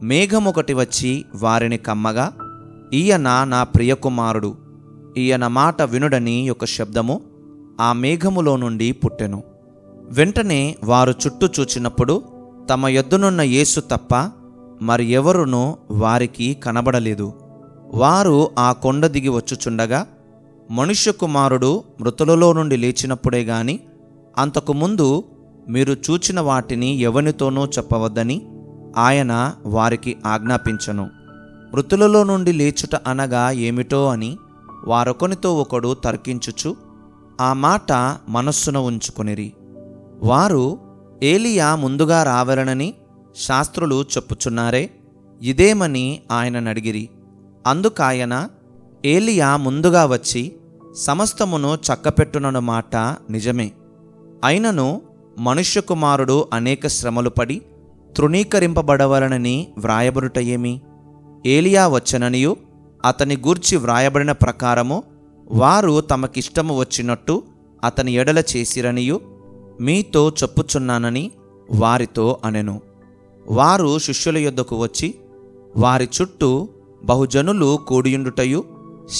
A: మేఘమొకటి వచ్చి వారిని కమ్మగా, ఈయన నా ప్రియకుమారుడు, ఈయన మాట వినుడని ఒక శబ్దము ఆ మేఘములో నుండి పుట్టెను. వెంటనే వారు చుట్టూ చూచినప్పుడు తమ యొద్దనున్న యేసు తప్ప మరి ఎవరునూ వారికి కనబడలేదు. వారు ఆ కొండ దిగి వచ్చుచుండగా, మనుష్య కుమారుడు మృతులలో నుండి లేచినప్పుడే గాని అంతకుముందు మీరు చూచిన వాటిని ఎవనితోనూ చెప్పవద్దని ఆయన వారికి ఆజ్ఞాపించెను. మృతులలో నుండి లేచుట అనగా ఏమిటో అని వారొకనితో ఒకడు తర్కించుచు ఆ మాట మనస్సున ఉంచుకొనిరి. వారు, ఏలియా ముందుగా రావలనని శాస్త్రులు చెప్పుచున్నారే, ఇదేమని ఆయననడిగిరి. అందుకాయన, ఏలియా ముందుగా వచ్చి సమస్తమును చక్కపెట్టునను మాట నిజమే. అయినను మనుష్య కుమారుడు అనేక శ్రమలు పడి తృణీకరింపబడవలనని వ్రాయబడుట ఏమి? ఏలియా వచ్చననియు అతని గూర్చి వ్రాయబడిన ప్రకారము వారు తమకిష్టము వచ్చినట్టు అతని ఎడల చేసిరనియు మీతో చెప్పుచున్నానని వారితో అనెను. వారు శిష్యుల యొద్దకు వచ్చి వారి చుట్టూ బహుజనులు కూడియుండుటయు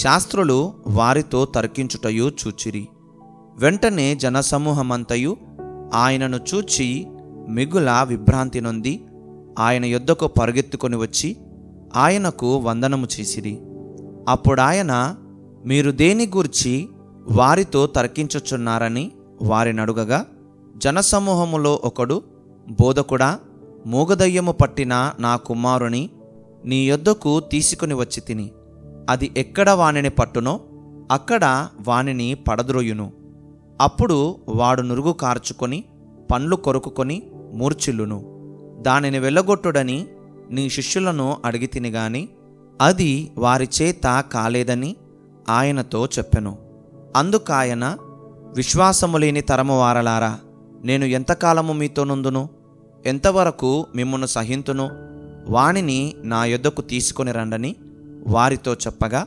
A: శాస్త్రులు వారితో తర్కించుటయు చూచిరి. వెంటనే జనసమూహమంతయు ఆయనను చూచి మిగుల విభ్రాంతి నొంది ఆయన యొద్దకు పరుగెత్తుకొని వచ్చి ఆయనకు వందనము చేసిరి. అప్పుడాయన, మీరు దేని గూర్చి వారితో తర్కించుచున్నారని వారినడుగగా, జనసమూహములో ఒకడు, బోధకుడా, మూగదయ్యము పట్టిన నా కుమారుని నీ యొద్దకు తీసుకుని వచ్చి తిని, అది ఎక్కడ వానిని పట్టునో అక్కడ వానిని పడద్రోయును. అప్పుడు వాడు నురుగు కార్చుకొని పండ్లు కొరుకుకొని మూర్ఛిల్లును. దానిని వెళ్ళగొట్టుడని నీ శిష్యులను అడిగితిని గాని అది వారి చేత కాలేదని ఆయనతో చెప్పెను. అందుకాయన, విశ్వాసము లేని తరము వారలారా, నేను ఎంతకాలము మీతో నుందును? ఎంతవరకు మిమ్మును సహింతును? వానిని నా యొద్దకు తీసుకొని రండని వారితో చెప్పగా,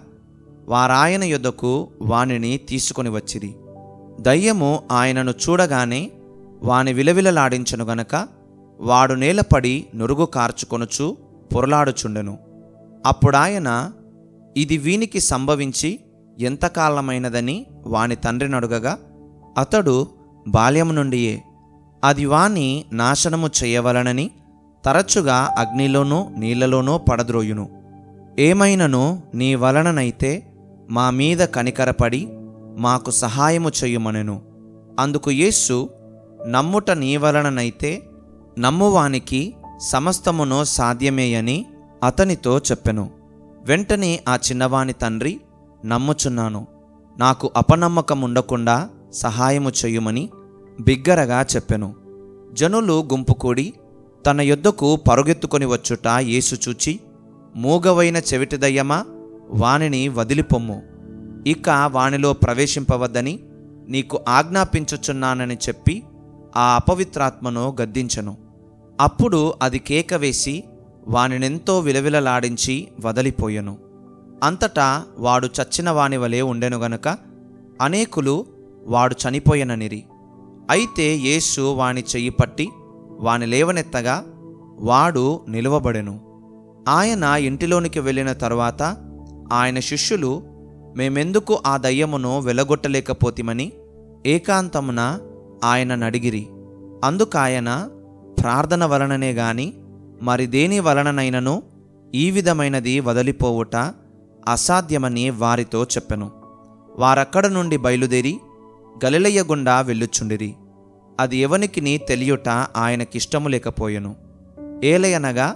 A: వారాయన యొద్దకు వానిని తీసుకొని వచ్చిరి. దయ్యము ఆయనను చూడగానే వాని విలవిలలాడించెను గనక వాడు నేలపడి నురుగు కార్చుకొనుచు పొరలాడుచుండెను. అప్పుడాయన, ఇది వీనికి సంభవించి ఎంతకాలమైనదని వాని తండ్రినడుగగా, అతడు బాల్యము నుండియే అది వాని నాశనము చేయవలనని తరచుగా అగ్నిలోనూ నీళ్లలోనూ పడద్రోయును. ఏమైనను నీ వలననైతే మా మీద కనికరపడి మాకు సహాయము చెయ్యుమనెను. అందుకు యేసు, నమ్ముట నీ వలననైతే నమ్మువానికి సమస్తమును సాధ్యమేయని అతనితో చెప్పెను. వెంటనే ఆ చిన్నవాని తండ్రి, నమ్ముచున్నాను, నాకు అపనమ్మకం ఉండకుండా సహాయము చెయ్యుమని బిగ్గరగా చెప్పెను. జనులు గుంపు కూడి తన యొద్దకు పరుగెత్తుకొని వచ్చుట యేసు చూచి, మూగవైన చెవిటి దయ్యమా, వానిని వదిలిపొమ్ము, ఇక వానిలో ప్రవేశింపవద్దని నీకు ఆజ్ఞాపించుచున్నానని చెప్పి ఆ అపవిత్రాత్మను గద్దించెను. అప్పుడు అది కేక వేసి వానినెంతో విలవిలలాడించి వదలిపోయెను. అంతటా వాడు చచ్చిన వాని వలె ఉండెను గనుక అనేకులు వాడు చనిపోయెననిరి. అయితే యేసు వాని చెయ్యి పట్టి వాని లేవనెత్తగా వాడు నిలువబడెను. ఆయన ఇంటిలోనికి వెళ్ళిన తరువాత ఆయన శిష్యులు, మేమెందుకు ఆ దయ్యమును వెలగొట్టలేకపోతిమని ఏకాంతమున ఆయననడిగిరి. అందుకాయన, ప్రార్థన వలననే గాని మరి దేని వలననైనను ఈ విధమైనది వదిలిపోవుట అసాధ్యమని వారితో చెప్పెను. వారక్కడ నుండి బయలుదేరి గలిలయ గుండా వెళ్ళుచుండిరి. అది ఎవనికిని తెలియుట ఆయనకిష్టము లేకపోయెను. ఏలయనగా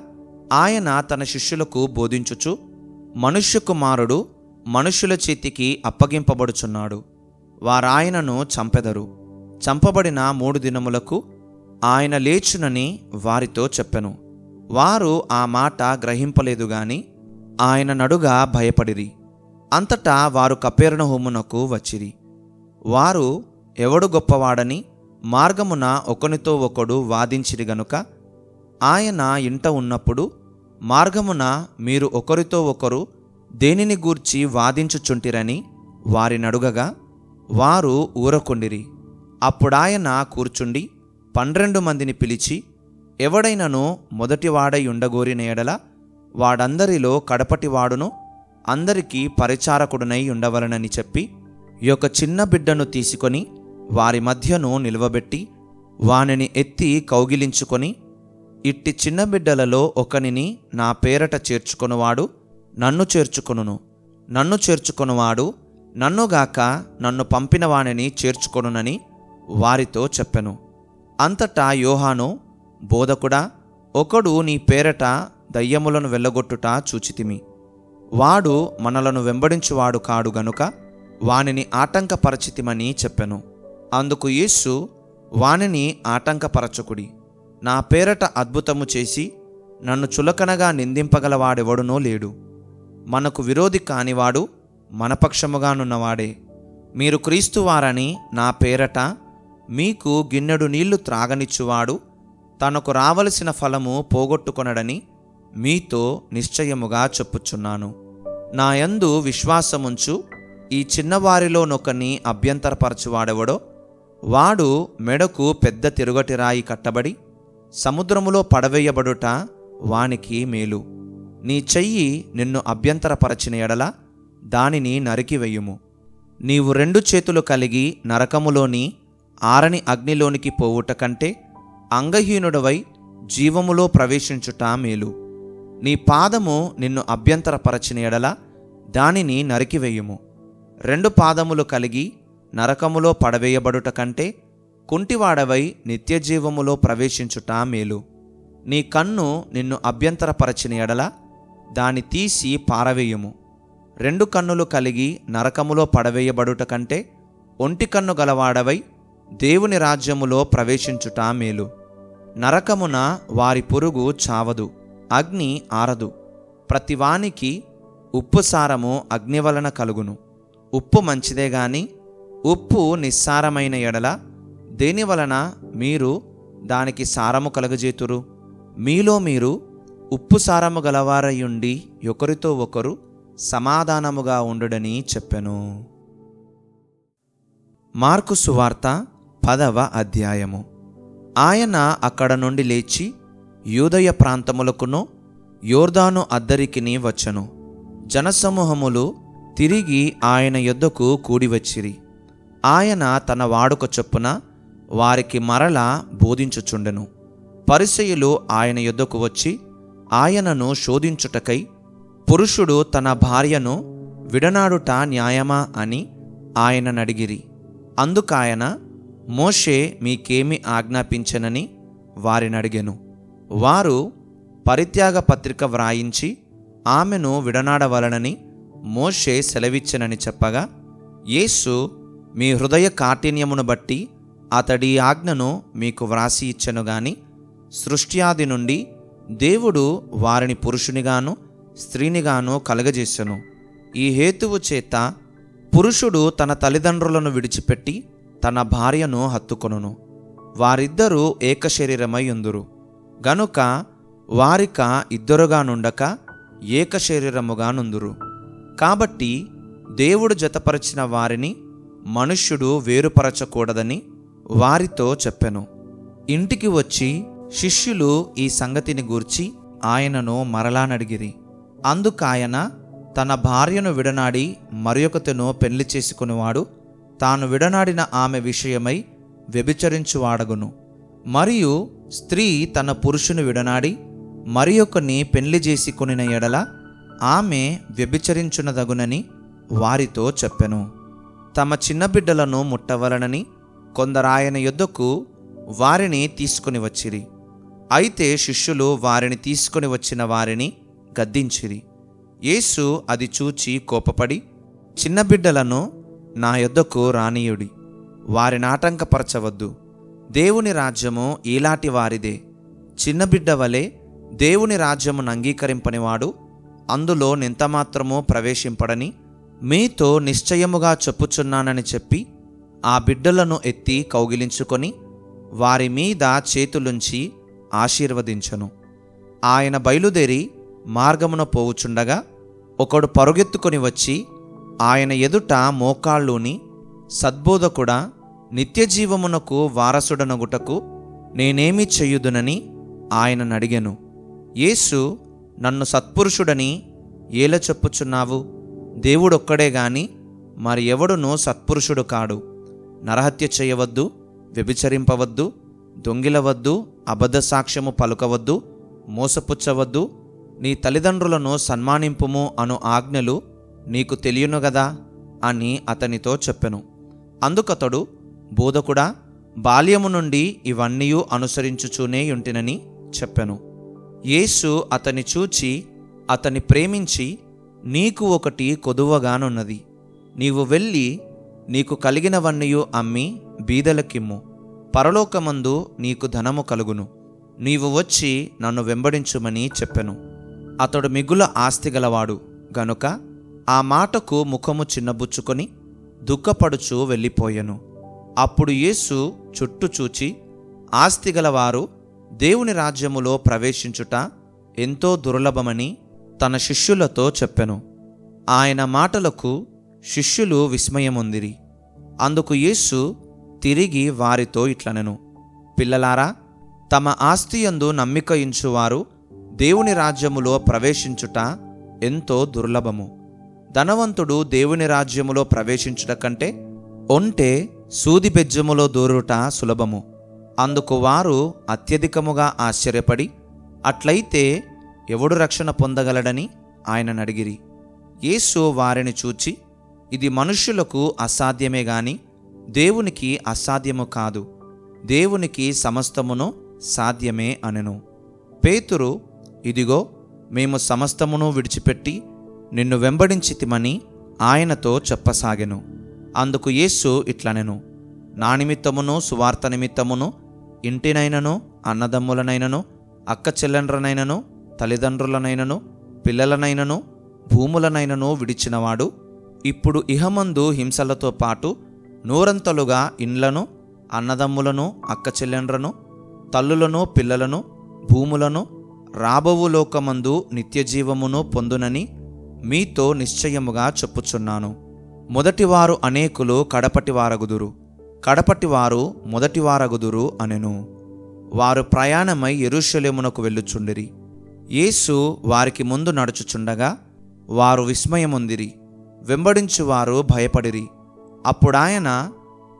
A: ఆయన తన శిష్యులకు బోధించుచు, మనుష్య కుమారుడు మనుష్యుల చేతికి అప్పగింపబడుచున్నాడు, వారాయనను చంపెదరు, చంపబడిన 3 దినములకు ఆయన లేచునని వారితో చెప్పెను. వారు ఆ మాట గ్రహింపలేదు గాని ఆయన నడుగా భయపడిరి. అంతటా వారు కపెర్నహూమునకు వచ్చిరి. వారు ఎవడు గొప్పవాడని మార్గమున ఒకనితో ఒకడు వాదించిరి గనుక ఆయన ఇంట ఉన్నప్పుడు మార్గమున మీరు ఒకరితో ఒకరు దేనిని గూర్చి వాదించుచుంటిరని వారినడుగగా వారు ఊరకుండిరి. అప్పుడాయన కూర్చుండి 12 మందిని పిలిచి, ఎవడైనను మొదటివాడై ఉండగోరిన ఎడల వాడందరిలో కడపటివాడును అందరికీ పరిచారకుడునై ఉండవలనని చెప్పి, ఈ యొక్క చిన్న బిడ్డను తీసుకొని వారి మధ్యను నిలువబెట్టి వానిని ఎత్తి కౌగిలించుకొని, ఇట్టి చిన్న బిడ్డలలో ఒకనిని నా పేరట చేర్చుకొనువాడు నన్ను చేర్చుకొనును, నన్ను చేర్చుకొనువాడు నన్నుగాక నన్ను పంపిన వానిని చేర్చుకొనునని వారితో చెప్పెను. అంతటా యోహాను, బోధకుడా, ఒకడు నీ పేరట దయ్యములను వెళ్ళగొట్టుట చూచితిమి. వాడు మనలను వెంబడించువాడు కాడు గనుక వానిని ఆటంకపరచితిమని చెప్పెను. అందుకు యేసు, వానిని ఆటంకపరచకుడి. నా పేరట అద్భుతము చేసి నన్ను చులకనగా నిందింపగలవాడెవడునో లేడు. మనకు విరోధి కానివాడు మన పక్షముగానున్నవాడే. మీరు క్రీస్తువారని నా పేరట మీకు గిన్నెడు నీళ్లు త్రాగనిచ్చువాడు తనకు రావలసిన ఫలము పోగొట్టుకొనడని మీతో నిశ్చయముగా చెప్పుచున్నాను. నా యందు విశ్వాసముంచు ఈ చిన్నవారిలోనొకని అభ్యంతరపరచువాడెవడో వాడు మెడకు పెద్ద తిరుగటి రాయి కట్టబడి సముద్రములో పడవేయబడుట వానికి మేలు. నీ చెయ్యి నిన్ను అభ్యంతరపరచిన ఎడల దానిని నరికివెయ్యుము. నీవు 2 చేతులు కలిగి నరకములోని ఆరని అగ్నిలోనికి పోవుట కంటే అంగహీనుడవై జీవములో ప్రవేశించుట మేలు. నీ పాదము నిన్ను అభ్యంతరపరచిన ఎడల దానిని నరికివెయ్యుము. 2 పాదములు కలిగి నరకములో పడవేయబడుట కంటే కుంటివాడవై నిత్యజీవములో ప్రవేశించుట మేలు. నీ కన్ను నిన్ను అభ్యంతరపరచిన ఎడల దాని తీసి పారవేయుము. 2 కన్నులు కలిగి నరకములో పడవేయబడుట కంటే ఒంటి కన్ను గలవాడవై దేవుని రాజ్యములో ప్రవేశించుట మేలు. నరకమున వారి పురుగు చావదు, అగ్ని ఆరదు. ప్రతివానికి ఉప్పు సారము అగ్ని వలన కలుగును. ఉప్పు మంచిదే గాని ఉప్పు నిస్సారమైన ఎడల దేని వలన మీరు దానికి సారము కలుగజేతురు? మీలో మీరు ఉప్పు సారము గలవారయుండి ఒకరితో ఒకరు సమాధానముగా ఉండుడని చెప్పెను. మార్కు సువార్త 10వ అధ్యాయము. ఆయన అక్కడ నుండి లేచి యూదయ ప్రాంతములకును యోర్దాను అద్దరికిని వచ్చెను. జనసమూహములు తిరిగి ఆయన యొద్దకు కూడివచ్చిరి. ఆయన తన వాడుక చొప్పున వారికి మరలా బోధించుచుండెను. పరిసయ్యులు ఆయన యొద్దకు వచ్చి ఆయనను శోధించుటకై, పురుషుడు తన భార్యను విడనాడుట న్యాయమా అని ఆయననడిగిరి. అందుకాయన, మోషే మీకేమి ఆజ్ఞాపించెనని వారినడిగెను. వారు పరిత్యాగ పత్రిక వ్రాయించి ఆమెను విడనాడవలనని మోషే సెలవిచ్చెనని చెప్పగా, యేసు, మీ హృదయ కాఠిన్యమును బట్టి అతడి ఆజ్ఞను మీకు వ్రాసి ఇచ్చెను గాని సృష్ట్యాది నుండి దేవుడు వారిని పురుషునిగాను స్త్రీనిగాను కలగజేసెను. ఈ హేతువు చేత పురుషుడు తన తల్లిదండ్రులను విడిచిపెట్టి తన భార్యను హత్తుకొనును, వారిద్దరూ ఏక శరీరమై ఉందురు. గనుక వారిక ఇద్దరుగా నుండక ఏక శరీరముగా నుందురు. కాబట్టి దేవుడు జతపరిచిన వారిని మనుష్యుడు వేరుపరచకూడదని వారితో చెప్పెను. ఇంటికి వచ్చి శిష్యులు ఈ సంగతిని గూర్చి ఆయనను మరలా నడిగిరి. అందుకాయన, తన భార్యను విడనాడి మరియొకతెను పెళ్లి చేసుకునివాడు తాను విడనాడిన ఆమె విషయమై వ్యభిచరించువాడగును. మరియు స్త్రీ తన పురుషుని విడనాడి మరియొకని పెళ్లి చేసుకొనిన ఎడల ఆమె వ్యభిచరించునదగునని వారితో చెప్పెను. తమ చిన్న బిడ్డలను ముట్టవలనని కొందరాయన యొద్దకు వారిని తీసుకుని వచ్చిరి. అయితే శిష్యులు వారిని తీసుకుని వచ్చిన వారిని గద్దించిరి. యేసు అది చూచి కోపపడి, చిన్న బిడ్డలను నా యొద్దకు రానీయుడి, వారిని ఆటంకపరచవద్దు. దేవుని రాజ్యము ఈలాటి వారిదే. చిన్న బిడ్డ వలె దేవుని రాజ్యమును అంగీకరింపనివాడు అందులో నింతమాత్రమూ ప్రవేశింపడని మీతో నిశ్చయముగా చెప్పుచున్నానని చెప్పి ఆ బిడ్డలను ఎత్తి కౌగిలించుకొని వారి మీద చేతులుంచి ఆశీర్వదించెను. ఆయన బయలుదేరి మార్గమున పోవుచుండగా ఒకడు పరుగెత్తుకొని వచ్చి ఆయన ఎదుట మోకాళ్ళూని, సద్బోధకుడా, నిత్యజీవమునకు వారసుడనగుటకు నేనేమి చెయ్యుదునని ఆయననడిగెను. యేసు, నన్ను సత్పురుషుడని ఏల చెప్పుచున్నావు? దేవుడొక్కడే గాని మరి ఎవడునూ సత్పురుషుడు కాడు. నరహత్య చేయవద్దు, వ్యభిచరింపవద్దు, దొంగిలవద్దు, అబద్ధ సాక్ష్యము పలుకవద్దు, మోసపుచ్చవద్దు, నీ తల్లిదండ్రులను సన్మానింపుము అను ఆజ్ఞలు నీకు తెలియను గదా అని అతనితో చెప్పెను. అందుకతడు, బోధకుడా, బాల్యము నుండి ఇవన్నీ అనుసరించుచూనే యుంటినని చెప్పెను. యేసు అతని చూచి అతని ప్రేమించి, నీకు ఒకటి కొదువగానున్నది. నీవు వెళ్ళి నీకు కలిగినవన్నీ అమ్మి బీదలకిమ్ము, పరలోకమందు నీకు ధనము కలుగును. నీవు వచ్చి నన్ను వెంబడించుమని చెప్పెను. అతడు మిగుల ఆస్తిగలవాడు గనుక ఆ మాటకు ముఖము చిన్నబుచ్చుకొని దుఃఖపడుచు వెళ్ళిపోయెను. అప్పుడు యేసు చుట్టూ చూచి, ఆస్తిగలవారు దేవుని రాజ్యములో ప్రవేశించుట ఎంతో దుర్లభమని తన శిష్యులతో చెప్పెను. ఆయన మాటలకు శిష్యులు విస్మయముందిరి. అందుకు యేసు తిరిగి వారితో ఇట్లనెను, పిల్లలారా, తమ ఆస్తియందు నమ్మిక ఉంచువారు దేవుని రాజ్యములో ప్రవేశించుట ఎంతో దుర్లభము. ధనవంతుడు దేవుని రాజ్యములో ప్రవేశించుట కంటే ఒంటె సూది బెజ్జములో దూరుట సులభము. అందుకు వారు అత్యధికముగా ఆశ్చర్యపడి, అట్లయితే ఎవడు రక్షణ పొందగలడని ఆయనను అడిగిరి. యేసు వారిని చూచి, ఇది మనుష్యులకు అసాధ్యమే గాని దేవునికి అసాధ్యము కాదు. దేవునికి సమస్తమును సాధ్యమే అనెను. పేతురు, ఇదిగో, మేము సమస్తమును విడిచిపెట్టి నిన్ను వెంబడించితిమని ఆయనతో చెప్పసాగెను. అందుకు యేసు ఇట్లనెను, నా నిమిత్తమును సువార్త నిమిత్తమును ఇంటినైనను, అన్నదమ్ములనైనను, అక్క చెల్లెండ్రనైనను, తల్లిదండ్రులనైనను, పిల్లలనైనను, భూములనైనను విడిచినవాడు ఇప్పుడు ఇహమందు హింసలతో పాటు నూరంతలుగా ఇండ్లను, అన్నదమ్ములను, అక్క చెల్లెండ్రను, తల్లులను, పిల్లలను, భూములను, రాబోవు లోకమందు నిత్యజీవమును పొందునని మీతో నిశ్చయముగా చెప్పుచున్నాను. మొదటివారు అనేకులు కడపటివారగుదురు, కడపటివారు మొదటివారగుదురు అనెను. వారు ప్రయాణమై యెరూషలేమునకు వెళ్ళుచుండిరి. యేసు వారికి ముందు నడుచుచుండగా వారు విస్మయముందిరి, వెంబడించువారు భయపడిరి. అప్పుడాయన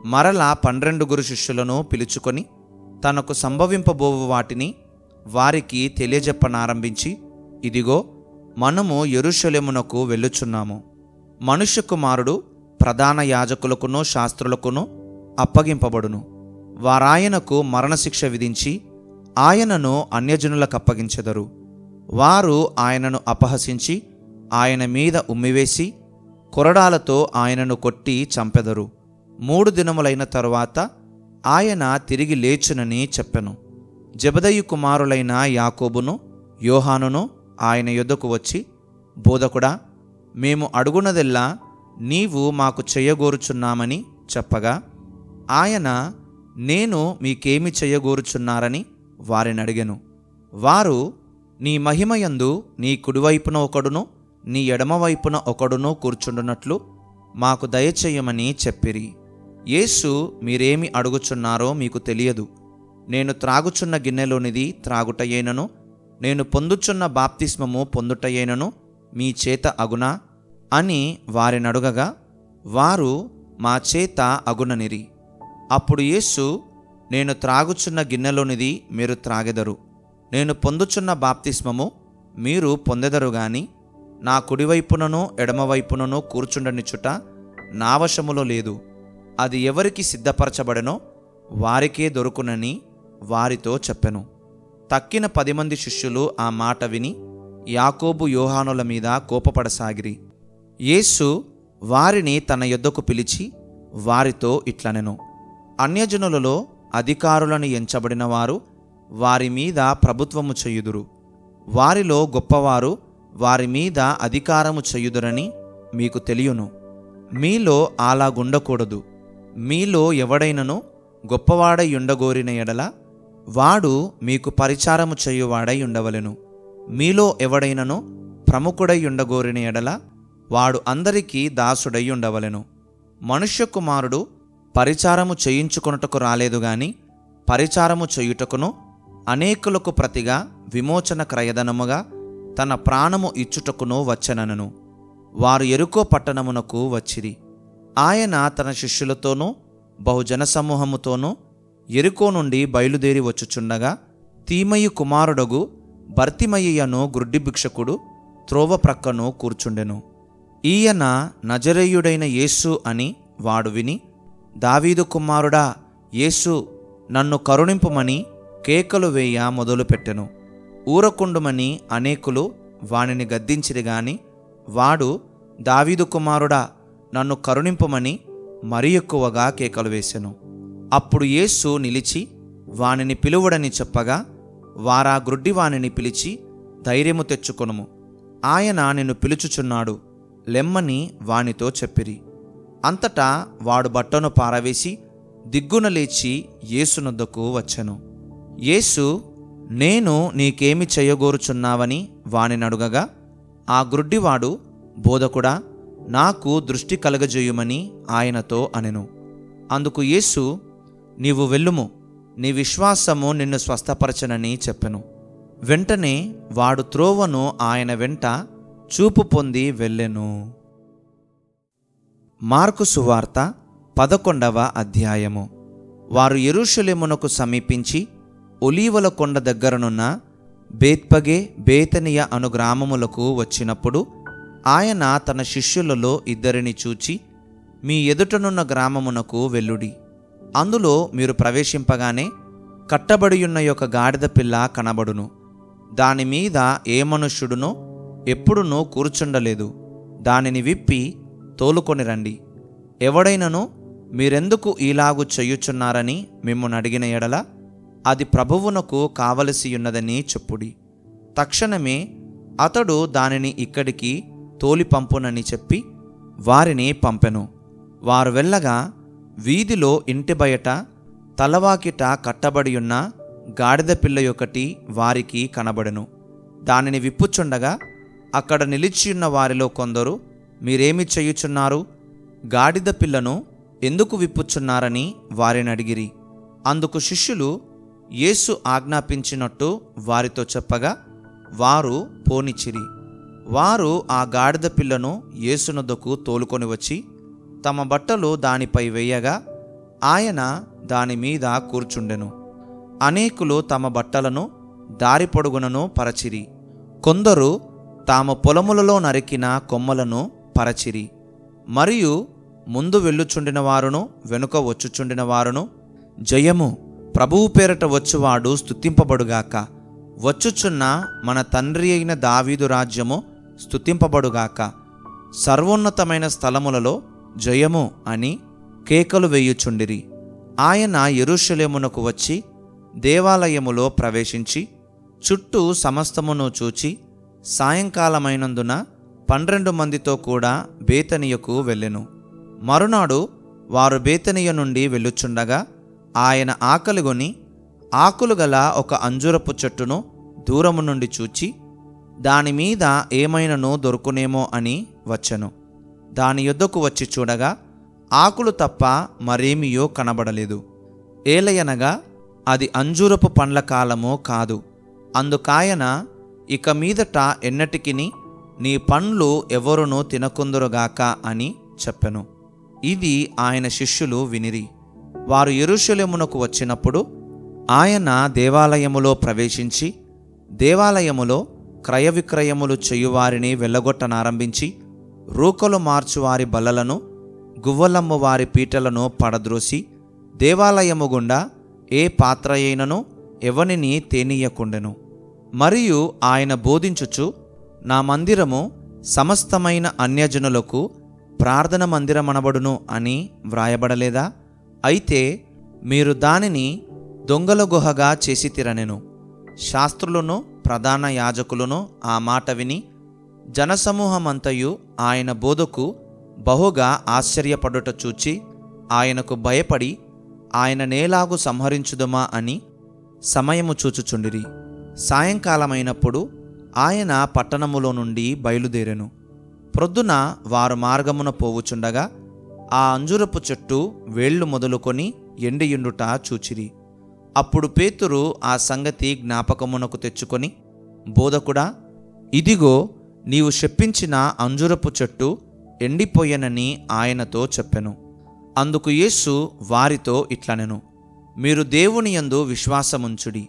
A: మరలా 12 శిష్యులను పిలుచుకొని తనకు సంభవింపబోవు వాటిని వారికి తెలియజెప్పనారంభించి, ఇదిగో, మనము యెరూషలేమునకు వెళ్ళుచున్నాము. మనుష్య కుమారుడు ప్రధాన యాజకులకును శాస్త్రులకును అప్పగింపబడును. వారాయనకు మరణశిక్ష విధించి ఆయనను అన్యజనులకు అప్పగించెదరు. వారు ఆయనను అపహసించి ఆయన మీద ఉమ్మివేసి కొరడాలతో ఆయనను కొట్టి చంపెదరు. 3 దినములైన తరువాత ఆయన తిరిగి లేచునని చెప్పెను. జెబెదయి కుమారులైన యాకోబును యోహానును ఆయన యొద్దకు వచ్చి, బోధకుడా, మేము అడుగునదెల్లా నీవు మాకు చెయ్యగోరుచున్నామని చెప్పగా ఆయన, నేను మీకేమి చెయ్యగోరుచున్నారని వారిని అడిగెను. వారు, నీ మహిమయందు నీ కుడివైపున ఒకడును నీ ఎడమవైపున ఒకడును కూర్చుండునట్లు మాకు దయచేయమని చెప్పిరి. యేసు, మీరేమి అడుగుచున్నారో మీకు తెలియదు. నేను త్రాగుచున్న గిన్నెలోనిది త్రాగుటయేనను, నేను పొందుచున్న బాప్తిస్మము పొందుటయేనను మీ చేత అగునా అని వారినడుగగా వారు, మా చేత అగుననిరి. అప్పుడు యేసు, నేను త్రాగుచున్న గిన్నెలోనిది మీరు త్రాగెదరు, నేను పొందుచున్న బాప్తిస్మము మీరు పొందెదరు గాని నా కుడివైపునను ఎడమవైపునను కూర్చుండనిచుట నా వశములో లేదు. అది ఎవరికి సిద్ధపరచబడెనో వారికే దొరుకునని వారితో చెప్పెను. తక్కిన 10 శిష్యులు ఆ మాట విని యాకోబు యోహానుల మీద కోపపడసాగిరి. యేసు వారిని తన యొద్దకు పిలిచి వారితో ఇట్లనెను, అన్యజనులలో అధికారులను ఎంచబడిన వారు వారి మీద ప్రభుత్వము చేయుదురు. వారిలో గొప్పవారు వారి మీద అధికారము చేయుదురని మీకు తెలియను. మీలో అలాగుండకూడదు. మీలో ఎవడైనను గొప్పవాడై ఉండగోరిన ఎడల వాడు మీకు పరిచారము చేయువాడై ఉండవలెను. మీలో ఎవడైనను ప్రముఖుడై ఉండగోరిన ఎడల వాడు అందరికీ దాసుడై ఉండవలెను. మనుష్య కుమారుడు పరిచారము చేయించుకొనుటకు రాలేదు గాని పరిచారము చేయుటకును అనేకులకు ప్రతిగా విమోచన క్రయధనముగా తన ప్రాణము ఇచ్చుటకును వచ్చెనను. వారు యెరికో పట్టణమునకు వచ్చిరి. ఆయన తన శిష్యులతోనూ బహుజన సమూహముతోనూ యెరికో నుండి బయలుదేరి వచ్చుచుండగా తీమయి కుమారుడగు బర్తిమయ్యను గ్రుడ్డి భిక్షకుడు త్రోవ ప్రక్కను కూర్చుండెను. ఈయన నజరేయుడైన యేసు అని వాడు విని, దావీదు కుమారుడా యేసు, నన్ను కరుణింపుమని కేకలు వేయ మొదలుపెట్టెను. ఊరకుండుమని అనేకులు వానిని గద్దించిరి గాని వాడు, దావీదు కుమారుడా నన్ను కరుణింపుమని మరి ఎక్కువగా కేకలు వేసెను. అప్పుడు యేసు నిలిచి వానిని పిలువడని చెప్పగా వారా గ్రుడ్డి వానిని పిలిచి, ధైర్యము తెచ్చుకొనుము, ఆయన నిన్ను పిలుచుచున్నాడు, లెమ్మని వానితో చెప్పిరి. అంతటా వాడు బట్టను పారవేసి దిగ్గున లేచి యేసునొద్దకు వచ్చెను. యేసు, నేను నీకేమి చేయగోరుచున్నావని వానినడుగగా ఆ గ్రుడ్డివాడు, బోధకుడా, నాకు దృష్టి కలగజేయుమని ఆయనతో అనెను. అందుకు యేసు, నీవు వెళ్ళుము, నీ విశ్వాసము నిన్ను స్వస్థపరచనని చెప్పెను. వెంటనే వాడు త్రోవను ఆయన వెంట చూపు పొంది వెళ్ళెను. మార్కు సువార్త 11వ అధ్యాయము. వారు యెరూషలేమునకు సమీపించి ఒలీవల కొండ దగ్గరనున్న బేత్పగే, బేతనియ అను గ్రామములకు వచ్చినప్పుడు ఆయన తన శిష్యులలో 2 చూచి, మీ ఎదుటనున్న గ్రామమునకు వెళ్ళుడి. అందులో మీరు ప్రవేశింపగానే కట్టబడియున్న యొక్క గాడిద పిల్ల కనబడును. దానిమీద ఏ మనుష్యుడునో ఎప్పుడునూ కూర్చుండలేదు. దానిని విప్పి తోలుకొని రండి. ఎవడైనను మీరెందుకు ఈలాగు చెయ్యుచున్నారని మిమ్మును అడిగిన ఎడల అది ప్రభువునకు కావలసియున్నదని చెప్పుడి. తక్షణమే అతడు దానిని ఇక్కడికి తోలి పంపునని చెప్పి వారిని పంపెను. వారు వెళ్ళగా వీధిలో ఇంటి బయట తలవాకిట కట్టబడియున్న గాడిద పిల్ల ఒకటి వారికి కనబడెను. దానిని విప్పుచుండగా అక్కడ నిలిచియున్న వారిలో కొందరు, మీరేమి చేయుచున్నారు? గాడిద పిల్లను ఎందుకు విప్పుచున్నారని వారిని అడిగిరి. అందుకు శిష్యులు యేసు ఆజ్ఞాపించినట్టు వారితో చెప్పగా వారు పోనిచ్చిరి. వారు ఆ గాడిద పిల్లను యేసునొద్దకు తోలుకొని వచ్చి తమ బట్టలు దానిపై వేయగా ఆయన దాని మీద కూర్చుండెను. అనేకులు తమ బట్టలను దారి పొడుగునను పరచిరి. కొందరు తాము పొలములలో నరికిన కొమ్మలను పరచిరి. మరియు ముందు వెళ్ళుచుండిన వారును వెనుక వచ్చుచుండిన వారును, జయము, ప్రభువు పేరట వచ్చువాడు స్తుతింపబడుగాక, వచ్చుచున్న మన తండ్రి అయిన దావీదు రాజ్యము స్తుతింపబడుగాక, సర్వోన్నతమైన స్థలములలో జయము అని కేకలు వేయుచుండిరి. ఆయన యెరూషలేమునకు వచ్చి దేవాలయములో ప్రవేశించి చుట్టూ సమస్తమును చూచి సాయంకాలమైనందున 12 మందితో కూడా బేతనియకు వెళ్ళెను. మరునాడు వారు బేతనియ నుండి వెళ్ళుచుండగా ఆయన ఆకలిగొని ఆకులు గల ఒక అంజూరపు చెట్టును దూరము నుండి చూచి దానిమీద ఏమైనను దొరుకునేమో అని వచ్చెను. దాని యొద్దకు వచ్చి చూడగా ఆకులు తప్ప మరేమియో కనబడలేదు. ఏలయనగా అది అంజూరపు పండ్ల కాలము కాదు. అందుకాయన, ఇక మీదట ఎన్నటికిని నీ పండ్లు ఎవరునూ తినకుందురుగాక అని చెప్పెను. ఇది ఆయన శిష్యులు వినిరి. వారు యెరూషలేమునకు వచ్చినప్పుడు ఆయన దేవాలయములో ప్రవేశించి దేవాలయములో క్రయ విక్రయములు చేయువారిని వెళ్ళగొట్టనారంభించి రూకలు మార్చువారి బల్లలను, గువ్వలమ్ము వారి పీటలను పడద్రోసి దేవాలయము గుండా ఏ పాత్ర అయినను ఎవనిని తేనీయకుండెను. మరియు ఆయన బోధించుచు, నా మందిరము సమస్తమైన అన్యజనులకు ప్రార్థన మందిరమనబడును అని వ్రాయబడలేదా? అయితే మీరు దానిని దొంగల గుహగా చేసితిరనెను. శాస్త్రులను ప్రధాన యాజకులను ఆ మాట విని జనసమూహమంతయు ఆయన బోధకు బహుగా ఆశ్చర్యపడుట చూచి ఆయనకు భయపడి ఆయన నేలాగు సంహరించుదుమా అని సమయము చూచుచుండిరి. సాయంకాలమైనప్పుడు ఆయన పట్టణములో నుండి బయలుదేరెను. ప్రొద్దున వారు మార్గమున పోవుచుండగా ఆ అంజురపు చెట్టు వేళ్లు మొదలుకొని ఎండియుండుట చూచిరి. అప్పుడు పేతురు ఆ సంగతి జ్ఞాపకమునకు తెచ్చుకొని, బోధకుడా, ఇదిగో నీవు శపించిన అంజురపు చెట్టు ఎండిపోయెనని ఆయనతో చెప్పెను. అందుకు యేసు వారితో ఇట్లనెను, మీరు దేవుని యందు విశ్వాసముంచుడి.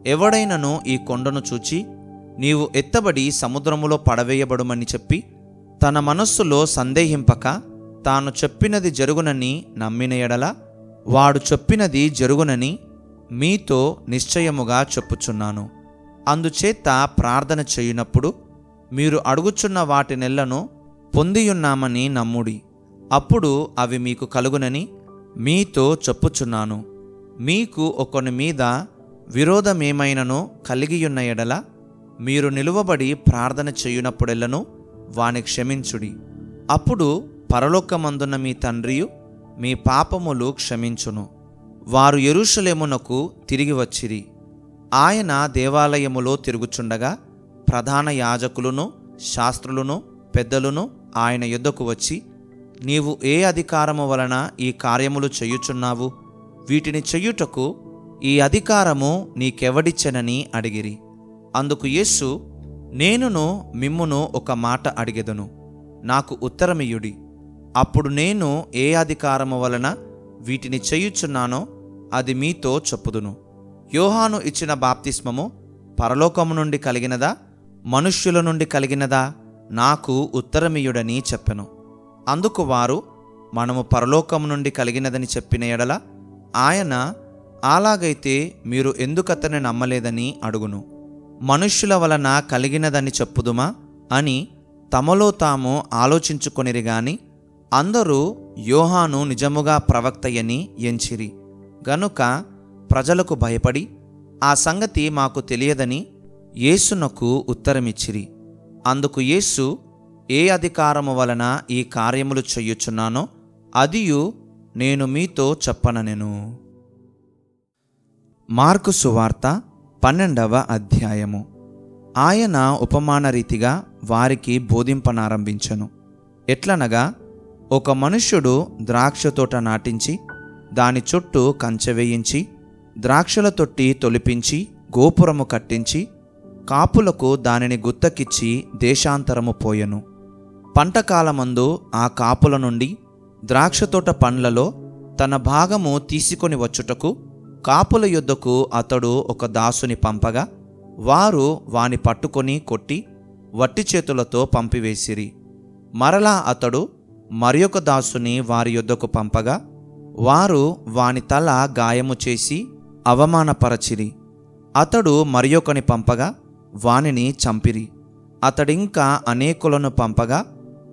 A: ఎవడైనను ఈ కొండను చూచి, నీవు ఎత్తబడి సముద్రములో పడవేయబడుమని చెప్పి తన మనస్సులో సందేహింపక తాను చెప్పినది జరుగునని నమ్మిన ఎడల వాడు చెప్పినది జరుగునని మీతో నిశ్చయముగా చెప్పుచున్నాను. అందుచేత ప్రార్థన చేయునప్పుడు మీరు అడుగుచున్న వాటినెల్లను పొందియున్నామని నమ్ముడి, అప్పుడు అవి మీకు కలుగునని మీతో చెప్పుచున్నాను. మీకు ఒకని మీద విరోధమేమైనను కలిగియున్న ఎడల మీరు నిలువబడి ప్రార్థన చేయునప్పుడెల్లను వాని క్షమించుడి. అప్పుడు పరలోకమందున్న మీ తండ్రియు మీ పాపములు క్షమించును. వారు యెరూషలేమునకు తిరిగి వచ్చిరి. ఆయన దేవాలయములో తిరుగుచుండగా ప్రధాన యాజకులను శాస్త్రులను పెద్దలను ఆయన యొద్దకు వచ్చి, నీవు ఏ అధికారము వలన ఈ కార్యములు చేయుచున్నావు? వీటిని చెయ్యుటకు ఈ అధికారము నీకెవడిచ్చెనని అడిగిరి. అందుకు యేసు, నేనును మిమ్మును ఒక మాట అడిగెదను, నాకు ఉత్తరమియ్యుడి. అప్పుడు నేను ఏ అధికారము వలన వీటిని చేయుచున్నానో అది మీతో చెప్పుదును. యోహాను ఇచ్చిన బాప్తిస్మము పరలోకము నుండి కలిగినదా, మనుష్యుల నుండి కలిగినదా? నాకు ఉత్తరమియ్యుడని చెప్పెను. అందుకు వారు, మనము పరలోకము నుండి కలిగినదని చెప్పిన ఎడల ఆయన, అలాగైతే మీరు ఎందుకతన్ని నమ్మలేదని అడుగును. మనుష్యుల వలన కలిగినదని చెప్పుదుమా అని తమలో తాము ఆలోచించుకొనిరి గాని అందరూ యోహాను నిజముగా ప్రవక్తయని ఎంచిరి గనుక ప్రజలకు భయపడి ఆ సంగతి మాకు తెలియదని యేసునకు ఉత్తరమిచ్చిరి. అందుకు యేసు, ఏ అధికారము వలన ఈ కార్యములు చెయ్యుచున్నానో అదియు నేను మీతో చెప్పననెను. మార్కు సువార్త 12వ అధ్యాయము. ఆయన ఉపమాన రీతిగా వారికి బోధింపనారంభించెను. ఎట్లనగా, ఒక మనుష్యుడు ద్రాక్షతోట నాటించి దాని చుట్టూ కంచె వేయించి ద్రాక్షల తొట్టి తొలిపించి గోపురము కట్టించి కాపులకు దానిని గుత్తకిచ్చి దేశాంతరము పోయెను. పంటకాలమందు ఆ కాపుల నుండి ద్రాక్షతోట పండ్లలో తన భాగము తీసుకొని వచ్చుటకు కాపుల యొద్దకు అతడు ఒక దాసుని పంపగా వారు వాని పట్టుకొని కొట్టి వట్టి చేతులతో పంపివేసిరి. మరలా అతడు మరియొక దాసుని వారి యొద్దకు పంపగా వారు వాని తల గాయము చేసి అవమానపరచిరి. అతడు మరియొకని పంపగా వానిని చంపిరి. అతడింకా అనేకులను పంపగా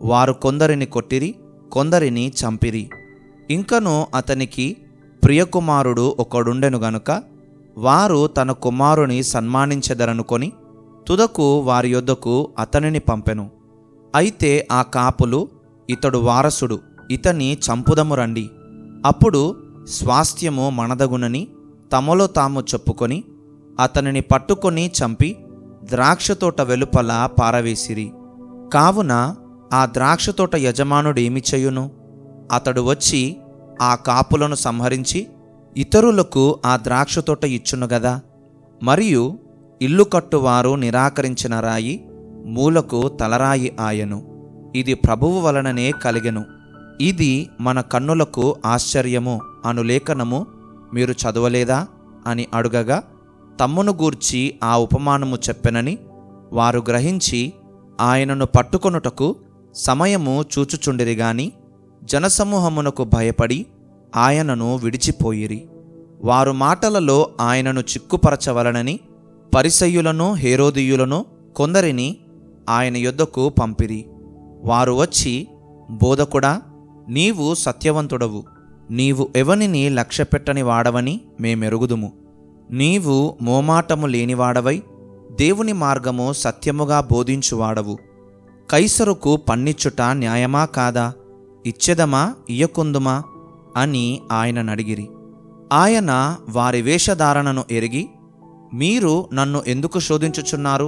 A: వారు కొందరిని కొట్టిరి, కొందరిని చంపిరి. ఇంకను అతనికి ప్రియకుమారుడు ఒకడుండెను గనుక వారు తన కుమారుని సన్మానించెదరనుకొని తుదకు వారి యొద్దకు అతనిని పంపెను. అయితే ఆ కాపులు, ఇతడు వారసుడు, ఇతని చంపుదము రండి, అప్పుడు స్వాస్థ్యము మనదగునని తమలో తాము చెప్పుకొని అతనిని పట్టుకొని చంపి ద్రాక్షతోట వెలుపల పారవేసిరి. కావున ఆ ద్రాక్షతోట యజమానుడేమి చేయును? అతడు వచ్చి ఆ కాపులను సంహరించి ఇతరులకు ఆ ద్రాక్షతోట ఇచ్చును గదా. మరియు ఇల్లు కట్టువారు నిరాకరించిన రాయి మూలకు తలరాయి ఆయను. ఇది ప్రభువు వలననే కలిగెను. ఇది మన కన్నులకు ఆశ్చర్యము అను లేఖనము మీరు చదవలేదా అని అడుగగా తమ్మును గూర్చి ఆ ఉపమానము చెప్పెనని వారు గ్రహించి ఆయనను పట్టుకొనుటకు సమయము చూచుచుండిరి గాని జనసమూహమునకు భయపడి ఆయనను విడిచిపోయిరి. వారు మాటలలో ఆయనను చిక్కుపరచవలనని పరిసయ్యులను హేరోదీయులను కొందరిని ఆయన యొద్దకు పంపిరి. వారు వచ్చి, బోధకుడా, నీవు సత్యవంతుడవు, నీవు ఎవనిని లక్ష్యపెట్టని వాడవని మేమెరుగుదుము. నీవు మోమాటము లేనివాడవై దేవుని మార్గము సత్యముగా బోధించువాడవు. కైసరుకు పన్నిచ్చుట న్యాయమా కాదా? ఇచ్చెదమా ఇయ్యకుందుమా అని ఆయననడిగిరి. ఆయన వారి వేషధారణను ఎరిగి, మీరు నన్ను ఎందుకు శోధించుచున్నారు?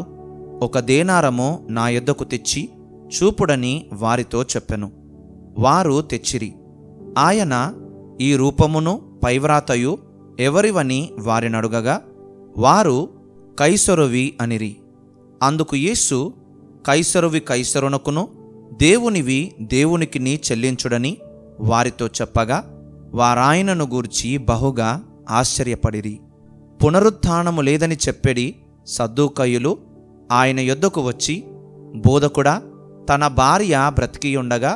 A: ఒక దేనారము నా యొద్దకు తెచ్చి చూపుడని వారితో చెప్పెను. వారు తెచ్చిరి. ఆయన, ఈ రూపమును పైవ్రాతయు ఎవరివని వారినడుగగా వారు, కైసరువి అనిరి. అందుకు యేసు, కైసరువి కైసరునకును దేవునివి దేవునికిని చెల్లించుడని వారితో చెప్పగా వారాయనను గూర్చి బహుగా ఆశ్చర్యపడిరి. పునరుత్థానము లేదని చెప్పెడి సద్దూకయ్యులు ఆయన యొద్దకు వచ్చి, బోధకుడా, తన భార్య బ్రతికియుండగా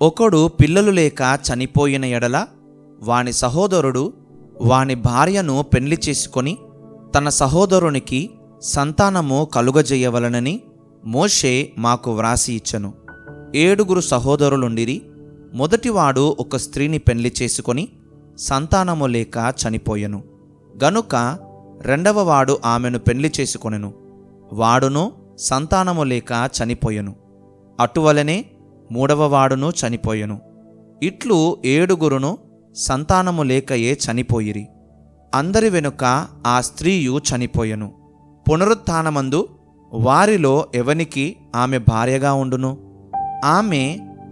A: ఒకడు పిల్లలు లేక చనిపోయిన ఎడల వాని సహోదరుడు వాని భార్యను పెండ్లి చేసుకొని తన సహోదరునికి సంతానము కలుగజేయవలనని మోషే మాకు వ్రాసి ఇచ్చెను. 7 సహోదరులుండిరి. మొదటివాడు ఒక స్త్రీని పెండ్లి చేసుకొని సంతానము లేక చనిపోయెను గనుక రెండవవాడు ఆమెను పెండ్లి చేసుకొనెను. వాడును సంతానము లేక చనిపోయెను. అటువలనే మూడవవాడును చనిపోయెను. ఇట్లు 7 సంతానము లేకయే చనిపోయిరి. అందరి వెనుక ఆ స్త్రీయు చనిపోయెను. పునరుత్థానమందు వారిలో ఎవనికి ఆమె భార్యగా ఉండును? ఆమె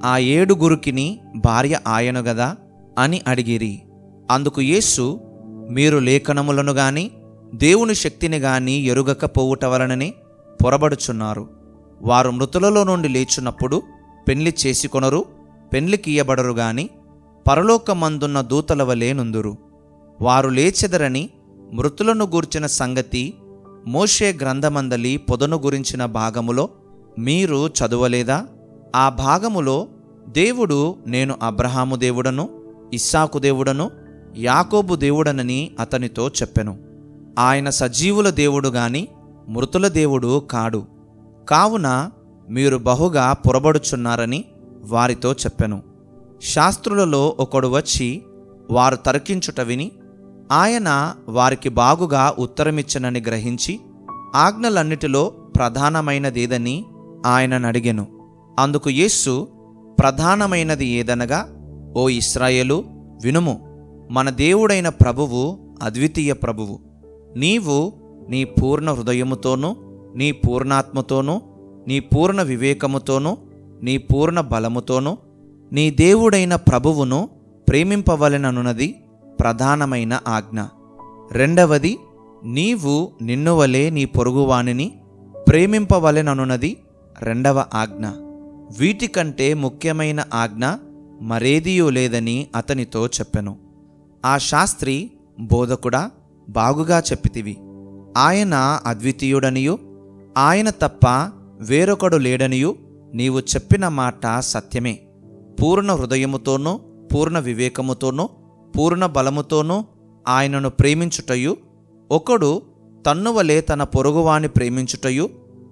A: ఆ 7 భార్య ఆయను గదా అని అడిగిరి. అందుకు యేసు, మీరు లేఖనములను గాని దేవుని శక్తిని గాని ఎరుగకపోవుట వలననే పొరబడుచున్నారు. వారు మృతులలో నుండి లేచున్నప్పుడు పెండ్లి చేసుకొనరు, పెండ్లికియ్యబడరు గాని పరలోకమందున్న దూతల వలె నుందురు. వారు లేచెదరని మృతులను గూర్చిన సంగతి మోషే గ్రంథమందలి పొదను గురించిన భాగములో మీరు చదువలేదా? ఆ భాగములో దేవుడు, నేను అబ్రహాము దేవుడను, ఇస్సాకు దేవుడను, యాకోబు దేవుడనని అతనితో చెప్పెను. ఆయన సజీవుల దేవుడు గాని మృతుల దేవుడు కాడు. కావున మీరు బహుగా పొరబడుచున్నారని వారితో చెప్పెను. శాస్త్రులలో ఒకడు వచ్చి వారు తర్కించుట విని ఆయన వారికి బాగుగా ఉత్తరమిచ్చనని గ్రహించి ఆజ్ఞలన్నిటిలో ప్రధానమైనదేదని ఆయననడిగెను. అందుకు యేసు, ప్రధానమైనది ఏదనగా, ఓ ఇశ్రాయేలు, వినుము. మన దేవుడైన ప్రభువు అద్వితీయ ప్రభువు. నీవు నీ పూర్ణ హృదయముతోనూ, నీ పూర్ణాత్మతోనూ, నీ పూర్ణ వివేకముతోనూ, నీ పూర్ణ బలముతోనూ నీ దేవుడైన ప్రభువును ప్రేమింపవలెననున్నది ప్రధానమైన ఆజ్ఞ. రెండవది, నీవు నిన్నువలే నీ పొరుగువానిని ప్రేమింపవలెననున్నది రెండవ ఆజ్ఞ. వీటికంటే ముఖ్యమైన ఆజ్ఞ మరేదియూ లేదని అతనితో చెప్పెను. ఆ శాస్త్రి, బోధకుడా, బాగుగా చెప్పితివి. ఆయన అద్వితీయుడనియు ఆయన తప్ప వేరొకడు లేడనియు నీవు చెప్పిన మాట సత్యమే. పూర్ణ హృదయముతోనూ, పూర్ణ వివేకముతోనూ, పూర్ణ బలముతోనూ ఆయనను ప్రేమించుటయు, ఒకడు తన్నువలే తన పొరుగువాని ప్రేమించుటయు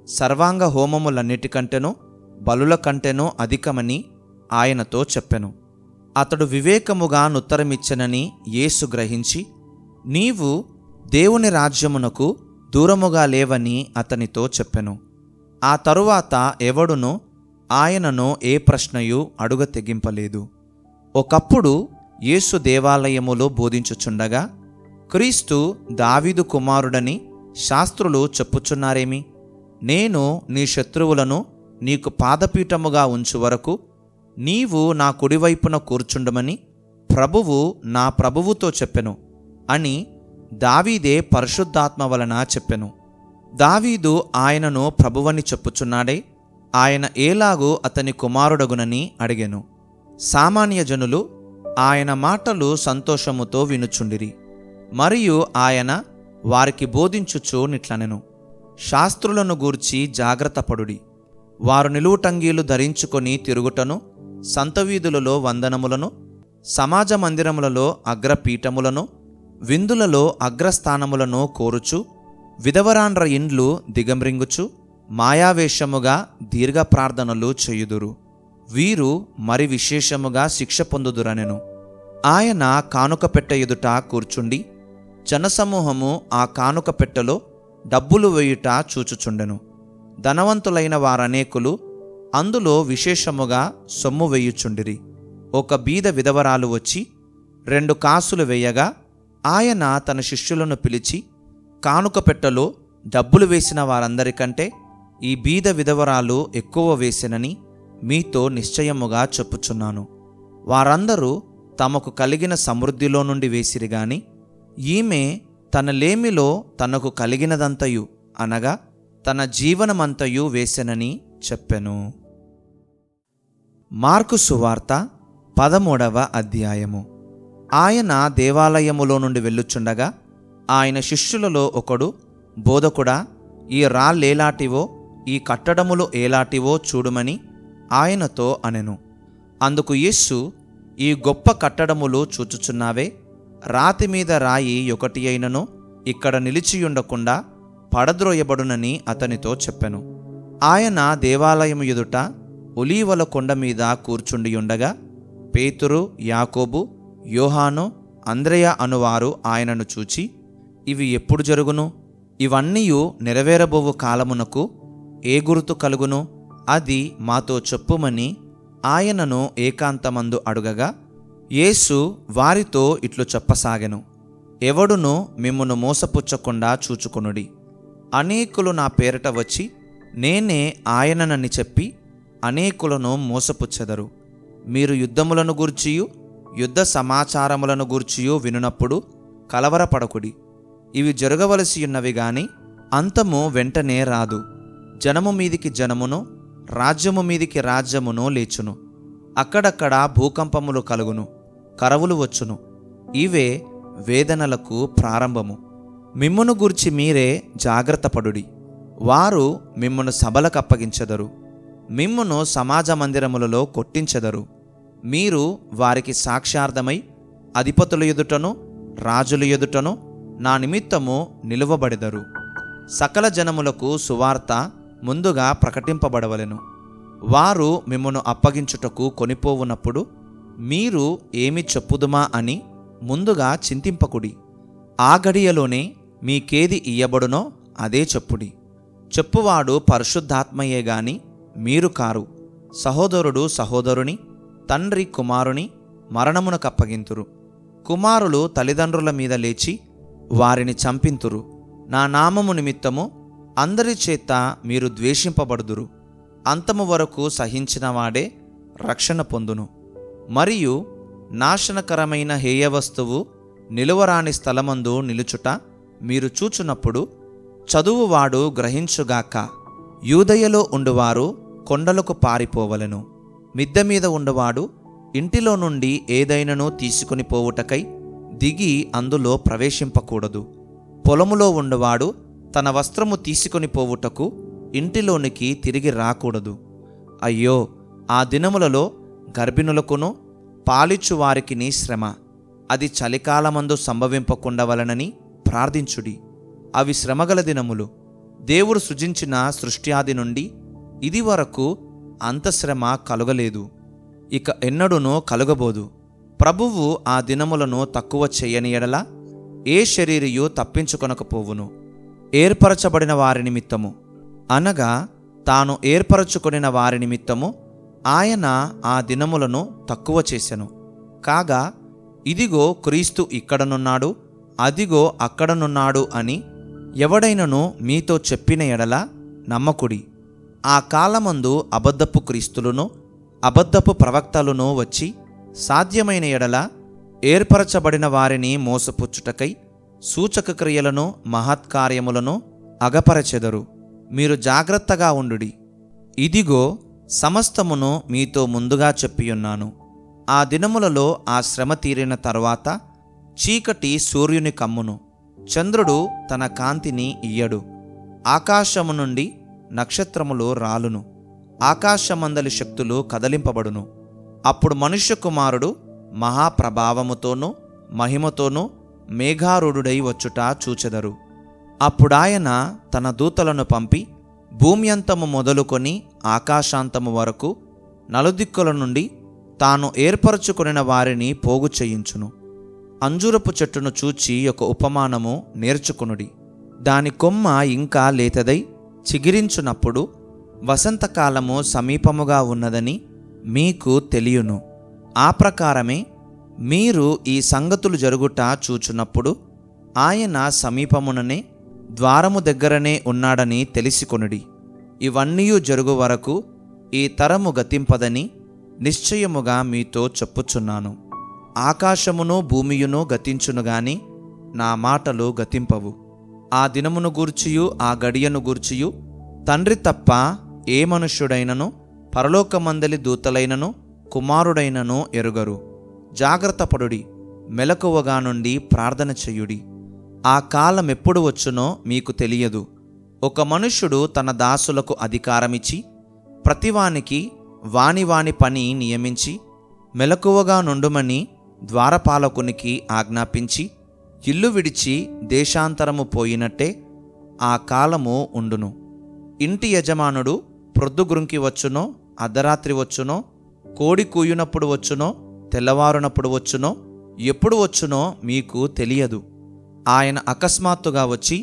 A: సర్వాంగ హోమములన్నిటికంటెనూ బలుల కంటెనూ అధికమని ఆయనతో చెప్పెను. అతడు వివేకముగా నుత్తరమిచ్చెనని యేసు గ్రహించి, నీవు దేవుని రాజ్యమునకు దూరముగా లేవని అతనితో చెప్పెను. ఆ తరువాత ఎవడునూ ఆయనను ఏ ప్రశ్నయు అడుగ తెగింపలేదు. ఒకప్పుడు యేసు దేవాలయములో బోధించుచుండగా, క్రీస్తు దావీదు కుమారుడని శాస్త్రులు చెప్పుచున్నారేమి? నేను నీ శత్రువులను నీకు పాదపీఠముగా ఉంచు వరకు నీవు నా కుడివైపున కూర్చుండమని ప్రభువు నా ప్రభువుతో చెప్పెను అని దావీదే పరిశుద్ధాత్మ వలన చెప్పెను. దావీదు ఆయనను ప్రభువని చెప్పుచున్నాడే, ఆయన ఏలాగూ అతని కుమారుడగునని అడిగెను. సామాన్య జనులు ఆయన మాటలు సంతోషముతో వినుచుండిరి. మరియు ఆయన వారికి బోధించుచు నిట్లనెను, శాస్త్రులను గూర్చి జాగ్రత్తపడుడి. వారు నిలువుటంగీలు ధరించుకొని తిరుగుటను, సంతవీధులలో వందనములను, సమాజ మందిరములలో అగ్రపీఠములను, విందులలో అగ్రస్థానములను కోరుచు, విధవరాండ్ర ఇండ్లు దిగమ్రింగుచు మాయావేషముగా దీర్ఘ ప్రార్థనలు చేయుదురు. వీరు మరి విశేషముగా శిక్ష పొందుదురనెను. ఆయన కానుక పెట్టె ఎదుట కూర్చుండి జనసమూహము ఆ కానుక పెట్టెలో డబ్బులు వేయుట చూచుచుండెను. ధనవంతులైన వారనేకులు అందులో విశేషముగా సొమ్ము వేయుచుండిరి. ఒక బీద విధవరాలు వచ్చి 2 కాసులు వేయగా ఆయన తన శిష్యులను పిలిచి, కానుక పెట్టెలో డబ్బులు వేసిన వారందరికంటే ఈ బీద విధవరాలు ఎక్కువ వేసెనని మీతో నిశ్చయముగా చెప్పుచున్నాను. వారందరూ తమకు కలిగిన సమృద్ధిలో నుండి వేసిరి గాని ఈమె తన లేమిలో తనకు కలిగినదంతయు అనగా తన జీవనమంతయు వేసెనని చెప్పెను. మార్కు సువార్త 13వ అధ్యాయము. ఆయన దేవాలయములో నుండి వెళ్ళుచుండగా ఆయన శిష్యులలో ఒకడు, బోధకుడా, ఈ రాళ్ళేలాటివో ఈ కట్టడములు ఏలాటివో చూడుమని ఆయనతో అనెను. అందుకు యేసు, ఈ గొప్ప కట్టడములు చూచుచున్నావే, రాతి మీద రాయి ఒకటి అయినను ఇక్కడ నిలిచియుండకుండా పడద్రోయబడునని అతనితో చెప్పెను. ఆయన దేవాలయము ఎదుట ఒలీవల కొండ మీద కూర్చుండియుండగా పేతురు, యాకోబు, యోహాను, అంద్రెయ అనువారు ఆయనను చూచి, ఇవి ఎప్పుడు జరుగును? ఇవన్నీయు నెరవేరబోవు కాలమునకు ఏ గుర్తు కలుగును? అది మాతో చెప్పుమని ఆయనను ఏకాంతమందు అడుగగా, యేసు వారితో ఇట్లు చెప్పసాగెను. ఎవడును మిమ్మును మోసపుచ్చకుండా చూచుకొనుడి. అనేకులు నా పేరిట వచ్చి నేనే ఆయననని చెప్పి అనేకులను మోసపుచ్చెదరు. మీరు యుద్ధములను గూర్చియు యుద్ధ సమాచారములను గూర్చియు వినునప్పుడు కలవరపడకుడి. ఇవి జరగవలసియున్నవి గాని అంతము వెంటనే రాదు. జనము మీదికి జనమును, రాజ్యము మీదికి రాజ్యమును లేచును. అక్కడక్కడ భూకంపములు కలుగును, కరవులు వచ్చును. ఇవే వేదనలకు ప్రారంభము. మిమ్మును గూర్చి మీరే జాగ్రత్తపడుడి. వారు మిమ్మును సభలకప్పగించెదరు, మిమ్మును సమాజ మందిరములలో కొట్టించెదరు. మీరు వారికి సాక్ష్యార్థమై అధిపతుల ఎదుటను రాజుల ఎదుటను నా నిమిత్తము నిలువబడెదరు. సకల జనములకు సువార్త ముందుగా ప్రకటింపబడవలెను. వారు మిమ్మును అప్పగించుటకు కొనిపోవునప్పుడు మీరు ఏమి చెప్పుదుమా అని ముందుగా చింతింపకుడి. ఆ గడియలోనే మీకేది ఇయ్యబడునో అదే చెప్పుడి. చెప్పువాడు పరిశుద్ధాత్మయే గాని మీరు కారు. సహోదరుడు సహోదరుని, తండ్రి కుమారుని మరణమునకప్పగింతురు. కుమారులు తల్లిదండ్రుల మీద లేచి వారిని చంపింతురు. నా నామము నిమిత్తము అందరి చేత మీరు ద్వేషింపబడుదురు. అంతము వరకు సహించిన వాడే రక్షణ పొందును. మరియు నాశనకరమైన హేయవస్తువు నిలువరాని స్థలమందు నిలుచుట మీరు చూచున్నప్పుడు చదువువాడు గ్రహించుగాక. యూదయలో ఉండువారు కొండలకు పారిపోవలెను. మిద్దె మీద ఉండువాడు ఇంటిలో నుండి ఏదైనను తీసుకుని పోవుటకై దిగి అందులో ప్రవేశింపకూడదు. పొలములో ఉండువాడు తన వస్త్రము తీసుకొని పోవుటకు ఇంటిలోనికి తిరిగి రాకూడదు. అయ్యో, ఆ దినములలో గర్భిణులకును పాలిచ్చువారికిని శ్రమ. అది చలికాలమందు సంభవింపకుండవలనని ప్రార్థించుడి. అవి శ్రమగల దినములు. దేవుడు సృజించిన సృష్ట్యాది నుండి ఇది వరకు అంత శ్రమ కలుగలేదు, ఇక ఎన్నడూనూ కలుగబోదు. ప్రభువు ఆ దినములను తక్కువ చేయని ఎడల ఏ శరీరియు తప్పించుకొనకపోవును. ఏర్పరచబడిన వారి నిమిత్తము, అనగా తాను ఏర్పరచుకొనిన వారి నిమిత్తము ఆయన ఆ దినములను తక్కువ చేసెను. కాగా ఇదిగో క్రీస్తు ఇక్కడనున్నాడు, అదిగో అక్కడనున్నాడు అని ఎవడైనను మీతో చెప్పిన ఎడల నమ్మకుడి. ఆ కాలమందు అబద్ధపు క్రీస్తులను అబద్ధపు ప్రవక్తలను వచ్చి సాధ్యమైన ఎడల ఏర్పరచబడిన వారిని మోసపుచ్చుటకై సూచక క్రియలను మహత్కార్యములను అగపరచెదరు. మీరు జాగ్రత్తగా ఉండుడి. ఇదిగో సమస్తమును మీతో ముందుగా చెప్పియున్నాను. ఆ దినములలో ఆ శ్రమ తీరిన తరువాత చీకటి సూర్యుని కమ్మును, చంద్రుడు తన కాంతిని ఇయ్యడు, ఆకాశము నుండి నక్షత్రములు రాలును, ఆకాశమందలి శక్తులు కదలింపబడును. అప్పుడు మనుష్య కుమారుడు మహాప్రభావముతోనూ మహిమతోనూ మేఘారూఢుడై వచ్చుట చూచెదరు. అప్పుడాయన తన దూతలను పంపి భూమ్యంతము మొదలుకొని ఆకాశాంతము వరకు నలుదిక్కుల నుండి తాను ఏర్పరచుకొనిన వారిని పోగు చేయించును. అంజూరపు చెట్టును చూచి ఒక ఉపమానము నేర్చుకొనుడి. దాని కొమ్మ ఇంకా లేతదై చిగిరించునప్పుడు వసంతకాలము సమీపముగా ఉన్నదని మీకు తెలియను. ఆ ప్రకారమే మీరు ఈ సంగతులు జరుగుట చూచున్నప్పుడు ఆయన సమీపముననే ద్వారము దగ్గరనే ఉన్నాడని తెలిసికొనుడి. ఇవన్నీయు జరుగు వరకు ఈ తరము గతింపదని నిశ్చయముగా మీతో చెప్పుచున్నాను. ఆకాశమును భూమియును గతించును గాని నా మాటలు గతింపవు. ఆ దినమును గూర్చియు ఆ గడియను గూర్చియు తండ్రి తప్ప ఏ మనుష్యుడైనను పరలోకమందలి దూతలైనను కుమారుడైననో ఎరుగరు. జాగ్రత్తపడుడి, మెలకువగా నుండి ప్రార్థన చెయ్యుడి. ఆ కాలమెప్పుడు వచ్చునో మీకు తెలియదు. ఒక మనుష్యుడు తన దాసులకు అధికారమిచ్చి ప్రతివానికి వాని పని నియమించి మెలకువగా నుండుమని ద్వారపాలకునికి ఆజ్ఞాపించి ఇల్లు విడిచి దేశాంతరము పోయినట్టే ఆ కాలము ఉండును. ఇంటి యజమానుడు ప్రొద్దుగురుంకి వచ్చునో, అర్ధరాత్రి వచ్చునో, కోడి కూయునప్పుడు వచ్చునో, తెల్లవారునప్పుడు వచ్చునో, ఎప్పుడు వచ్చునో మీకు తెలియదు. ఆయన అకస్మాత్తుగా వచ్చి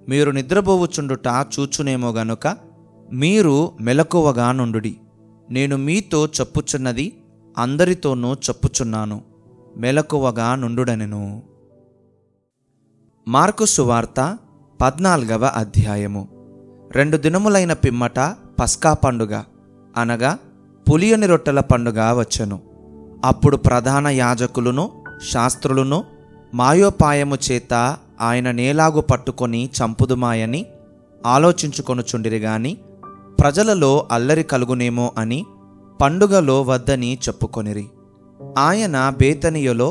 A: మీరు నిద్రపోవుచుండుట చూచునేమో గనుక మీరు మెలకువగా నుండుడి. నేను మీతో చెప్పుచున్నది అందరితోనూ చెప్పుచున్నాను, మెలకువగా నుండుడనెను. మార్కు సువార్త 14వ అధ్యాయము. 2 దినములైన పిమ్మట పస్కా పండుగ అనగా పులియని రొట్టెల పండుగ వచ్చెను. అప్పుడు ప్రధాన యాజకులును శాస్త్రులను మాయోపాయము చేత ఆయన నేలాగు పట్టుకొని చంపుదుమాయని ఆలోచించుకొనుచుండిరి గాని ప్రజలలో అల్లరి కలుగునేమో అని పండుగలో వద్దని చెప్పుకొనిరి. ఆయన బేతనియలో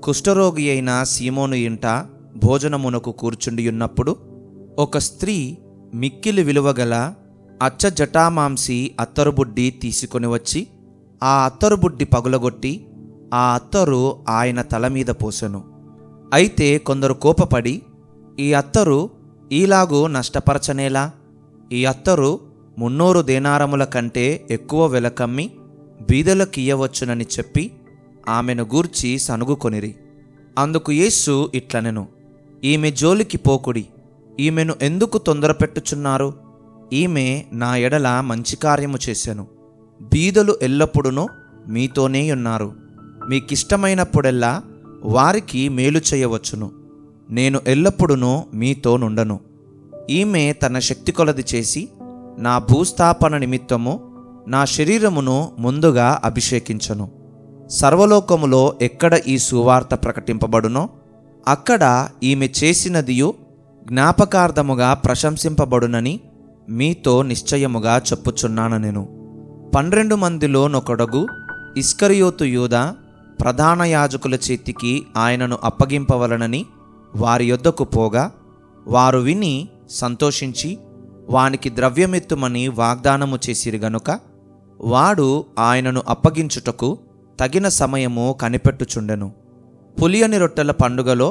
A: కుష్ఠరోగి అయిన సీమోను ఇంట భోజనమునకు కూర్చుండియున్నప్పుడు ఒక స్త్రీ మిక్కిలి విలువగల అచ్చ జటామాంసి అత్తరుబుడ్డి తీసుకొని వచ్చి ఆ అత్తరుబుడ్డి పగులగొట్టి ఆ అత్తరు ఆయన తల మీద పోసెను. అయితే కొందరు కోపపడి, ఈ అత్తరు ఈలాగు నష్టపరచనేలా? ఈ అత్తరు 300 దేనారముల కంటే ఎక్కువ వెలకమ్మి బీదలకియ్యవచ్చునని చెప్పి ఆమెను గూర్చి సనుగుకొనిరి. అందుకు యేసు ఇట్లనెను, ఈమె జోలికి పోకుడి, ఈమెను ఎందుకు తొందరపెట్టుచున్నారు? ఈమె నా ఎడల మంచి కార్యము చేసెను. బీదలు ఎల్లప్పుడూ మీతోనే ఉన్నారు, మీకిష్టమైనప్పుడెల్లా వారికి మేలు చేయవచ్చును. నేను ఎల్లప్పుడూ మీతో నుండను. ఈమె తన శక్తి కొలది చేసి నా భూస్థాపన నిమిత్తము నా శరీరమును ముందుగా అభిషేకించను. సర్వలోకములో ఎక్కడ ఈ సువార్త ప్రకటింపబడునో అక్కడ ఈమె చేసినదియు జ్ఞాపకార్థముగా ప్రశంసింపబడునని మీతో నిశ్చయముగా చెప్పుచున్నాను. నేను 12 మందిలోనొకడుగు ఇస్కరియోతు యూదా ప్రధాన యాజకుల చేతికి ఆయనను అప్పగింపవలనని వారి యొద్దకు పోగా వారు విని సంతోషించి వానికి ద్రవ్యమెత్తుమని వాగ్దానము చేసిరి గనుక వాడు ఆయనను అప్పగించుటకు తగిన సమయము కనిపెట్టుచుండెను. పులియని రొట్టెల పండుగలో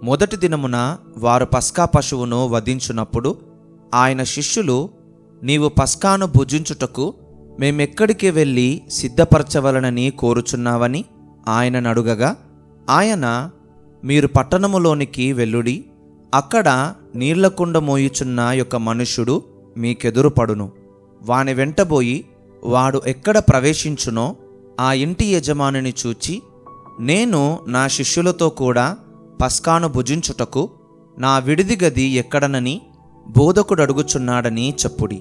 A: మొదటి దినమున వారు పస్కా పశువును వధించునప్పుడు ఆయన శిష్యులు, నీవు పస్కాను భుజించుటకు మేమెక్కడికి వెళ్ళి సిద్ధపరచవలనని కోరుచున్నావని ఆయనను అడుగగా ఆయన, మీరు పట్టణములోనికి వెళ్ళుడి, అక్కడ నీళ్లకుండ మోయుచున్న యొక్క మనుష్యుడు మీకెదురుపడును. వాని వెంటబోయి వాడు ఎక్కడ ప్రవేశించునో ఆ ఇంటి యజమానిని చూచి, నేను నా శిష్యులతో కూడా పస్కాను భుజించుటకు నా విడిది గది ఎక్కడనని బోధకుడు అడుగుచున్నాడని చెప్పుడి.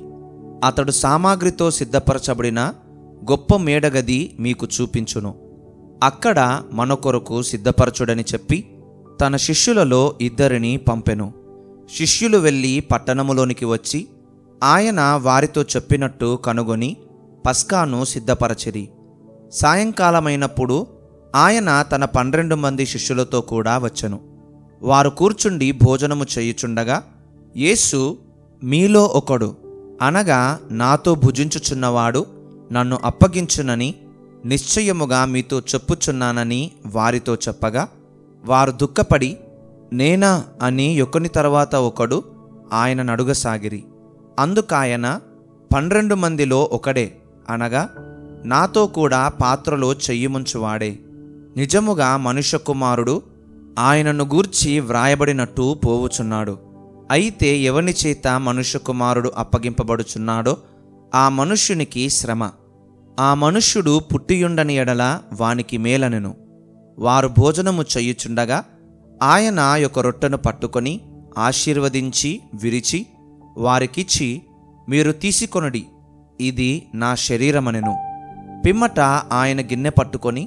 A: అతడు సామాగ్రితో సిద్ధపరచబడిన గొప్ప మేడగది మీకు చూపించును. అక్కడ మన కొరకు సిద్ధపరచుడని చెప్పి తన శిష్యులలో 2 పంపెను. శిష్యులు వెళ్ళి పట్టణములోనికి వచ్చి ఆయన వారితో చెప్పినట్టు కనుగొని పస్కాను సిద్ధపరచిరి. సాయంకాలమైనప్పుడు ఆయన తన 12 మంది శిష్యులతో కూడా వచ్చెను. వారు కూర్చుండి భోజనము చేయుచుండగా యేసు, మీలో ఒకడు అనగా నాతో భుజించుచున్నవాడు నన్ను అప్పగించునని నిశ్చయముగా మీతో చెప్పుచున్నానని వారితో చెప్పగా వారు దుఃఖపడి, నేనా అని ఒకని తర్వాత ఒకడు ఆయనను అడుగసాగిరి. అందుకాయన, 12 మందిలో ఒకడే అనగా నాతో కూడా పాత్రలో చెయ్యిముంచువాడే. నిజముగా మనుష్య కుమారుడు ఆయనను గూర్చి వ్రాయబడినట్టు పోవుచున్నాడు. అయితే ఎవని చేత మనుష్య కుమారుడు అప్పగింపబడుచున్నాడో ఆ మనుష్యునికి శ్రమ. ఆ మనుష్యుడు పుట్టియుండని ఎడల వానికి మేలనెను. వారు భోజనము చెయ్యుచుండగా ఆయన ఒక రొట్టెను పట్టుకొని ఆశీర్వదించి విరిచి వారికిచ్చి, మీరు తీసుకొనుడి, ఇది నా శరీరమనెను. పిమ్మట ఆయన గిన్నె పట్టుకొని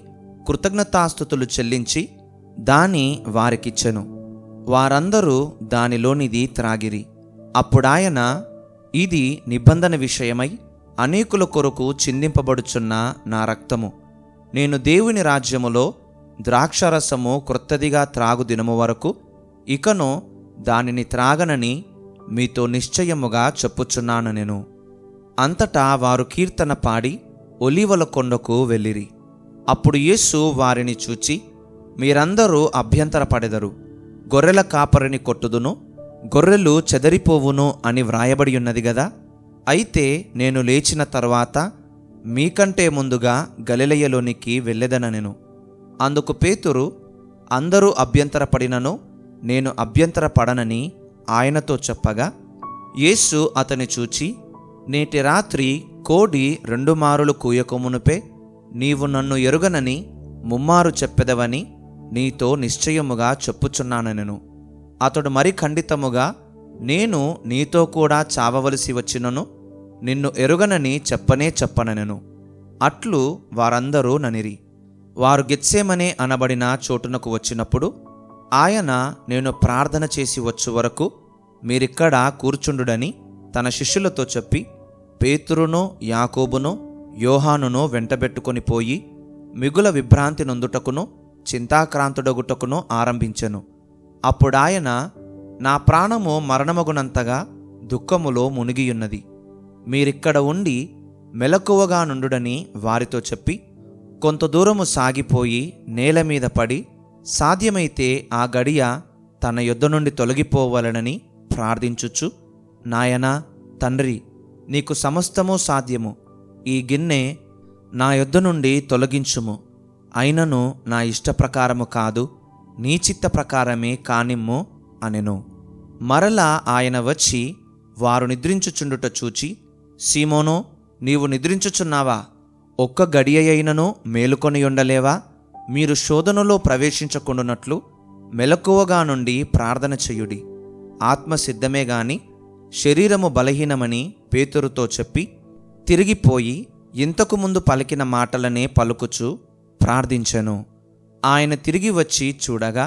A: కృతజ్ఞతాస్తుతులు చెల్లించి దాని వారికిచ్చెను. వారందరూ దానిలోనిది త్రాగిరి. అప్పుడాయన, ఇది నిబంధన విషయమై అనేకుల కొరకు చిందింపబడుచున్న నా రక్తము, నేను దేవుని రాజ్యములో ద్రాక్షరసము క్రొత్తదిగా త్రాగు దినము వరకు ఇకను దానిని త్రాగనని మీతో నిశ్చయముగా చెప్పుచున్నాను నేను. అంతటా వారు కీర్తన పాడి ఒలీవల కొండకు వెళ్ళిరి. అప్పుడు యేసు వారిని చూచి, మీరందరూ అభ్యంతరపడెదరు. గొర్రెల కాపరిని కొట్టుదును, గొర్రెలు చెదరిపోవును అని వ్రాయబడి ఉన్నది గదా. అయితే నేను లేచిన తర్వాత మీకంటే ముందుగా గలిలయలోనికి వెళ్ళెదనెను. అందుకు పేతురు, అందరూ అభ్యంతరపడినను నేను అభ్యంతరపడనని ఆయనతో చెప్పగా, యేసు అతని చూచి, నేటి రాత్రి కోడి 2 మారులు కూయకమునుపే నీవు నన్ను ఎరుగనని ముమ్మారు చెప్పెదవని నీతో నిశ్చయముగా చెప్పుచున్నానెను. అతడు మరి ఖండితముగా, నేను నీతో కూడా చావవలసి వచ్చినను నిన్ను ఎరుగనని చెప్పనెను. అట్లు వారందరూ ననిరి. వారు గెత్సేమనే అనబడిన చోటునకు వచ్చినప్పుడు ఆయన, నేను ప్రార్థన చేసి వచ్చు వరకు మీరిక్కడ కూర్చుండుడని తన శిష్యులతో చెప్పి పేతురును, యాకోబును, యోహానును వెంటబెట్టుకొని పోయి మిగుల విభ్రాంతి నొందుటకును చింతాక్రాంతుడగుటకును ఆరంభించెను. అప్పుడాయన, నా ప్రాణము మరణమగునంతగా దుఃఖములో మునిగియున్నది. మీరిక్కడ ఉండి మెలకువగా నుండుడని వారితో చెప్పి కొంత దూరము సాగిపోయి నేల మీద పడి సాధ్యమైతే ఆ గడియ తన యొద్ద నుండి తొలగిపోవలనని ప్రార్థించుచు, నాయనా తండ్రి, నీకు సమస్తము సాధ్యము, ఈ గిన్నె నా యొద్ద నుండి తొలగించుము, అయినను నా ఇష్టప్రకారము కాదు, నీ చిత్త ప్రకారమే కానిమ్ము అనెను. మరలా ఆయన వచ్చి వారు నిద్రించుచుండుట చూచి, సీమోను, నీవు నిద్రించుచున్నావా? ఒక్క గడియైనను మేలుకొని ఉండలేవా? మీరు శోధనలో ప్రవేశించకుండునట్లు మెలకువగా నుండి ప్రార్థన చెయ్యుడి. ఆత్మ సిద్ధమే గాని శరీరము బలహీనమని పేతురుతో చెప్పి తిరిగిపోయి ఇంతకు ముందు పలికిన మాటలనే పలుకుచు ప్రార్థించెను. ఆయన తిరిగి వచ్చి చూడగా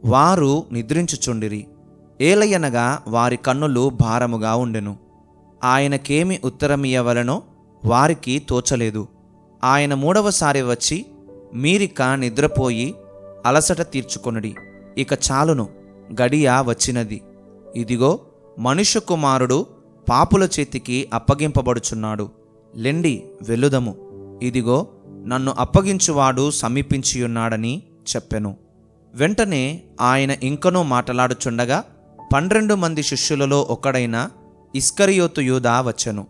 A: వారు నిద్రించుచుండిరి. ఏలయనగా వారి కన్నులు భారముగా ఉండెను. ఆయనకేమి ఉత్తరమియ్యవలనో వారికి తోచలేదు. ఆయన 3వసారి వచ్చి, మీరిక నిద్రపోయి అలసట తీర్చుకొనుడి, ఇక చాలును, గడియ వచ్చినది. ఇదిగో, మనుష్య కుమారుడు పాపుల చేతికి అప్పగింపబడుచున్నాడు. లెండి, వెళ్ళుదము. ఇదిగో, నన్ను అప్పగించువాడు సమీపించియున్నాడని చెప్పెను. వెంటనే ఆయన ఇంకనూ మాటలాడుచుండగా 12 మంది శిష్యులలో ఒకడైన ఇస్కరియోతు యూదా వచ్చెను.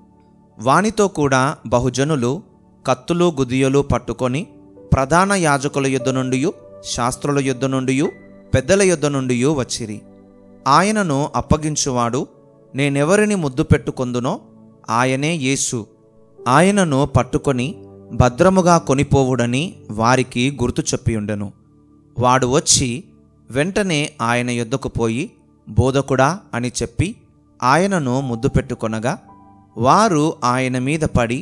A: వానితో కూడా బహుజనులు కత్తులు గుదియలు పట్టుకొని ప్రధాన యాజకుల యొద్ద నుండి, శాస్త్రుల యొద్ద నుండి, పెద్దల యొద్ద నుండి వచ్చిరి. ఆయనను అప్పగించువాడు నేనెవరిని ముద్దు పెట్టుకొందునో ఆయనే యేసు. ఆయనను పట్టుకొని భద్రముగా కొనిపోవుడని వారికి గుర్తు చెప్పియుండెను. వాడు వచ్చి వెంటనే ఆయన యొద్దకు పోయి, బోధకుడా అని చెప్పి ఆయనను ముద్దు పెట్టుకొనగా వారు ఆయన మీద పడి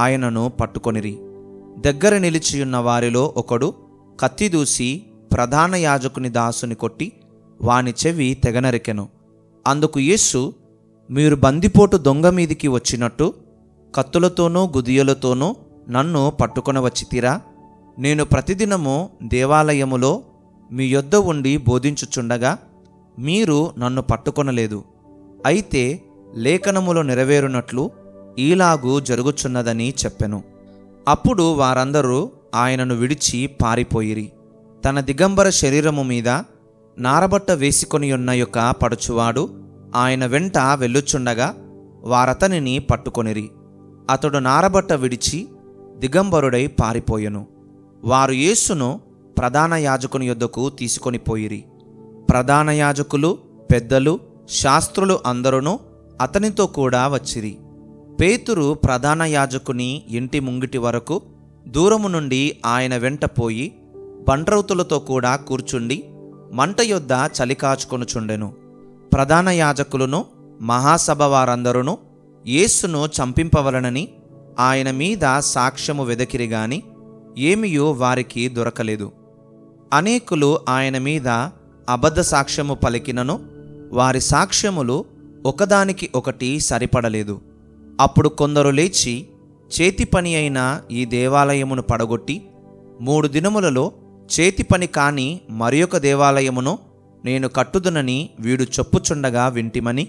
A: ఆయనను పట్టుకొనిరి. దగ్గర నిలిచియున్న వారిలో ఒకడు కత్తి దూసి ప్రధాన యాజకుని దాసుని కొట్టి వాని చెవి తెగనరికెను. అందుకు యేసు, మీరు బందిపోటు దొంగ మీదికి వచ్చినట్టు కత్తులతోనూ గుదియలతోనూ నన్ను పట్టుకొనవచ్చితిరా? నేను ప్రతిదినము దేవాలయములో మీ యొద్ద ఉండి బోధించుచుండగా మీరు నన్ను పట్టుకొనలేదు. అయితే లేఖనములో నెరవేరునట్లు ఈలాగు జరుగుచున్నదని చెప్పెను. అప్పుడు వారందరూ ఆయనను విడిచి పారిపోయిరి. తన దిగంబర శరీరము మీద నారబట్ట వేసుకొనియున్న యొక్క పడుచువాడు ఆయన వెంట వెళ్ళుచుండగా వారతనిని పట్టుకొనిరి. అతడు నారబట్ట విడిచి దిగంబరుడై పారిపోయెను. వారు యేసును ప్రధాన యాజకుని యొద్దకు తీసుకొని పోయిరి. ప్రధాన యాజకులు, పెద్దలు, శాస్త్రులు అందరూ అతనితో కూడా వచ్చిరి. పేతురు ప్రధాన యాజకుని ఇంటి ముంగిటి వరకు దూరము నుండి ఆయన వెంట పోయి బండ్రౌతులతో కూడా కూర్చుండి మంట యొద్ద చలికాచుకొనుచుండెను. ప్రధాన యాజకులను, మహాసభ వారందరూ యేసును చంపింపవలనని ఆయన మీద సాక్ష్యము వెదకిరి గాని ఏమియో వారికి దొరకలేదు. అనేకులు ఆయన మీద అబద్ధ సాక్ష్యము పలికినను వారి సాక్ష్యములు ఒకదానికి ఒకటి సరిపడలేదు. అప్పుడు కొందరు లేచి చేతి పని అయిన ఈ దేవాలయమును పడగొట్టి 3 దినములలో చేతి పని కాని మరియొక దేవాలయమును నేను కట్టుదునని వీడు చెప్పుచుండగా వింటిమని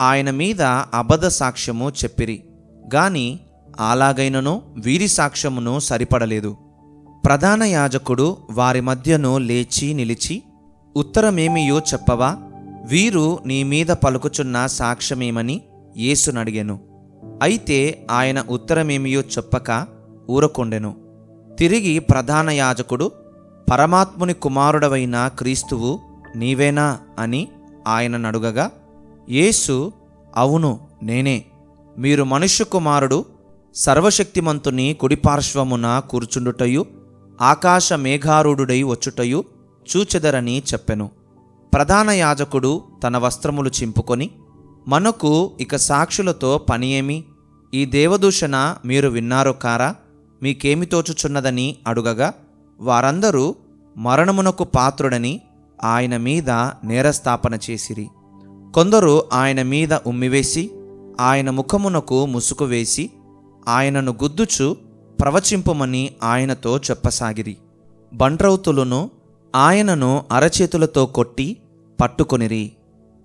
A: ఆయన మీద అబద్ధ సాక్ష్యము చెప్పిరి గాని అలాగైనను వీరి సాక్ష్యమును సరిపడలేదు. ప్రధాన యాజకుడు వారి మధ్యను లేచి నిలిచి, ఉత్తరమేమియో చెప్పవా? వీరు నీ మీద పలుకుచున్న సాక్ష్యమేమని యేసునడిగెను. అయితే ఆయన ఉత్తరమేమియో చెప్పక ఊరకొండెను. తిరిగి ప్రధాన యాజకుడు, పరమాత్ముని కుమారుడవైన క్రీస్తువు నీవేనా అని ఆయననడుగగా, యేసు, అవును నేనే, మీరు మనుష్య కుమారుడు సర్వశక్తిమంతుని కుడిపార్శ్వమున కూర్చుండుటయు ఆకాశ మేఘారూఢుడై వచ్చుటయు చూచెదరని చెప్పెను. ప్రధాన యాజకుడు తన వస్త్రములు చింపుకొని, మనకు ఇక సాక్షులతో పని ఏమి? ఈ దేవదూషణ మీరు విన్నారో కారా? మీకేమి తోచుచున్నదని అడుగగా, వారందరూ మరణమునకు పాత్రుడని ఆయన మీద నేరస్థాపన చేసిరి. కొందరు ఆయన మీద ఉమ్మివేసి ఆయన ముఖమునకు ముసుగు వేసి ఆయనను గుద్దుచు ప్రవచింపుమని ఆయనతో చెప్పసాగిరి. బంట్రౌతులను ఆయనను అరచేతులతో కొట్టి పట్టుకొనిరి.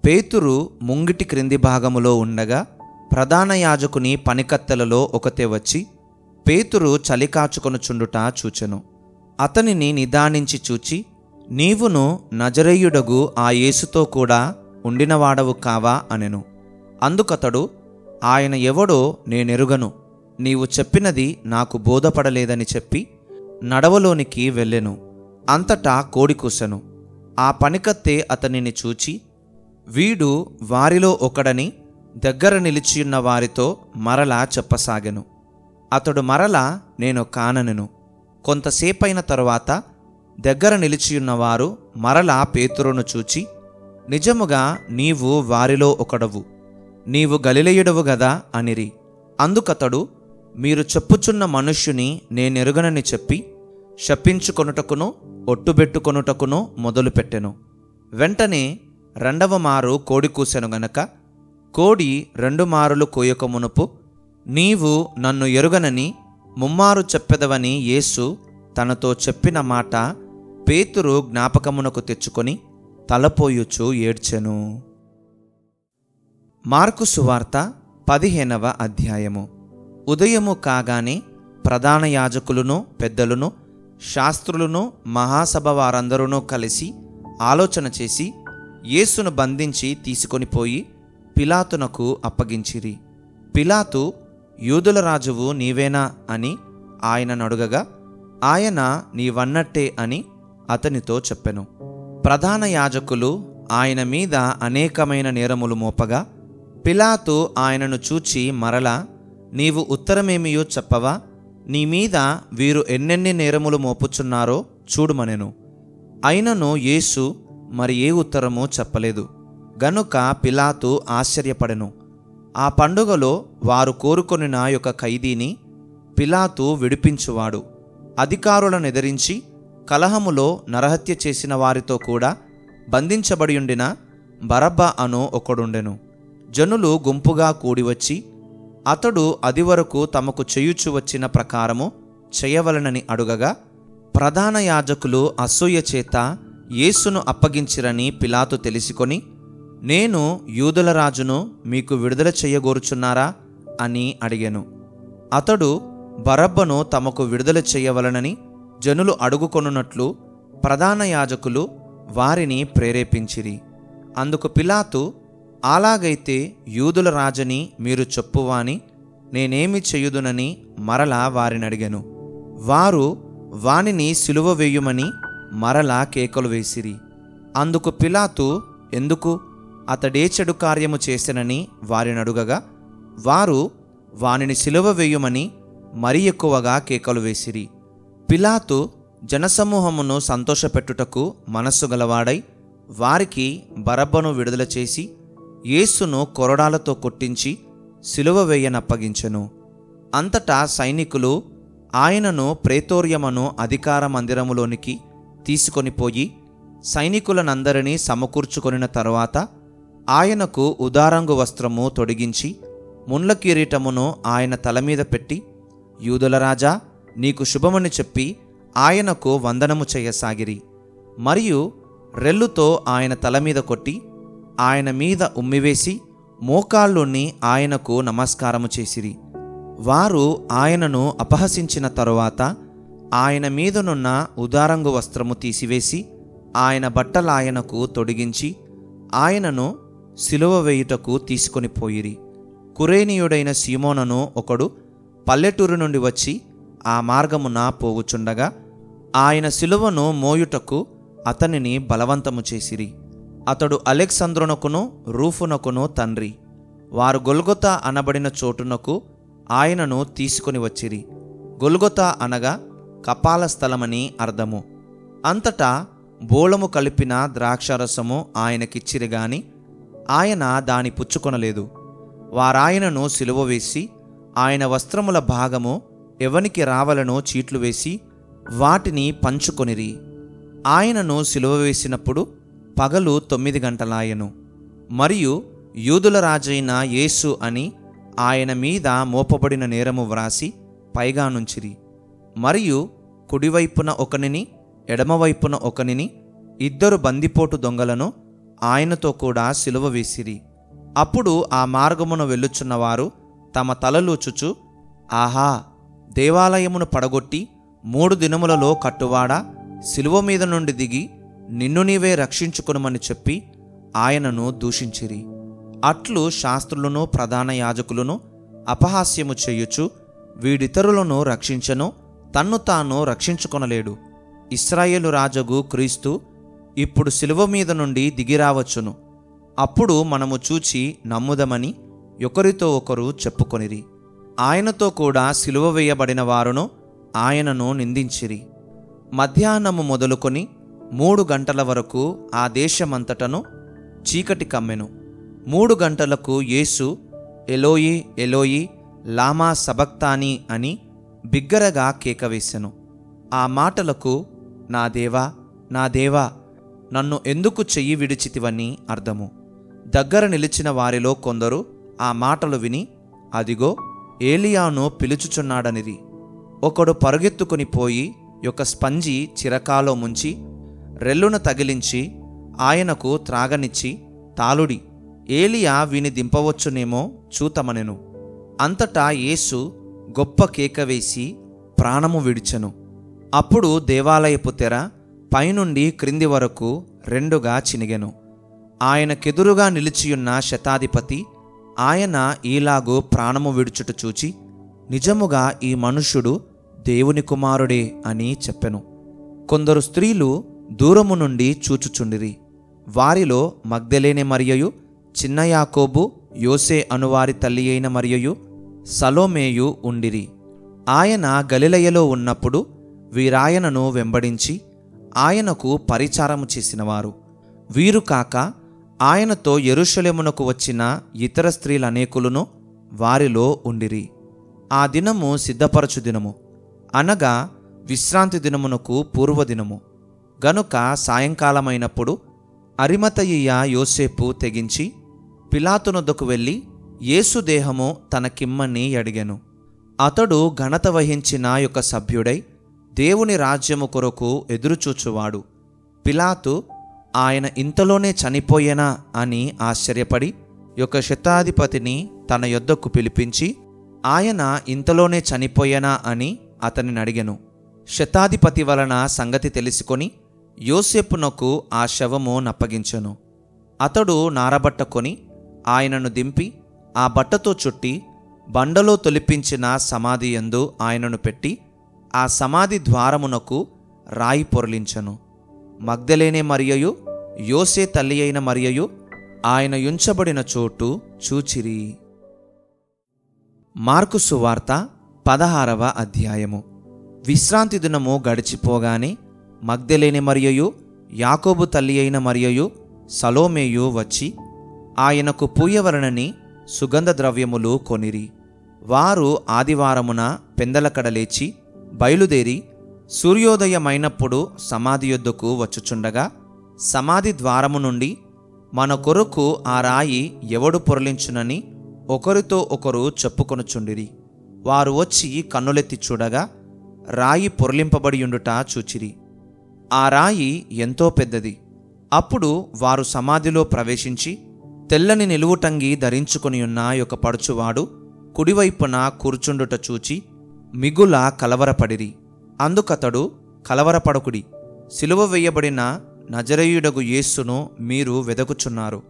A: పేతురు ముంగిటి క్రింది భాగములో ఉండగా ప్రధాన యాజకుని పనికత్తెలలో ఒకతే వచ్చి పేతురు చలికాచుకొనుచుండుట చూచెను. అతనిని నిదానించి చూచి, నీవును నజరేయుడగు ఆ యేసుతో కూడా ఉండినవాడవు కావా అనెను. అందుకతడు, ఆయన ఎవడో నేనెరుగను, నీవు చెప్పినది నాకు బోధపడలేదని చెప్పి నడవలోనికి వెళ్ళెను. అంతటా కోడి కూసెను. ఆ పనికత్తె అతనిని చూచి, వీడు వారిలో ఒకడని దగ్గర నిలిచియున్న వారితో మరలా చెప్పసాగెను. అతడు మరలా నేను కాననెను. కొంతసేపైన తరువాత దగ్గర నిలిచియున్నవారు మరలా పేతురును చూచి, నిజముగా నీవు వారిలో ఒకడవు, నీవు గలిలయుడవు గదా అనిరి. అందుకతడు, మీరు చెప్పుచున్న మనుష్యుని నేనెరుగనని చెప్పి శపించుకొనుటకును ఒట్టుబెట్టుకొనుటకును మొదలుపెట్టెను. వెంటనే 2వ మారు కోడి కూసెను గనక కోడి 2 మారులు కోయక మునుపు, నీవు నన్ను ఎరుగనని ముమ్మారు చెప్పెదవని యేసు తనతో చెప్పిన మాట పేతురు జ్ఞాపకమునకు తెచ్చుకొని తలపోయుచు ఏడ్చెను. మార్కు సువార్త 15వ అధ్యాయము. ఉదయము కాగానే ప్రధాన యాజకులను పెద్దలను శాస్త్రులను మహాసభ వారందరూ కలిసి ఆలోచన చేసి యేసును బంధించి తీసుకొనిపోయి పిలాతునకు అప్పగించిరి. పిలాతు, యూదుల రాజువు నీవేనా అని ఆయననడుగగా, ఆయన నీవన్నట్టే అని అతనితో చెప్పెను. ప్రధాన యాజకులు ఆయన మీద అనేకమైన నేరములు మోపగా పిలాతు ఆయనను చూచి మరలా, నీవు ఉత్తరమేమియో చెప్పవా? నీ మీద వీరు ఎన్నెన్ని నేరములు మోపుచున్నారో చూడుమనెను. అయినను యేసు మరి ఏ ఉత్తరము చెప్పలేదు గనుక పిలాతు ఆశ్చర్యపడెను. ఆ పండుగలో వారు కోరుకొనిన యొక్క ఖైదీని పిలాతు విడిపించువాడు. అధికారులను ఎదిరించి కలహములో నరహత్య చేసిన వారితో కూడా బంధించబడియుండిన బరబ్బా అను ఒకడుండెను. జనులు గుంపుగా కూడివచ్చి అతడు అదివరకు తమకు చేయుచు వచ్చిన ప్రకారము చేయవలనని అడుగగా, ప్రధాన యాజకులు అసూయ చేత యేసును అప్పగించిరని పిలాతు తెలిసికొని, నేను యూదుల రాజును మీకు విడుదల చెయ్యగోరుచున్నారా అని అడిగెను. అతడు బరబ్బను తమకు విడుదల చెయ్యవలనని జనులు అడుగుకొనున్నట్లు ప్రధాన యాజకులు వారిని ప్రేరేపించిరి. అందుకు పిలాతు, అలాగైతే యూదుల రాజని మీరు చెప్పువాని నేనేమి చెయ్యుదునని మరలా వారినడిగెను. వారు వానిని సిలువ వేయుమని మరలా కేకలు వేసిరి. అందుకు పిలాతు, ఎందుకు, అతడే చెడు కార్యము చేసెనని వారినడుగగా వారు వానిని సిలువ వేయుమని మరి ఎక్కువగా కేకలు వేసిరి. పిలాతు జనసమూహమును సంతోషపెట్టుటకు మనస్సు గలవాడై వారికి బరబ్బను విడుదల చేసి యేసును కొరడాలతో కొట్టించి సిలువ వేయనప్పగించెను. అంతటా సైనికులు ఆయనను ప్రేతోర్యమను అధికార మందిరములోనికి తీసుకొనిపోయి సైనికులనందరినీ సమకూర్చుకొనిన తరువాత ఆయనకు ఉదారంగు వస్త్రము తొడిగించి ముండ్ల కిరీటమును ఆయన తలమీద పెట్టి, యూదుల రాజా నీకు శుభమని చెప్పి ఆయనకు వందనము చేయసాగిరి. మరియు రెల్లుతో ఆయన తల మీద కొట్టి ఆయన మీద ఉమ్మివేసి మోకాళ్ళుని ఆయనకు నమస్కారము చేసిరి. వారు ఆయనను అపహసించిన తరువాత ఆయన మీదనున్న ఉదారంగు వస్త్రము తీసివేసి ఆయన బట్టలాయనకు తొడిగించి ఆయనను సిలువ వేయుటకు తీసుకొని పోయిరి. కురేనీయుడైన సీమోనను ఒకడు పల్లెటూరు నుండి వచ్చి ఆ మార్గమున పోవుచుండగా ఆయన సిలువను మోయుటకు అతనిని బలవంతము చేసిరి. అతడు అలెగ్జంద్రునకును రూఫునకును తండ్రి. వారు గొల్గొతా అనబడిన చోటునకు ఆయనను తీసుకొని వచ్చిరి. గొల్గొతా అనగా కపాల స్థలమని అర్థము. అంతటా బోళము కలిపిన ద్రాక్షరసము ఆయనకిచ్చిరి గాని ఆయన దాని పుచ్చుకొనలేదు. వారాయనను సిలువ వేసి ఆయన వస్త్రముల భాగము ఎవనికి రావలనో చీట్లు వేసి వాటిని పంచుకొనిరి. ఆయనను సిలువ వేసినప్పుడు పగలు 9 గంటలాయెను. మరియు యూదుల రాజైన యేసు అని ఆయన మీద మోపబడిన నేరము వ్రాసి పైగా నుంచిరి. మరియు కుడివైపున ఒకనిని ఎడమవైపున ఒకనిని 2 బందిపోటు దొంగలను ఆయనతో కూడా సిలువ వేసిరి. అప్పుడు ఆ మార్గమును వెళ్ళుచున్నవారు తమ తలలూచుచు, ఆహా, దేవాలయమును పడగొట్టి 3 దినములలో కట్టువాడా, సిలువ మీద నుండి దిగి నిన్ను నీవే రక్షించుకొనుమని చెప్పి ఆయనను దూషించిరి. అట్లు శాస్త్రులను ప్రధాన యాజకులను అపహాస్యము చేయుచు, వీడితరులను రక్షించను, తన్ను తాను రక్షించుకొనలేడు. ఇశ్రాయేలు రాజగు క్రీస్తు ఇప్పుడు సిలువ మీద నుండి దిగిరావచ్చును. అప్పుడు మనము చూచి నమ్ముదమని ఒకరితో ఒకరు చెప్పుకొనిరి. ఆయనతో కూడా సిలువ వేయబడిన వారును ఆయనను నిందించిరి. మధ్యాహ్నము మొదలుకొని 3 గంటల వరకు ఆ దేశమంతటను చీకటి కమ్మెను. 3 గంటలకు యేసు ఎలోయి ఎలోయి లామా సబక్తాని అని బిగ్గరగా కేకవేసెను. ఆ మాటలకు నా దేవా, నా దేవా, నన్ను ఎందుకు చెయ్యి విడిచితివని అర్థము. దగ్గర నిలిచిన వారిలో కొందరు ఆ మాటలు విని, అదిగో ఏలియాను పిలుచుచున్నాడనిరి. ఒకడు పరుగెత్తుకుని పోయి ఒక స్పంజి చిరకాలో ముంచి రెల్లున తగిలించి ఆయనకు త్రాగనిచ్చి, తాలుడి, ఏలియా వీని దింపవచ్చునేమో చూతమనెను. అంతటా యేసు గొప్ప కేకవేసి ప్రాణము విడిచెను. అప్పుడు దేవాలయపు తెర పైనుండి క్రింది వరకు 2గా చినిగెను. ఆయనకెదురుగా నిలిచియున్న శతాధిపతి ఆయన ఈలాగు ప్రాణము విడుచుట చూచి, నిజముగా ఈ మనుష్యుడు దేవుని కుమారుడే అని చెప్పెను. కొందరు స్త్రీలు దూరము నుండి చూచుచుండిరి. వారిలో మగ్దలేనే మరియయు, చిన్న యాకోబు, యోసే అనువారి తల్లి అయిన మరియయు, సలోమేయు ఉండిరి. ఆయన గలిలయలో ఉన్నప్పుడు వీరాయనను వెంబడించి ఆయనకు పరిచారము చేసినవారు. వీరు కాక ఆయనతో యెరూషలేమునకు వచ్చిన ఇతర స్త్రీలనేకులను వారిలో ఉండిరి. ఆ దినము సిద్ధపరచు దినము, అనగా విశ్రాంతి దినమునకు పూర్వదినము గనుక సాయంకాలమైనప్పుడు అరిమతయియ యోసేపు తెగించి పిలాతునొద్దకు వెళ్ళి యేసు దేహము తనకిమ్మని అడిగెను. అతడు ఘనత వహించిన ఒక సభ్యుడై దేవుని రాజ్యము కొరకు ఎదురుచూచువాడు. పిలాతు ఆయన ఇంతలోనే చనిపోయేనా అని ఆశ్చర్యపడి ఒక శతాధిపతిని తన యొద్దకు పిలిపించి, ఆయన ఇంతలోనే చనిపోయేనా అని అతనిని అడిగెను. శతాధిపతి వలన సంగతి తెలుసుకొని యోసేపునకు ఆ శవము నప్పగించెను. అతడు నారబట్ట కొని ఆయనను దింపి ఆ బట్టతో చుట్టి బండలో తొలిపించిన సమాధి యందు ఆయనను పెట్టి ఆ సమాధి ద్వారమునకు రాయి పొరలించెను. మగ్దలేనే మరియయు, యోసే తల్లి అయిన మరియయు ఆయన యుంచబడిన చోటు చూచిరి. మార్కు సువార్త 16వ అధ్యాయము. విశ్రాంతి దినము గడిచిపోగానే మగ్దలేనే మరియయు, యాకోబు తల్లి అయిన మరియయు, సలోమేయు వచ్చి ఆయనకు పూయవలనని సుగంధ ద్రవ్యములు కొనిరి. వారు ఆదివారమున పెందలకడ లేచి బయలుదేరి సూర్యోదయమైనప్పుడు సమాధి యొద్దకు వచ్చుచుండగా సమాధి ద్వారము నుండి, మన కొరకు ఆ రాయి ఎవడు పొరలించునని ఒకరితో ఒకరు చెప్పుకొనుచుండిరి. వారు వచ్చి కన్నులెత్తి చూడగా రాయి పొర్లింపబడియుండుట చూచిరి. ఆ రాయి ఎంతో పెద్దది. అప్పుడు వారు సమాధిలో ప్రవేశించి తెల్లని నిలువుటంగి ధరించుకొనియున్న ఒక పడుచువాడు కుడివైపున కూర్చుండుట చూచి మిగుల కలవరపడిరి. అందుకతడు, కలవరపడకుడి, సిలువ వేయబడిన నజరేయుడగు యేసును మీరు వెదకుచున్నారు.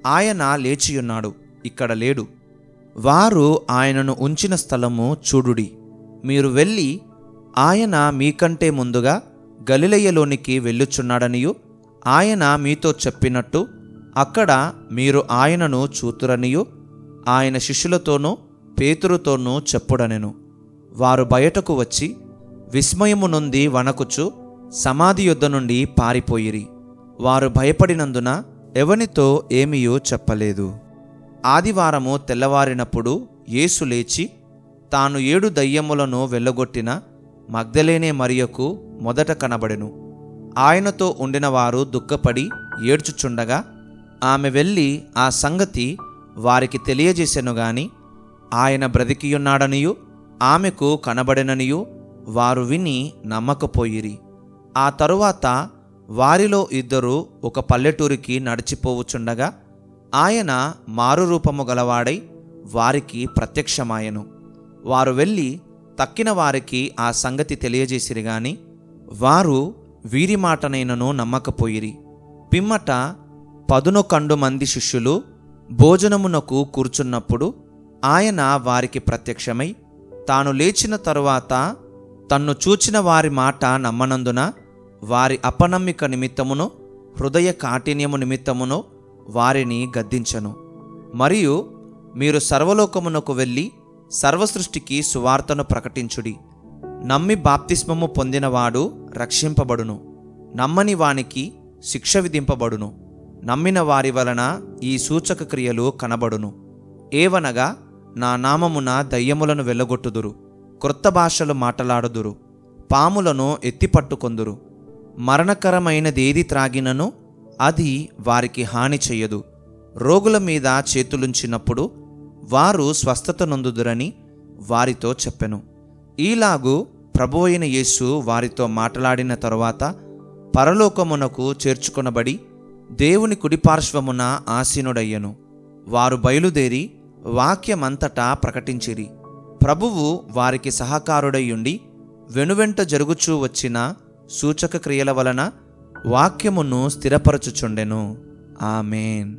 A: ఆయన లేచియున్నాడు, ఇక్కడ లేడు. వారు ఆయనను ఉంచిన స్థలము చూడుడి. మీరు వెళ్ళి ఆయన మీకంటే ముందుగా గలిలయలోనికి వెళ్ళుచున్నాడనియు ఆయన మీతో చెప్పినట్టు అక్కడ మీరు ఆయనను చూతురనియు ఆయన శిష్యులతోనూ పేతురుతోనూ చెప్పుడనెను. వారు బయటకు వచ్చి విస్మయము నొంది వణకుచు సమాధి యొద్ద నుండి పారిపోయిరి. వారు భయపడినందున ఎవనితో ఏమీయూ చెప్పలేదు. ఆదివారము తెల్లవారినప్పుడు యేసు లేచి తాను 7 దయ్యములను వెళ్ళగొట్టిన మగ్దలేనే మరియకు మొదట కనబడెను. ఆయనతో ఉండిన వారు దుఃఖపడి ఏడ్చుచుండగా ఆమె వెళ్ళి ఆ సంగతి వారికి తెలియజేసెను గాని ఆయన బ్రతికియున్నాడనియు ఆమెకు కనబడెననియు వారు విని నమ్మకపోయిరి. ఆ తరువాత వారిలో 2 ఒక పల్లెటూరికి నడిచిపోవుచుండగా ఆయన మారురూపము గలవాడై వారికి ప్రత్యక్షమాయెను. వారు వెళ్ళి తక్కిన వారికి ఆ సంగతి తెలియజేసిరి గాని వారు వీరి మాటనైనను నమ్మకపోయిరి. పిమ్మట 11 మంది శిష్యులు భోజనమునకు కూర్చున్నప్పుడు ఆయన వారికి ప్రత్యక్షమై తాను లేచిన తరువాత తన్ను చూచిన వారి మాట నమ్మనందున వారి అపనమ్మిక నిమిత్తమును హృదయ కాఠిన్యము నిమిత్తమును వారిని గద్దించెను. మరియు మీరు సర్వలోకమునకు వెళ్ళి సర్వసృష్టికి సువార్తను ప్రకటించుడి. నమ్మి బాప్తిస్మము పొందినవాడు రక్షింపబడును, నమ్మని వానికి శిక్ష విధింపబడును. నమ్మిన వారి వలన ఈ సూచక క్రియలు కనబడును. ఏవనగా నా నామమున దయ్యములను వెళ్ళగొట్టుదురు, క్రొత్త భాషలు మాటలాడుదురు, పాములను ఎత్తిపట్టుకొందురు, మరణకరమైనదేది త్రాగినను అది వారికి హాని చెయ్యదు. రోగుల మీద చేతులుంచినప్పుడు వారు స్వస్థత నొందుదురని వారితో చెప్పెను. ఈలాగు ప్రభువైన యేసు వారితో మాట్లాడిన తరువాత పరలోకమునకు చేర్చుకొనబడి దేవుని కుడిపార్శ్వమున ఆసీనుడయ్యను. వారు బయలుదేరి వాక్యమంతటా ప్రకటించిరి. ప్రభువు వారికి సహకారుడయ్యుండి వెనువెంట జరుగుచూ వచ్చిన సూచక క్రియల వలన వాక్యమును స్థిరపరచుచుండెను. ఆమేన్.